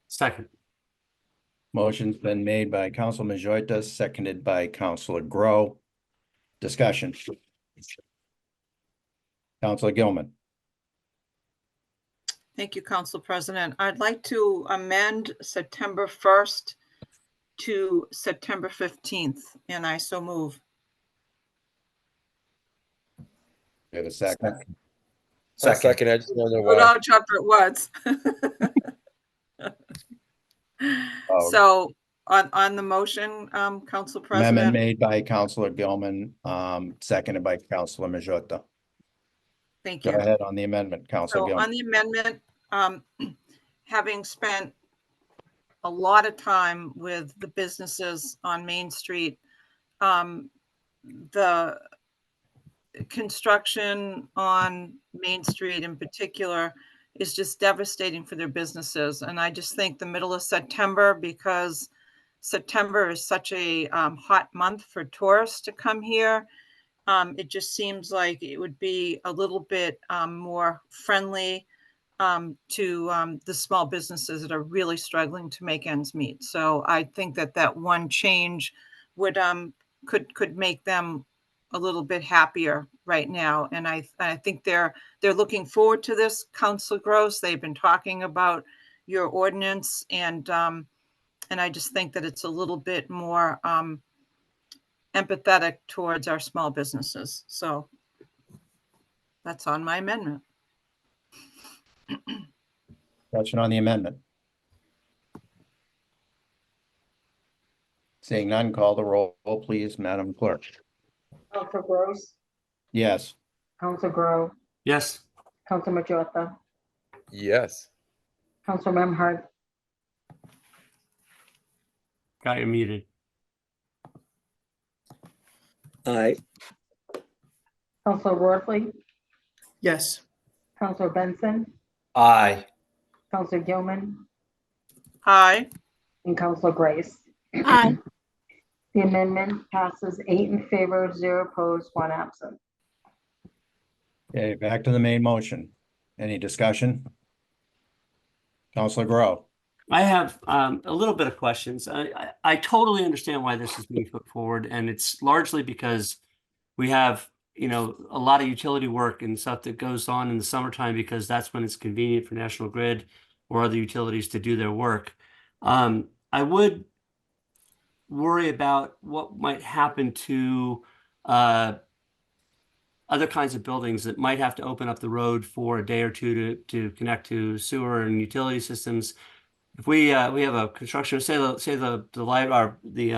Second. Motion's been made by Councilor Majorita, seconded by Councilor Grow. Discussion. Councilor Gilman. Thank you, Council President. I'd like to amend September 1st to September 15th, and I so move. We have a second. Second. I just want to know Put why. out chapter at once. So on the motion, Council President. Amendment made by Councilor Gilman, seconded by Councilor Majorita. Thank you. Go ahead on the amendment, Councilor So Gilman. on the amendment, having spent a lot of time with the businesses on Main Street. The construction on Main Street in particular is just devastating for their businesses. And I just think the middle of September, because September is such a hot month for tourists to come here, it just seems like it would be a little bit more friendly to the small businesses that are really struggling to make ends meet. So I think that that one change would could make them a little bit happier right now. And I think they're looking forward to this, Councilor Gross. They've been talking about your ordinance, and I just think that it's a little bit more empathetic towards our small businesses. So that's on my amendment. Question on the amendment. Seeing none, call the roll, please, Madam Clerk. Council Gross, Yes. Council Grow, Yes. Council Majota, Yes. Council Memhard, Got you muted. Aye. Council Worthley, Yes. Council Benson, Aye. Council Gilman, Aye. and Council Grace. Aye. The amendment passes 8 in favor, 0 opposed, 1 absent. Okay, back to the main motion. Any discussion? Councilor Grow. I have a little bit of questions. I totally understand why this is being put forward, and it's largely because we have, you know, a lot of utility work and stuff that goes on in the summertime because that's when it's convenient for National Grid or other utilities to do their work. I would worry about what might happen to other kinds of buildings that might have to open up the road for a day or two to connect to sewer and utility systems. If we have a construction, say the library,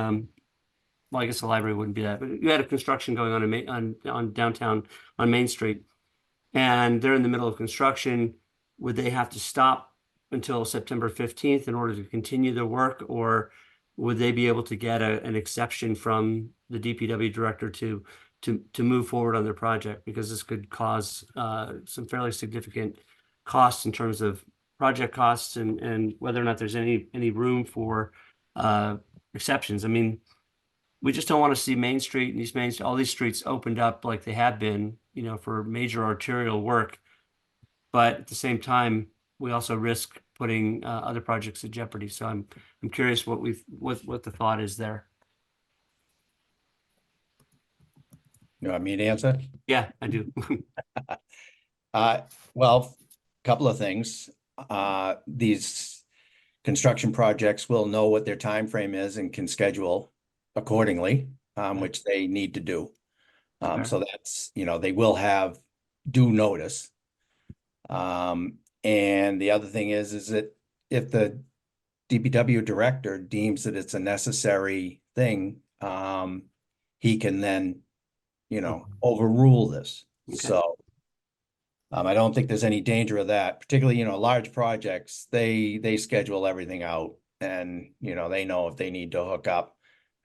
well, I guess the library wouldn't be that, but you had a construction going on on downtown on Main Street, and they're in the middle of construction. Would they have to stop until September 15th in order to continue their work, or would they be able to get an exception from the DPW director to move forward on their project? Because this could cause some fairly significant costs in terms of project costs and whether or not there's any room for exceptions. I mean, we just don't want to see Main Street and all these streets opened up like they have been, you know, for major arterial work. But at the same time, we also risk putting other projects in jeopardy. So I'm curious what the thought is there. You want me to answer? Yeah, I do. Well, a couple of things. These construction projects will know what their time frame is and can schedule accordingly, which they need to do. So that's, you know, they will have due notice. And the other thing is that if the DPW director deems that it's a necessary thing, he can then, you know, overrule this. Okay. So I don't think there's any danger of that, particularly, you know, large projects, they schedule everything out and, you know, they know if they need to hook up,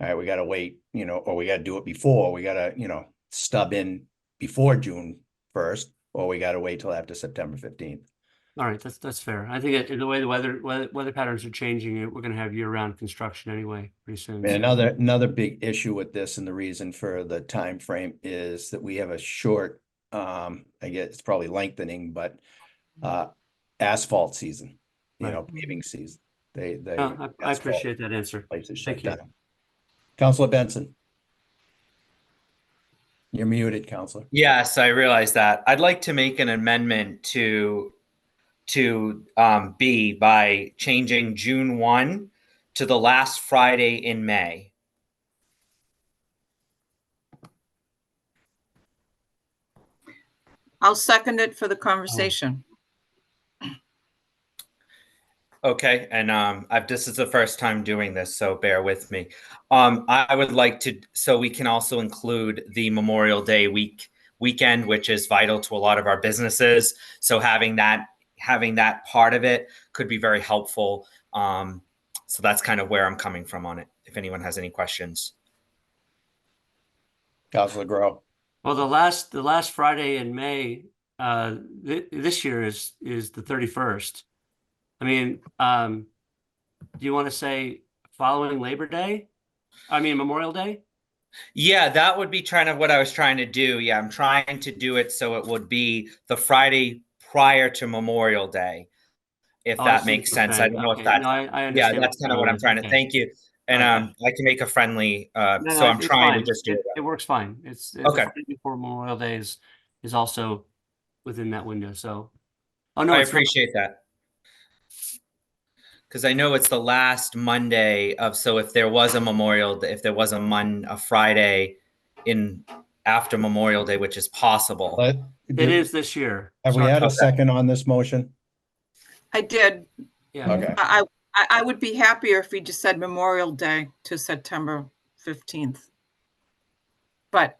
all right, we got to wait, you know, or we got to do it before, we got to, you know, stub in before June 1st, or we got to wait till after September 15th. All right, that's fair. I think the way the weather patterns are changing, we're going to have year-round construction anyway pretty soon. And another big issue with this, and the reason for the time frame is that we have a short, I guess it's probably lengthening, but asphalt season, you know, paving season. I appreciate that answer. Places Thank shut you. down. Councilor Benson. You're muted, Councilor. Yes, I realize that. I'd like to make an amendment to B by changing June 1 to the last Friday in May. I'll second it for the conversation. Okay, and this is the first time doing this, so bear with me. I would like to, so we can also include the Memorial Day weekend, which is vital to a lot of our businesses. So having that part of it could be very helpful. So that's kind of where I'm coming from on it, if anyone has any questions. Councilor Grow. Well, the last Friday in May, this year is the 31st. I mean, do you want to say following Labor Day? I mean, Memorial Day? Yeah, that would be kind of what I was trying to do. Yeah, I'm trying to do it so it would be the Friday prior to Memorial Day, if Oh, I that see what makes you're sense. I saying. don't know if Okay. that's, No, I yeah, understand. that's kind of what I'm trying to, thank you. And Okay. I can make a friendly, No, so I'm it's trying to fine. just do it. It works fine. It's the Okay. Friday before Memorial Day is also within that window. So, oh no, I it's not. appreciate that. Because I know it's the last Monday of, so if there was a Memorial Day, if there was a Friday in after Memorial Day, which is possible. It is this year. Have we Sorry. had a Okay. second on this motion? I did. Yeah. Okay. I would be happier if we just said Memorial Day to September 15th. But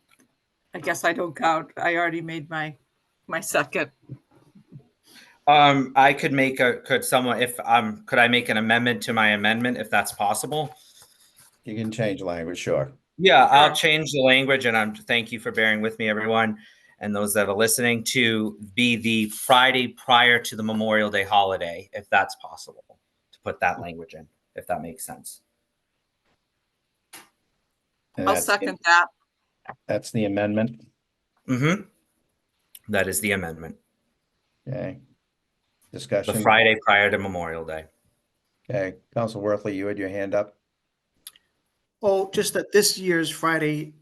I guess I don't count. I already made my second. I could make could I make an amendment to my amendment if that's possible? You can change language, sure. Yeah, I'll change the language, and thank you for bearing with me, everyone, and those that are listening, to be the Friday prior to the Memorial Day holiday, if that's possible, to put that language in, if that makes sense. And I'll second that. That's the amendment. Mm-hmm. That is the amendment. Okay. The Discussion. Friday prior to Memorial Day. Okay. Council Worthley, you had your hand up. Oh, just that this year's Friday,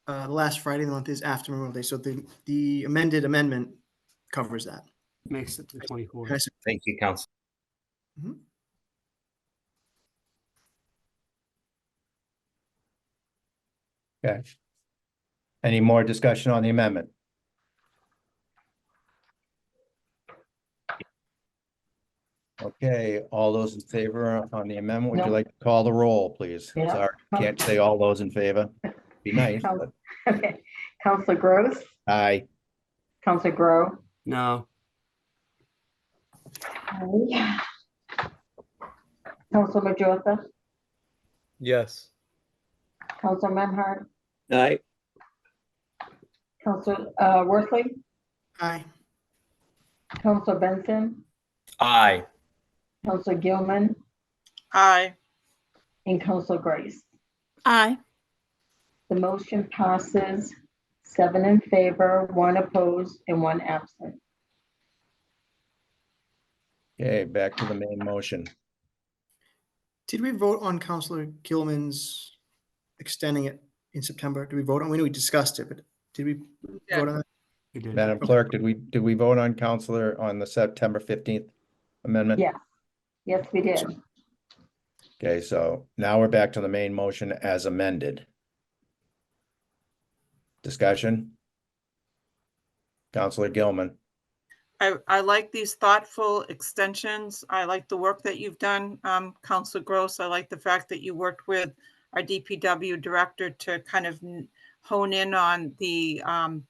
the last Friday of the month is after Memorial Day. So the amended amendment covers that. Makes it the 24th. Thank you, Council. Mhm. Okay. Any more discussion on the amendment? Okay, all those in favor on the amendment, would you No. like to call the roll, please? Yeah. Sorry, can't say all those in favor. Be nice, but Okay. Counselor Gross, aye. Counselor Grow, No. Counselor Majota, Yes. Counselor Memhard, Aye. Counselor Worthley, Aye. Counselor Benson, Aye. Counselor Gilman, Aye. and Counselor Grace. Aye. The motion passes 7 in favor, 1 opposed, and 1 absent. Okay, back to the main motion. Did we vote on Councilor Gilman's extending it in September? Did we vote on? We know we discussed it, but did we vote on that? You did. Madam Clerk, did we vote on Counselor on the September 15th amendment? Yes, yes, we did. Okay, so now we're back to the main motion as amended. Discussion? Counselor Gilman. I like these thoughtful extensions. I like the work that you've done, Councilor Gross. I like the fact that you worked with our DPW director to kind of hone in on the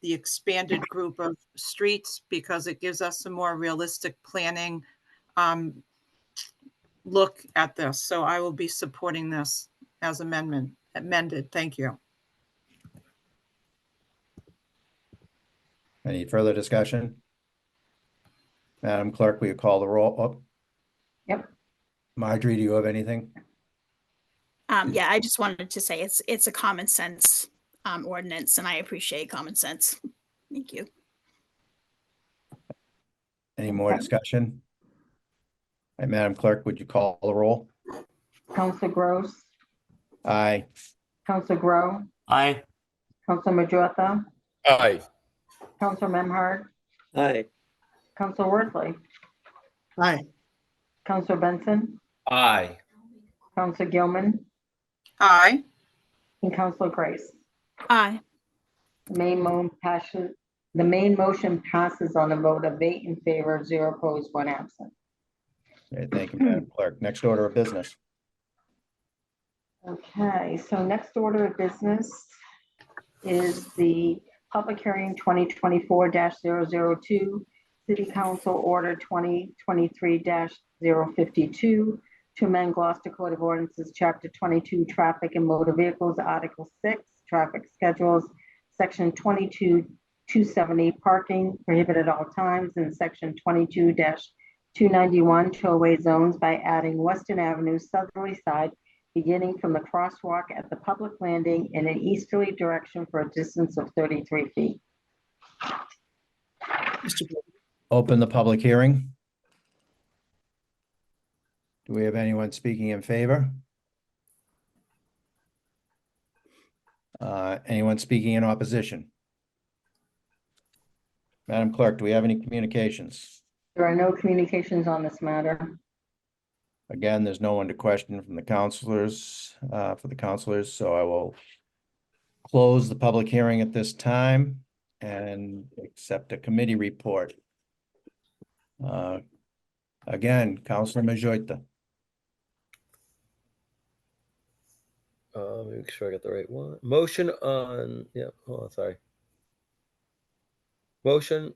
expanded group of streets, because it gives us a more realistic planning look at this. So I will be supporting this as amended. Thank you. Any further discussion? Madam Clerk, will you call the roll? Oh. Yep. Marjorie, do you have anything? Yeah, I just wanted to say it's a common sense ordinance, and I appreciate common sense. Thank you. Any more discussion? Hey, Madam Clerk, would you call the roll? Counselor Gross, Aye. Counselor Grow, Aye. Counselor Majota, Aye. Counselor Memhard, Aye. Counselor Worthley, Aye. Counselor Benson, Aye. Counselor Gilman, Aye. and Counselor Grace. Aye. The main motion passes on a vote of 8 in favor, 0 opposed, 1 absent. Okay, thank you, Madam Clerk. Next order of business. Okay, so next order of business is the public hearing 2024-002, City Council Order 2023-052, to amend Gloucester Code of Ordinances, Chapter 22, Traffic and Motor Vehicles, Article 6, Traffic Schedules, Section 22-270, Parking Prohibited at all times, and Section 22-291, Tollway Zones, by adding Western Avenue southerly side, beginning from the crosswalk at the public landing in an easterly direction for a distance of 33 feet. Mr. President, Open the public hearing. Do we have anyone speaking in favor? Anyone speaking in opposition? Madam Clerk, do we have any communications? There are no communications on this matter. Again, there's no one to question from the counselors, so I will close the public hearing at this time and accept a committee report. Again, Councilor Majota. Make sure I got the right one. Motion on, yeah, hold on, sorry. Motion,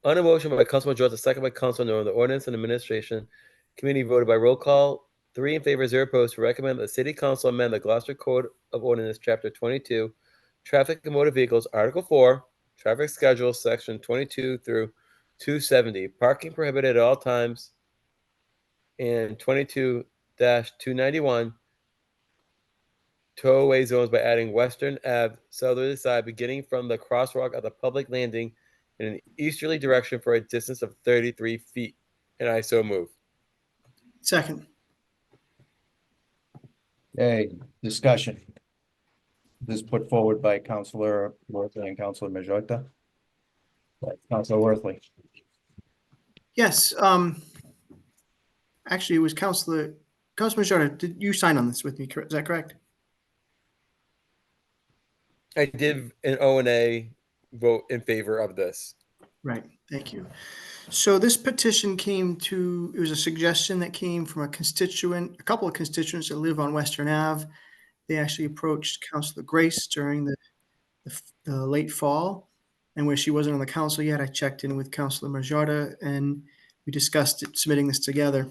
on a motion by Councilor Majota, second by Councilor Norman, the Ordinance and Administration Committee voted by roll call, 3 in favor, 0 opposed, to recommend that the City Council amend the Gloucester Code of Ordinance, Chapter 22, Traffic and Motor Vehicles, Article 4, Traffic Schedule, Section 22 through 270, Parking Prohibited at all times, and 22-291, Tollway Zones, by adding Western Ave southerly side, beginning from the crosswalk at the public landing in an easterly direction for a distance of 33 feet. And I so move. second. Okay, discussion. This is put forward by Councilor Worthley and Councilor Majota. Councilor Worthley. Yes, actually, it was Councilor Majota. Did you sign on this with me? Is that correct? I did an O&A vote in favor of this. Right, thank you. So this petition it was a suggestion that came from a couple of constituents that live on Western Ave. They actually approached Councilor Grace during the late fall, and where she wasn't on the council yet, I checked in with Councilor Majota and we discussed submitting this together.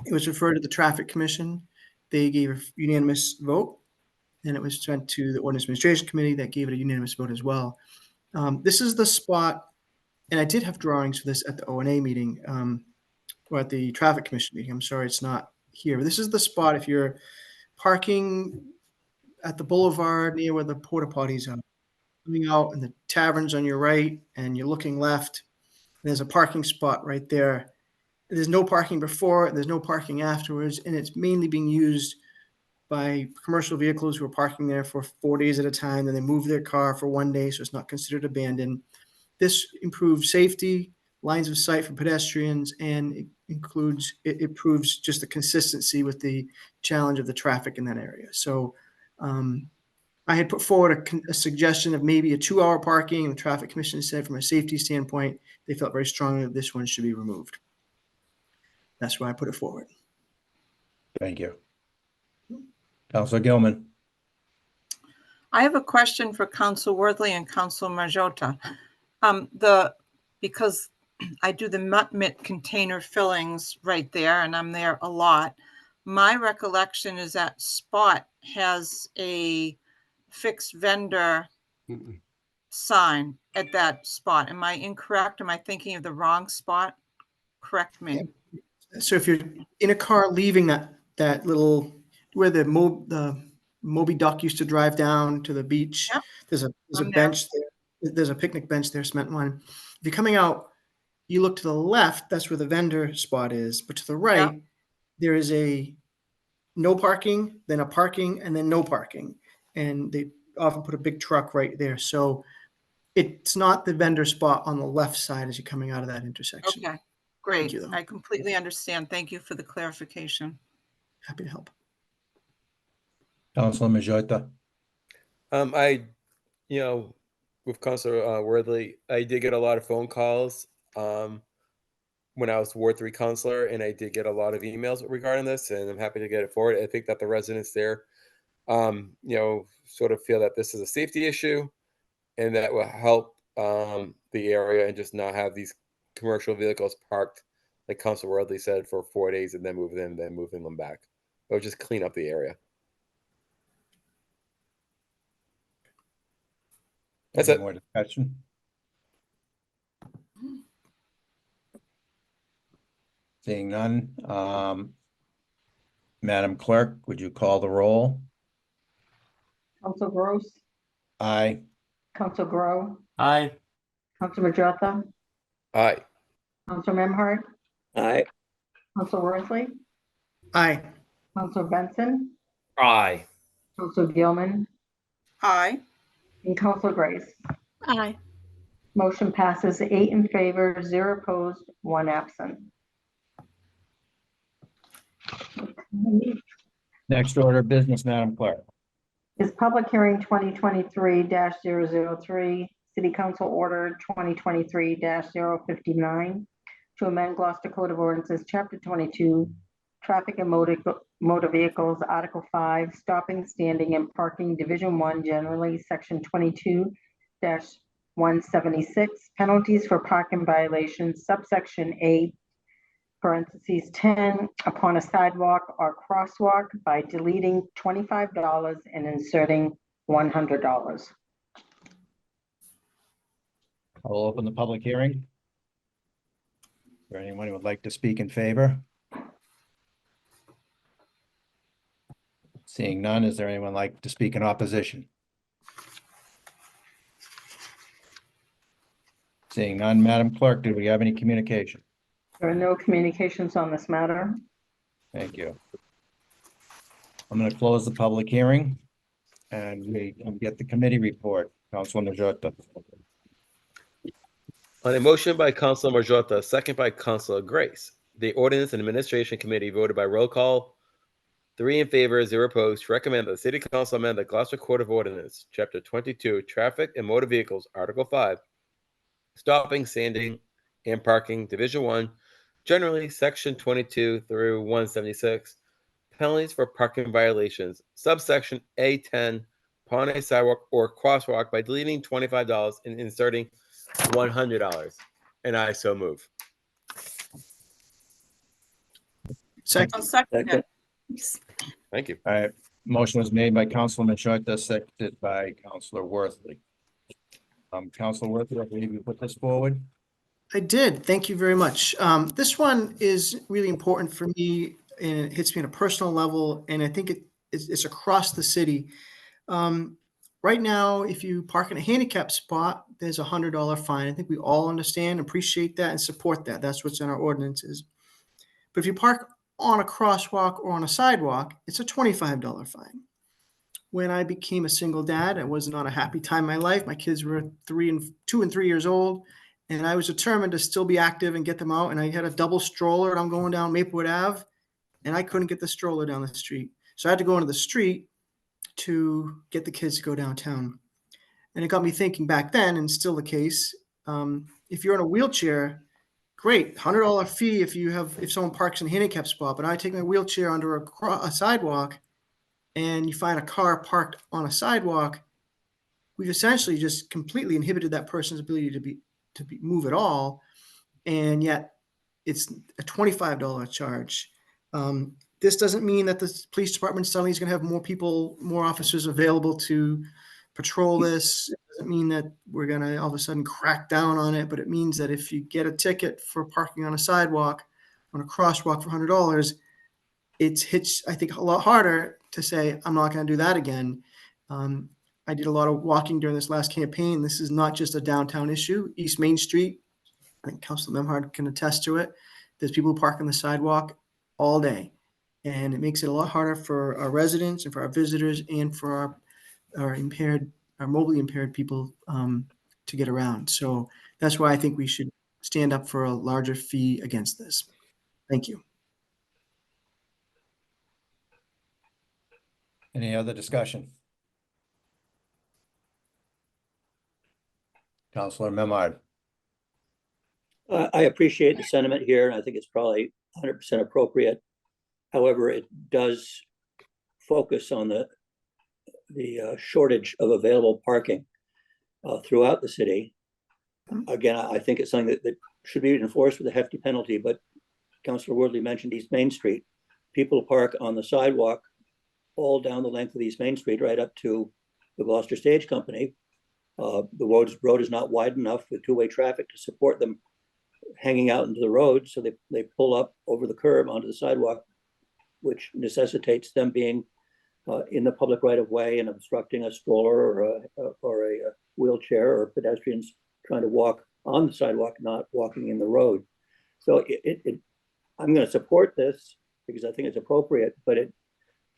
It was referred to the Traffic Commission. They gave a unanimous vote, and it was sent to the Ordinance Administration Committee that gave it a unanimous vote as well. This is the spot, and I did have drawings for this at the O&A meeting, or at the Traffic Commission meeting. I'm sorry it's not here. But this is the spot if you're parking at the boulevard near where the porta potties are, coming out and the tavern's on your right, and you're looking left. There's a parking spot right there. There's no parking before, there's no parking afterwards, and it's mainly being used by commercial vehicles who are parking there for 4 days at a time, then they move their car for 1 day, so it's not considered abandoned. This improves safety, lines of sight for pedestrians, and it improves just the consistency with the challenge of the traffic in that area. So I had put forward a suggestion of maybe a 2-hour parking, and the Traffic Commission said from a safety standpoint, they felt very strongly that this one should be removed. That's why I put it forward. Thank you. Councilor Gilman. I have a question for Council Worthley and Council Majota. Because I do the Mutt-Mitt container fillings right there, and I'm there a lot. My recollection is that spot has a fixed vendor sign at that spot. Am I incorrect? Am I thinking of the wrong spot? Correct me. Yeah. So if you're in a car leaving that little where the Moby Duck used to drive down to the beach, yep. There's a bench there. There's a picnic bench there, cement one. If you're coming out, you look to the left, that's where the vendor spot is. But to the right, yep. There is a no parking, then a parking, and then no parking. And they often put a big truck right there. So it's not the vendor spot on the left side as you're coming out of that intersection. Okay, great. I completely understand. Thank you for the clarification. Happy to help. Councilor Majota. With Councilor Worthley, I did get a lot of phone calls when I was Ward 3 councilor, and I did get a lot of emails regarding this, and I'm happy to get it forward. I think that the residents there, sort of feel that this is a safety issue, and that will help the area and just not have these commercial vehicles parked like Councilor Worthy said, for 4 days and then moving them back. Or just clean up the area. That's Any it. more discussion? Seeing none, Madam Clerk, would you call the roll? Council Gross, Aye. Council Grow, Aye. Council Majota, Aye. Council Memhard, Aye. Council Worthley, Aye. Council Benson, Aye. Council Gilman, Aye. and Council Grace. Aye. Motion passes 8 in favor, 0 opposed, 1 absent. Next order of business, Madam Clerk. Is public hearing 2023-003, City Council Order 2023-059 to amend Gloucester Code of Ordinances, Chapter 22, Traffic and Motor Vehicles, Article 5, Stopping, Standing, and Parking, Division 1, generally, Section 22-176, Penalties for Parking Violations, subsection A, parentheses 10, upon a sidewalk or crosswalk by deleting $25 and inserting $100. I'll open the public hearing. Is there anyone who would like to speak in favor? Seeing none, is there anyone like to speak in opposition? Seeing none, Madam Clerk, do we have any communication? There are no communications on this matter. Thank you. I'm going to close the public hearing and we get the committee report. Councilor Majota. On a motion by Councilor Majota, second by Councilor Grace, the Ordinance and Administration Committee voted by roll call, 3 in favor, 0 opposed, to recommend that the City Council amend the Gloucester Code of Ordinance, Chapter 22, Traffic and Motor Vehicles, Article 5, Stopping, Standing, and Parking, Division 1, generally, Section 22 through 176, Penalties for Parking Violations, subsection A10, upon a sidewalk or crosswalk by deleting $25 and inserting $100. And I so move. Second. I'll second it. Thank you. All right, motion was made by Councilor Majota, seconded by Councilor Worthley. Councilor Worthley, I believe you put this forward. I did. Thank you very much. This one is really important for me and it hits me on a personal level. And I think it's across the city. Right now, if you park in a handicap spot, there's a $100 fine. I think we all understand, appreciate that and support that. That's what's in our ordinances. But if you park on a crosswalk or on a sidewalk, it's a $25 fine. When I became a single dad, I was not a happy time in my life. My kids were 2 and 3 years old. And I was determined to still be active and get them out. And I had a double stroller and I'm going down Maplewood Ave and I couldn't get the stroller down the street. So I had to go into the street to get the kids to go downtown. And it got me thinking back then, and still the case, if you're in a wheelchair, great, $100 fee if someone parks in a handicap spot, but I take my wheelchair under a sidewalk and you find a car parked on a sidewalk, we've essentially just completely inhibited that person's ability to move at all, and yet it's a $25 charge. This doesn't mean that the police department suddenly is going to have more officers available to patrol this. It doesn't mean that we're going to all of a sudden crack down on it, but it means that if you get a ticket for parking on a sidewalk, on a crosswalk for $100, it hits, I think, a lot harder to say, I'm not going to do that again. I did a lot of walking during this last campaign. This is not just a downtown issue. East Main Street, I think Councilor Memhard can attest to it. There's people who park on the sidewalk all day. And it makes it a lot harder for our residents and for our visitors and for our mobilely impaired people to get around. So that's why I think we should stand up for a larger fee against this. Thank you. Any other discussion? Councilor Memhard. I appreciate the sentiment here, and I think it's probably 100% appropriate. However, it does focus on the shortage of available parking throughout the city. Again, I think it's something that should be enforced with a hefty penalty, but Councilor Worthley mentioned East Main Street. People park on the sidewalk all down the length of East Main Street, right up to the Gloucester Stage Company. The road is not wide enough with two-way traffic to support them hanging out into the road. So they pull up over the curb onto the sidewalk, which necessitates them being in the public right of way and obstructing a stroller or a wheelchair or pedestrians trying to walk on the sidewalk, not walking in the road. So I'm going to support this because I think it's appropriate, but it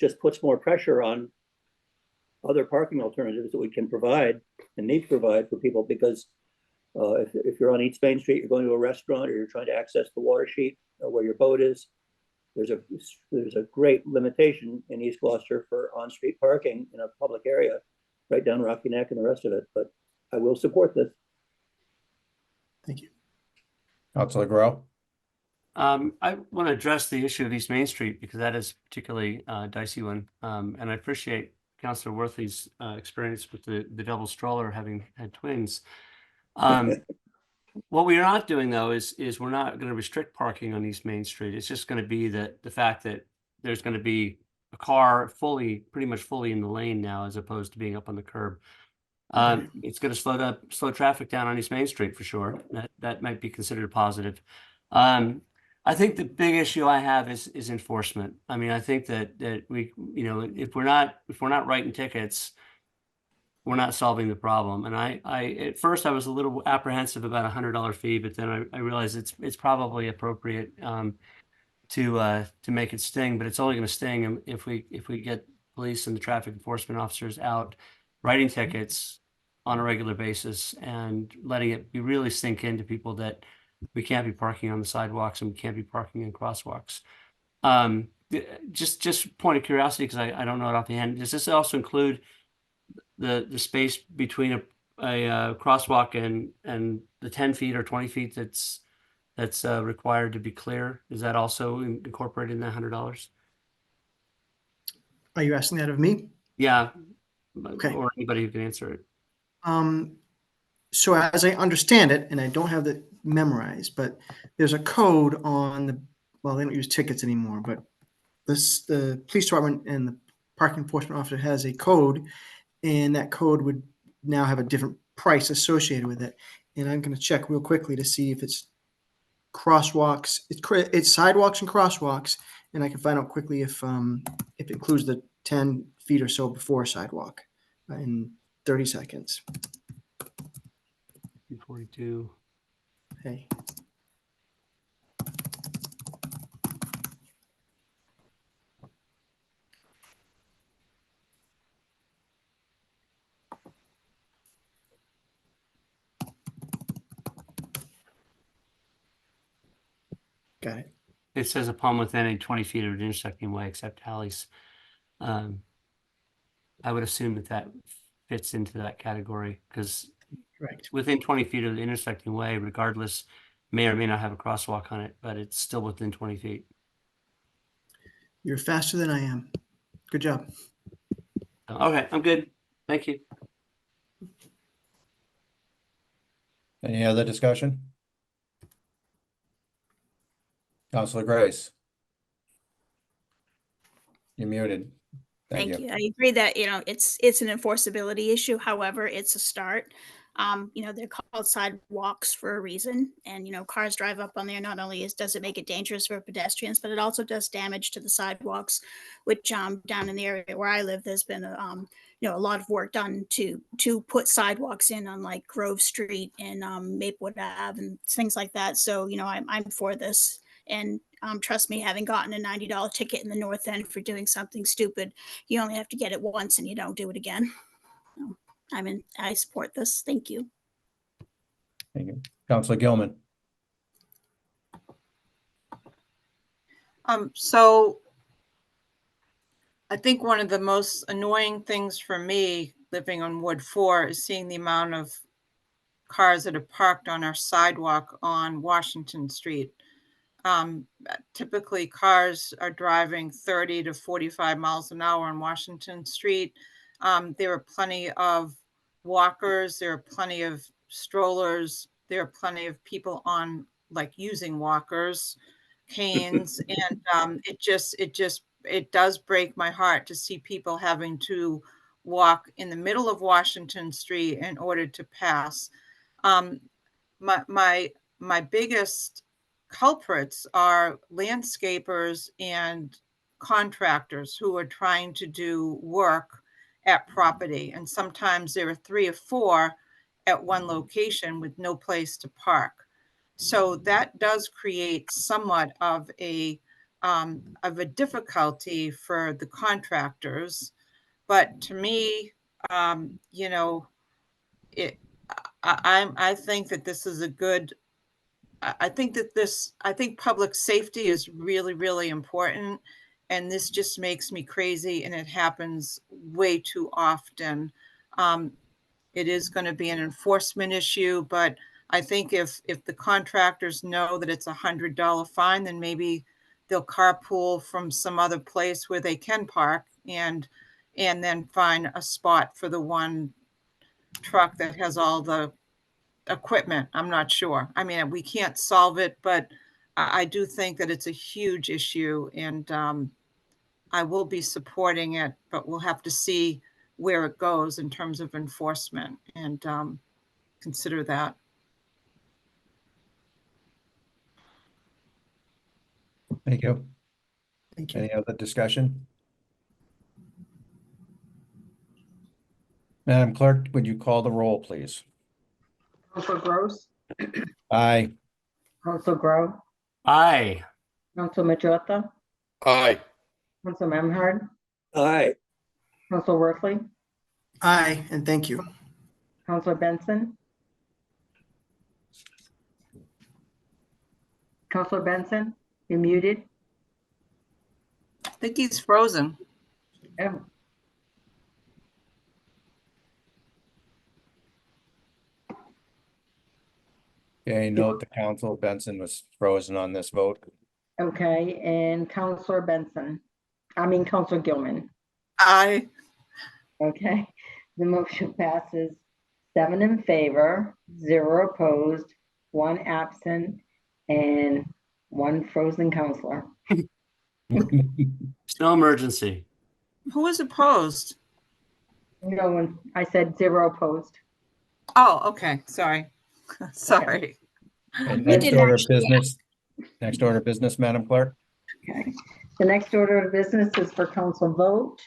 just puts more pressure on other parking alternatives that we can provide and need to provide for people, because if you're on East Main Street, you're going to a restaurant or you're trying to access the water sheet where your boat is, there's a great limitation in East Gloucester for on-street parking in a public area, right down Rocky Neck and the rest of it. But I will support this. Thank you. Councilor Grow. I want to address the issue of East Main Street because that is particularly a dicey one. And I appreciate Councilor Worthley's experience with the double stroller, having had twins. What we are not doing, though, is we're not going to restrict parking on East Main Street. It's just going to be the fact that there's going to be a car pretty much fully in the lane now, as opposed to being up on the curb. It's going to slow traffic down on East Main Street for sure. That might be considered a positive. I think the big issue I have is enforcement. I mean, I think that we, if we're not writing tickets, we're not solving the problem. And I at first I was a little apprehensive about $100 fee, but then I realized it's probably appropriate to make it sting. But it's only going to sting if we get police and the traffic enforcement officers out writing tickets on a regular basis and letting it really sink into people that we can't be parking on the sidewalks and we can't be parking in crosswalks. Just point of curiosity, because I don't know it offhand. Does this also include the space between a crosswalk and the 10 feet or 20 feet that's required to be clear? Is that also incorporated in that $100? Are you asking that of me? Yeah. Okay. Or anybody who can answer it. So as I understand it, and I don't have it memorized, but there's a code on well, they don't use tickets anymore, but the police department and the parking enforcement officer has a code, and that code would now have a different price associated with it. And I'm going to check real quickly to see if it's crosswalks, it's sidewalks and crosswalks, and I can find out quickly if it includes the 10 feet or so before a sidewalk in 30 seconds. 42. Hey. Got it. It says upon within a 20 feet of an intersecting way, except alleys. I would assume that fits into that category because Right. within 20 feet of the intersecting way, regardless, may or may not have a crosswalk on it, but it's still within 20 feet. You're faster than I am. Good job. Okay, I'm good. Thank you. Any other discussion? Councilor Grace. You're muted. Thank you. I agree that, it's an enforceability issue. However, it's a start. They're called sidewalks for a reason. And, cars drive up on there. Not only does it make it dangerous for pedestrians, but it also does damage to the sidewalks, which down in the area where I live, there's been a lot of work done to put sidewalks in on like Grove Street and Maplewood Ave and things like that. So, I'm for this. And trust me, having gotten a $90 ticket in the North End for doing something stupid, you only have to get it once and you don't do it again. So, I support this. Thank you. Thank you. Councilor Gilman. So I think one of the most annoying things for me living on Ward 4 is seeing the amount of cars that are parked on our sidewalk on Washington Street. Typically cars are driving 30 to 45 miles an hour on Washington Street. There are plenty of walkers, there are plenty of strollers, there are plenty of people using walkers, canes, and it does break my heart to see people having to walk in the middle of Washington Street in order to pass. My biggest culprits are landscapers and contractors who are trying to do work at property, and sometimes there are 3 or 4 at one location with no place to park. So that does create somewhat of a difficulty for the contractors. But to me, you know, I think that this is a good. I think public safety is really, really important, and this just makes me crazy, and it happens way too often. It is going to be an enforcement issue, but I think if the contractors know that it's $100 fine, then maybe they'll carpool from some other place where they can park and then find a spot for the one truck that has all the equipment. I'm not sure. I mean, we can't solve it, but I do think that it's a huge issue, and I will be supporting it, but we'll have to see where it goes in terms of enforcement and consider that. Thank you. Thank you. Any other discussion? Madam Clerk, would you call the roll, please? Council Gross, Aye. Council Grow, Aye. Council Majota, Aye. Council Memhard, Aye. Council Worthley, Aye, and thank you. Council Benson. Councilor Benson, you're muted. I think he's frozen. Oh. Okay, note the Council Benson was frozen on this vote. Okay, and Councilor Gilman. Aye. Okay, the motion passes 7 in favor, 0 opposed, 1 absent, and 1 frozen counselor. It's no emergency. Who was opposed? No one, I said 0 opposed. Oh, okay. Sorry. Sorry. And We next did order of actually, business, Madam Clerk. Okay, the next order of business is for council vote,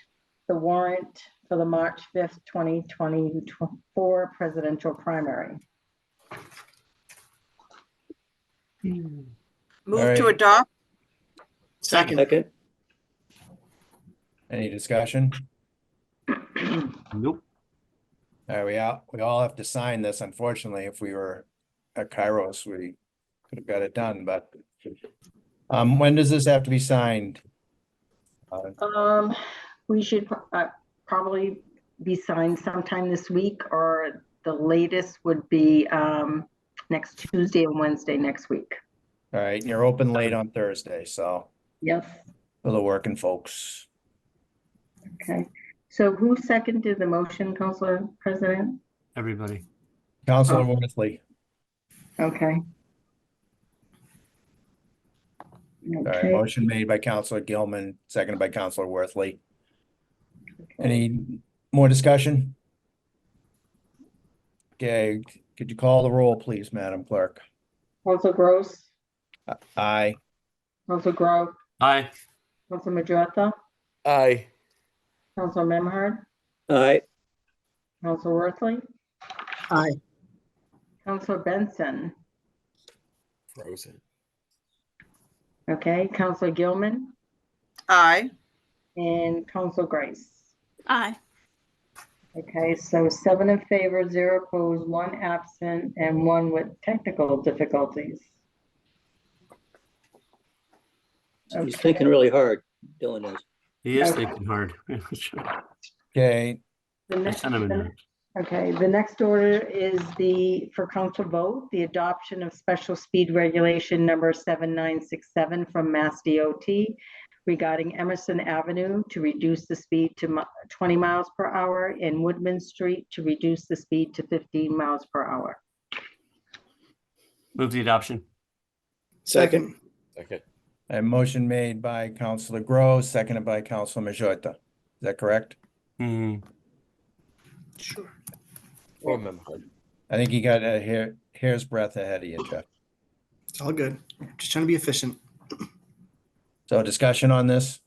the warrant for the March 5th, 2024 presidential primary. Move All to right. adopt. Second. Second. Any discussion? Nope. We all have to sign this. Unfortunately, if we were at Kairos, we could have got it done, but when does this have to be signed? We should probably be signed sometime this week, or the latest would be next Tuesday and Wednesday next week. All right, and you're open late on Thursday, so Yes. for the working folks. Okay. So who seconded the motion, Councilor President? Everybody. Councilor Oh. Worthley. Okay. All right, Okay. motion made by Councilor Gilman, seconded by Councilor Worthley. Any more discussion? Okay, could you call the roll, please, Madam Clerk? Council Gross, Aye. Council Grow, Aye. Council Majota, Aye. Council Memhard, Aye. Council Worthley, Aye. Councilor Benson. Frozen. Okay, Councilor Gilman Aye. and Council Grace. aye. Okay, so 7 in favor, 0 opposed, 1 absent, and 1 with technical difficulties. He's thinking really hard, Dylan is. He is Okay. thinking hard. Okay, The I next, sent him a note. okay, the next order is for council vote, the adoption of special speed regulation number 7967 from Mass DOT regarding Emerson Avenue to reduce the speed to 20 miles per hour and Woodman Street to reduce the speed to 15 miles per hour. Move the adoption. Second. Second. A motion made by Counselor Gross, seconded by Counselor Majota. Is that correct? Sure. Or member. I think you got a hair's breadth ahead of you, Jeff. It's all good. Just trying to be efficient. So discussion on this?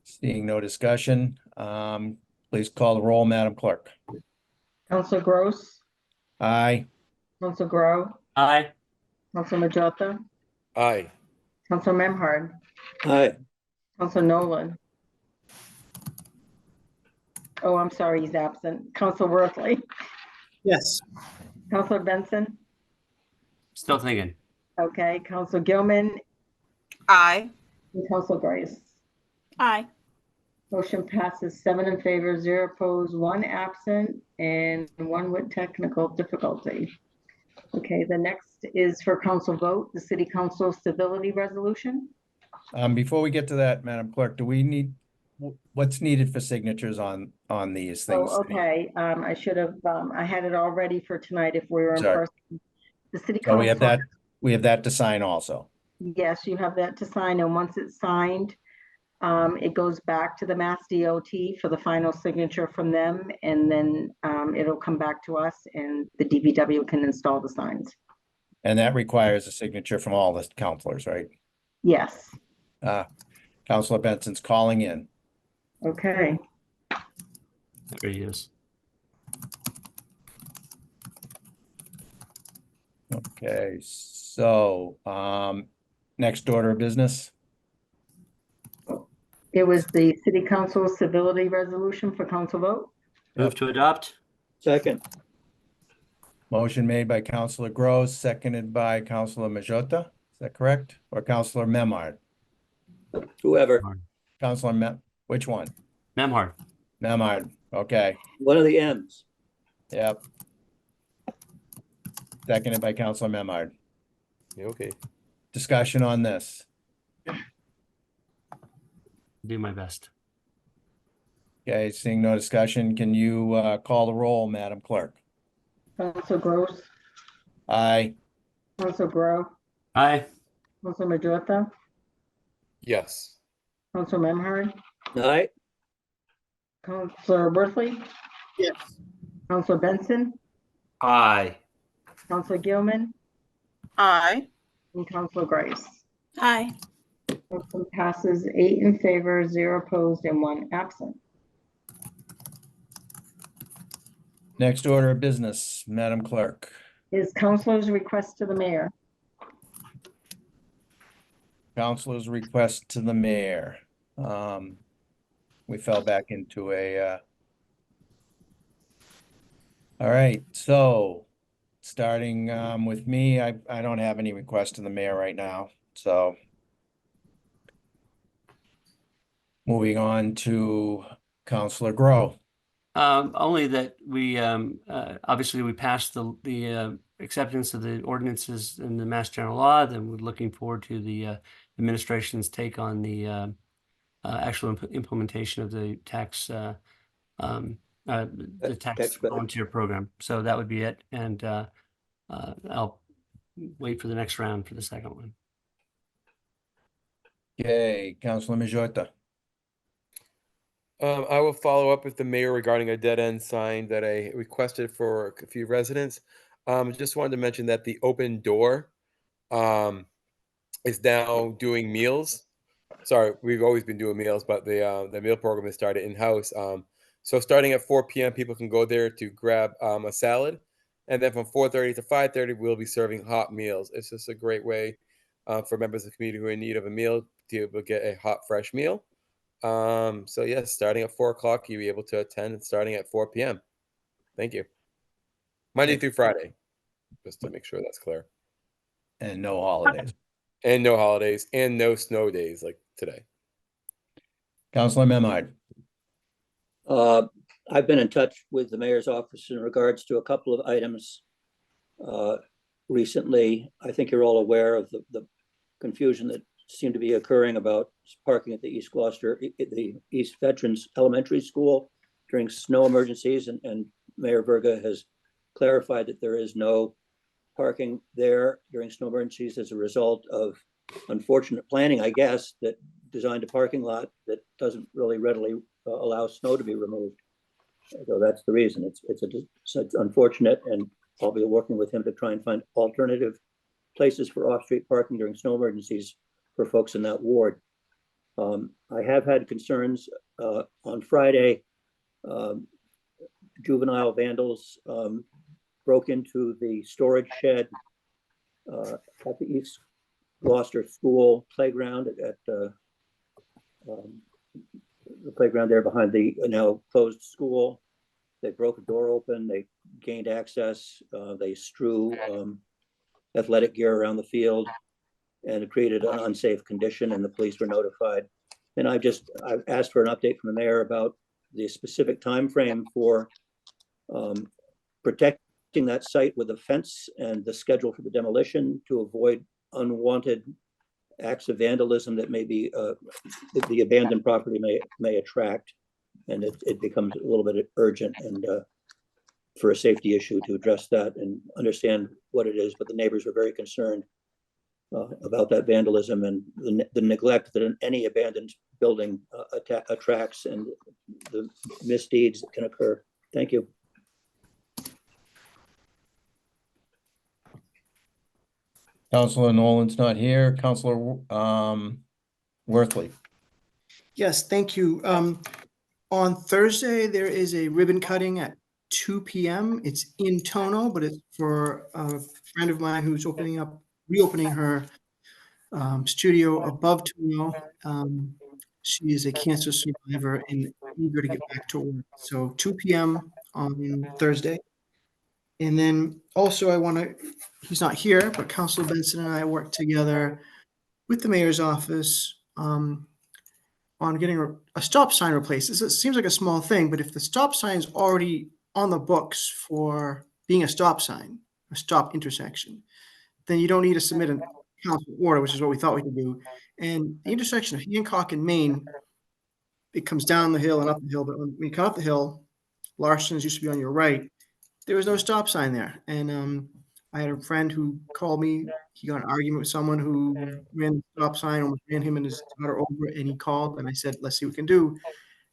Seeing no discussion, please call the roll, Madam Clerk. Counselor Gross, Aye. Counselor Grow, Aye. Counselor Majota, Aye. Counselor Memhard, Aye. Counselor Nolan. Oh, I'm sorry, he's absent. Counselor Worthley, Yes. Counselor Benson. Still thinking. Okay, Counselor Gilman Aye. and Counselor Grace. Aye. Motion passes 7 in favor, 0 opposed, 1 absent, and 1 with technical difficulty. Okay, the next is for council vote, the city council civility resolution. Before we get to that, Madam Clerk, do we need, what's needed for signatures on these things? Oh, okay, I should have, I had it all ready for tonight if we were in Sorry. person. The city So council. we have that to sign also. Yes, you have that to sign, and once it's signed, it goes back to the Mass DOT for the final signature from them, and then it'll come back to us, and the DPW can install the signs. And that requires a signature from all the counselors, right? Yes. Counselor Benson's calling in. Okay. There he is. Okay, so next order of business. It was the city council civility resolution for council vote. Move to adopt. Second. Motion made by Counselor Gross, seconded by Counselor Majota. Is that correct? Or Counselor Memard? Whoever. Counselor which one? Memhard. Memard. Okay. One of the M's. Yep. Seconded by Counselor Memard. Yeah, okay. Discussion on this. Do my best. Okay, seeing no discussion, can you call the roll, Madam Clerk? Council Gross, Aye. Council Grow, Aye. Council Majota, Yes. Council Memhard, Aye. Councilor Worthley, Yes. Councilor Benson, Aye. Councilor Gilman, Aye. and Councilor Grace. Aye. Motion passes 8 in favor, 0 opposed, and 1 absent. Next order of business, Madam Clerk. Is councilor's request to the mayor. Counselor's request to the mayor. We fell back into a, all right, so starting with me, I don't have any requests to the mayor right now, so. Moving on to Counselor Grow. Only that we obviously we passed the acceptance of the ordinances in the Mass General Law. Then we're looking forward to the administration's take on the actual implementation of the tax Tax credit. volunteer program. So that would be it, and I'll wait for the next round for the second one. Okay, Counselor Majota. I will follow up with the mayor regarding a dead end sign that I requested for a few residents. Just wanted to mention that the Open Door is now doing meals. Sorry, we've always been doing meals, but the meal program has started in-house. So starting at 4 p.m., people can go there to grab a salad. And then from 4:30 to 5:30, we'll be serving hot meals. It's just a great way for members of the community who are in need of a meal to be able to get a hot, fresh meal. So yes, starting at 4 o'clock, you'll be able to attend and starting at 4 p.m. Thank you. Monday through Friday, just to make sure that's clear. And no holidays. And no holidays and no snow days like today. Counselor Memard. I've been in touch with the mayor's office in regards to a couple of items recently. I think you're all aware of the confusion that seemed to be occurring about parking at the East Gloucester, the East Veterans Elementary School during snow emergencies, and Mayor Berga has clarified that there is no parking there during snow emergencies as a result of unfortunate planning, I guess, that designed a parking lot that doesn't really readily allow snow to be removed. So that's the reason. It's unfortunate, and I'll be working with him to try and find alternative places for off-street parking during snow emergencies for folks in that ward. I have had concerns on Friday. Juvenile vandals broke into the storage shed at the East Gloucester School playground at the playground there behind the now closed school. They broke a door open. They gained access. They strew athletic gear around the field, and it created an unsafe condition, and the police were notified. And I've asked for an update from the mayor about the specific time frame for protecting that site with a fence and the schedule for the demolition to avoid unwanted acts of vandalism that maybe the abandoned property may attract. And it becomes a little bit urgent and for a safety issue to address that and understand what it is. But the neighbors are very concerned about that vandalism and the neglect that any abandoned building attracts and the misdeeds that can occur. Thank you. Councilor Nolan's not here. Councilor Worthley. Yes, thank you. On Thursday, there is a ribbon cutting at 2 p.m. It's in Tono, but it's for a friend of mine who's reopening her studio above Tono. She is a cancer survivor and eager to get back to work. So 2 p.m. on Thursday. And then also he's not here, but Councilor Benson and I worked together with the mayor's office on getting a stop sign replaced. It seems like a small thing, but if the stop sign is already on the books for being a stop sign, a stop intersection, then you don't need to submit a council order, which is what we thought we could do. And the intersection of Hancock and Main, it comes down the hill and up the hill, but when you come up the hill, Larson's used to be on your right. There was no stop sign there. And I had a friend who called me. He got in an argument with someone who ran the stop sign, almost ran him and his daughter over, and he called, and I said, let's see what we can do.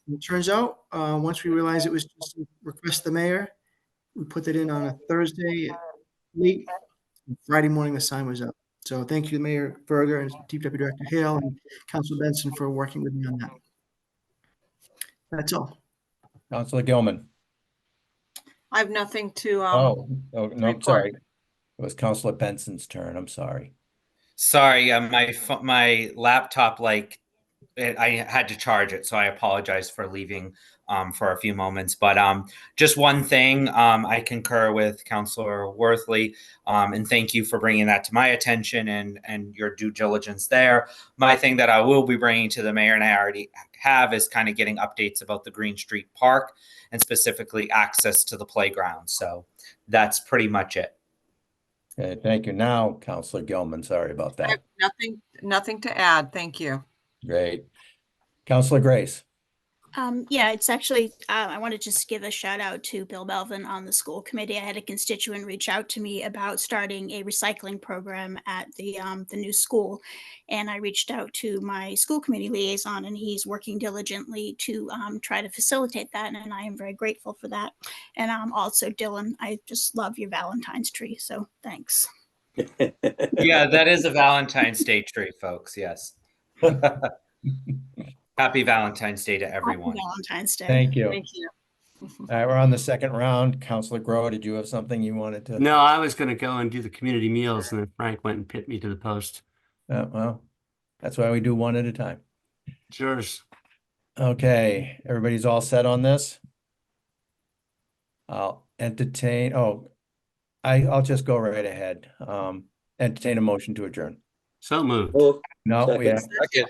And it turns out, once we realized it was just a request the mayor, we put that in on a Thursday late. Friday morning, the sign was up. So thank you, Mayor Berger and Chief Deputy Director Hale and Councilor Benson for working with me on that. That's all. Councilor Gilman. I have nothing to Oh, no, report. sorry. It was Councilor Benson's turn. I'm sorry. Sorry, my laptop, I had to charge it, so I apologize for leaving for a few moments. But just one thing, I concur with Councilor Worthley, and thank you for bringing that to my attention and your due diligence there. My thing that I will be bringing to the mayor, and I already have, is kind of getting updates about the Green Street Park and specifically access to the playground. So that's pretty much it. Okay, thank you. Now, Councilor Gilman, sorry about I that. have nothing to add. Thank you. Great. Councilor Grace. Yeah, it's actually, I want to just give a shout out to Bill Melvin on the school committee. I had a constituent reach out to me about starting a recycling program at the new school. And I reached out to my school committee liaison, and he's working diligently to try to facilitate that. And I am very grateful for that. And also, Dylan, I just love your Valentine's tree. So thanks. Yeah, that is a Valentine's Day tree, folks. Yes. Happy Valentine's Day to everyone. Happy Valentine's Day. Thank you. Thank you. All right, we're on the second round. Councilor Groh, did you have something you wanted to? No, I was going to go and do the community meals, and then Frank went and pinned me to the post. Well, that's why we do one at a time. Cheers. Okay, everybody's all set on this? I'll entertain, I'll just go right ahead. Entertain a motion to adjourn. So moved. No, we have Second.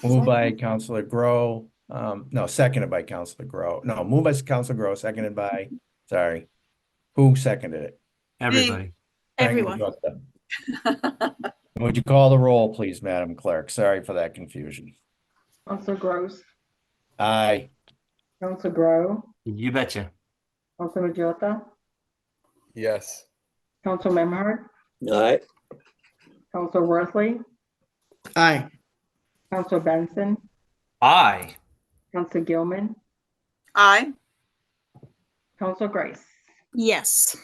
moved by Councilor Groh. No, seconded by Councilor Groh. No, moved by Councilor Groh, seconded by, sorry. Who seconded it? Everybody. Everyone. Would you call the roll, please, Madam Clerk? Sorry for that confusion. Councilor Gross, Aye. Councilor Grow, You betcha. Councilor Majota, Yes. Council Memhard, Aye. Council Worthley, Aye. Council Benson, Aye. Council Gilman, Aye. Council Grace. Yes.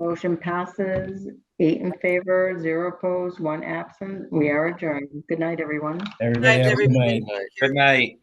Motion passes 8 in favor, 0 opposed, 1 absent. We are adjourned. Good night, everyone. Everybody Night, have a good everybody. night. Thank you. Good night.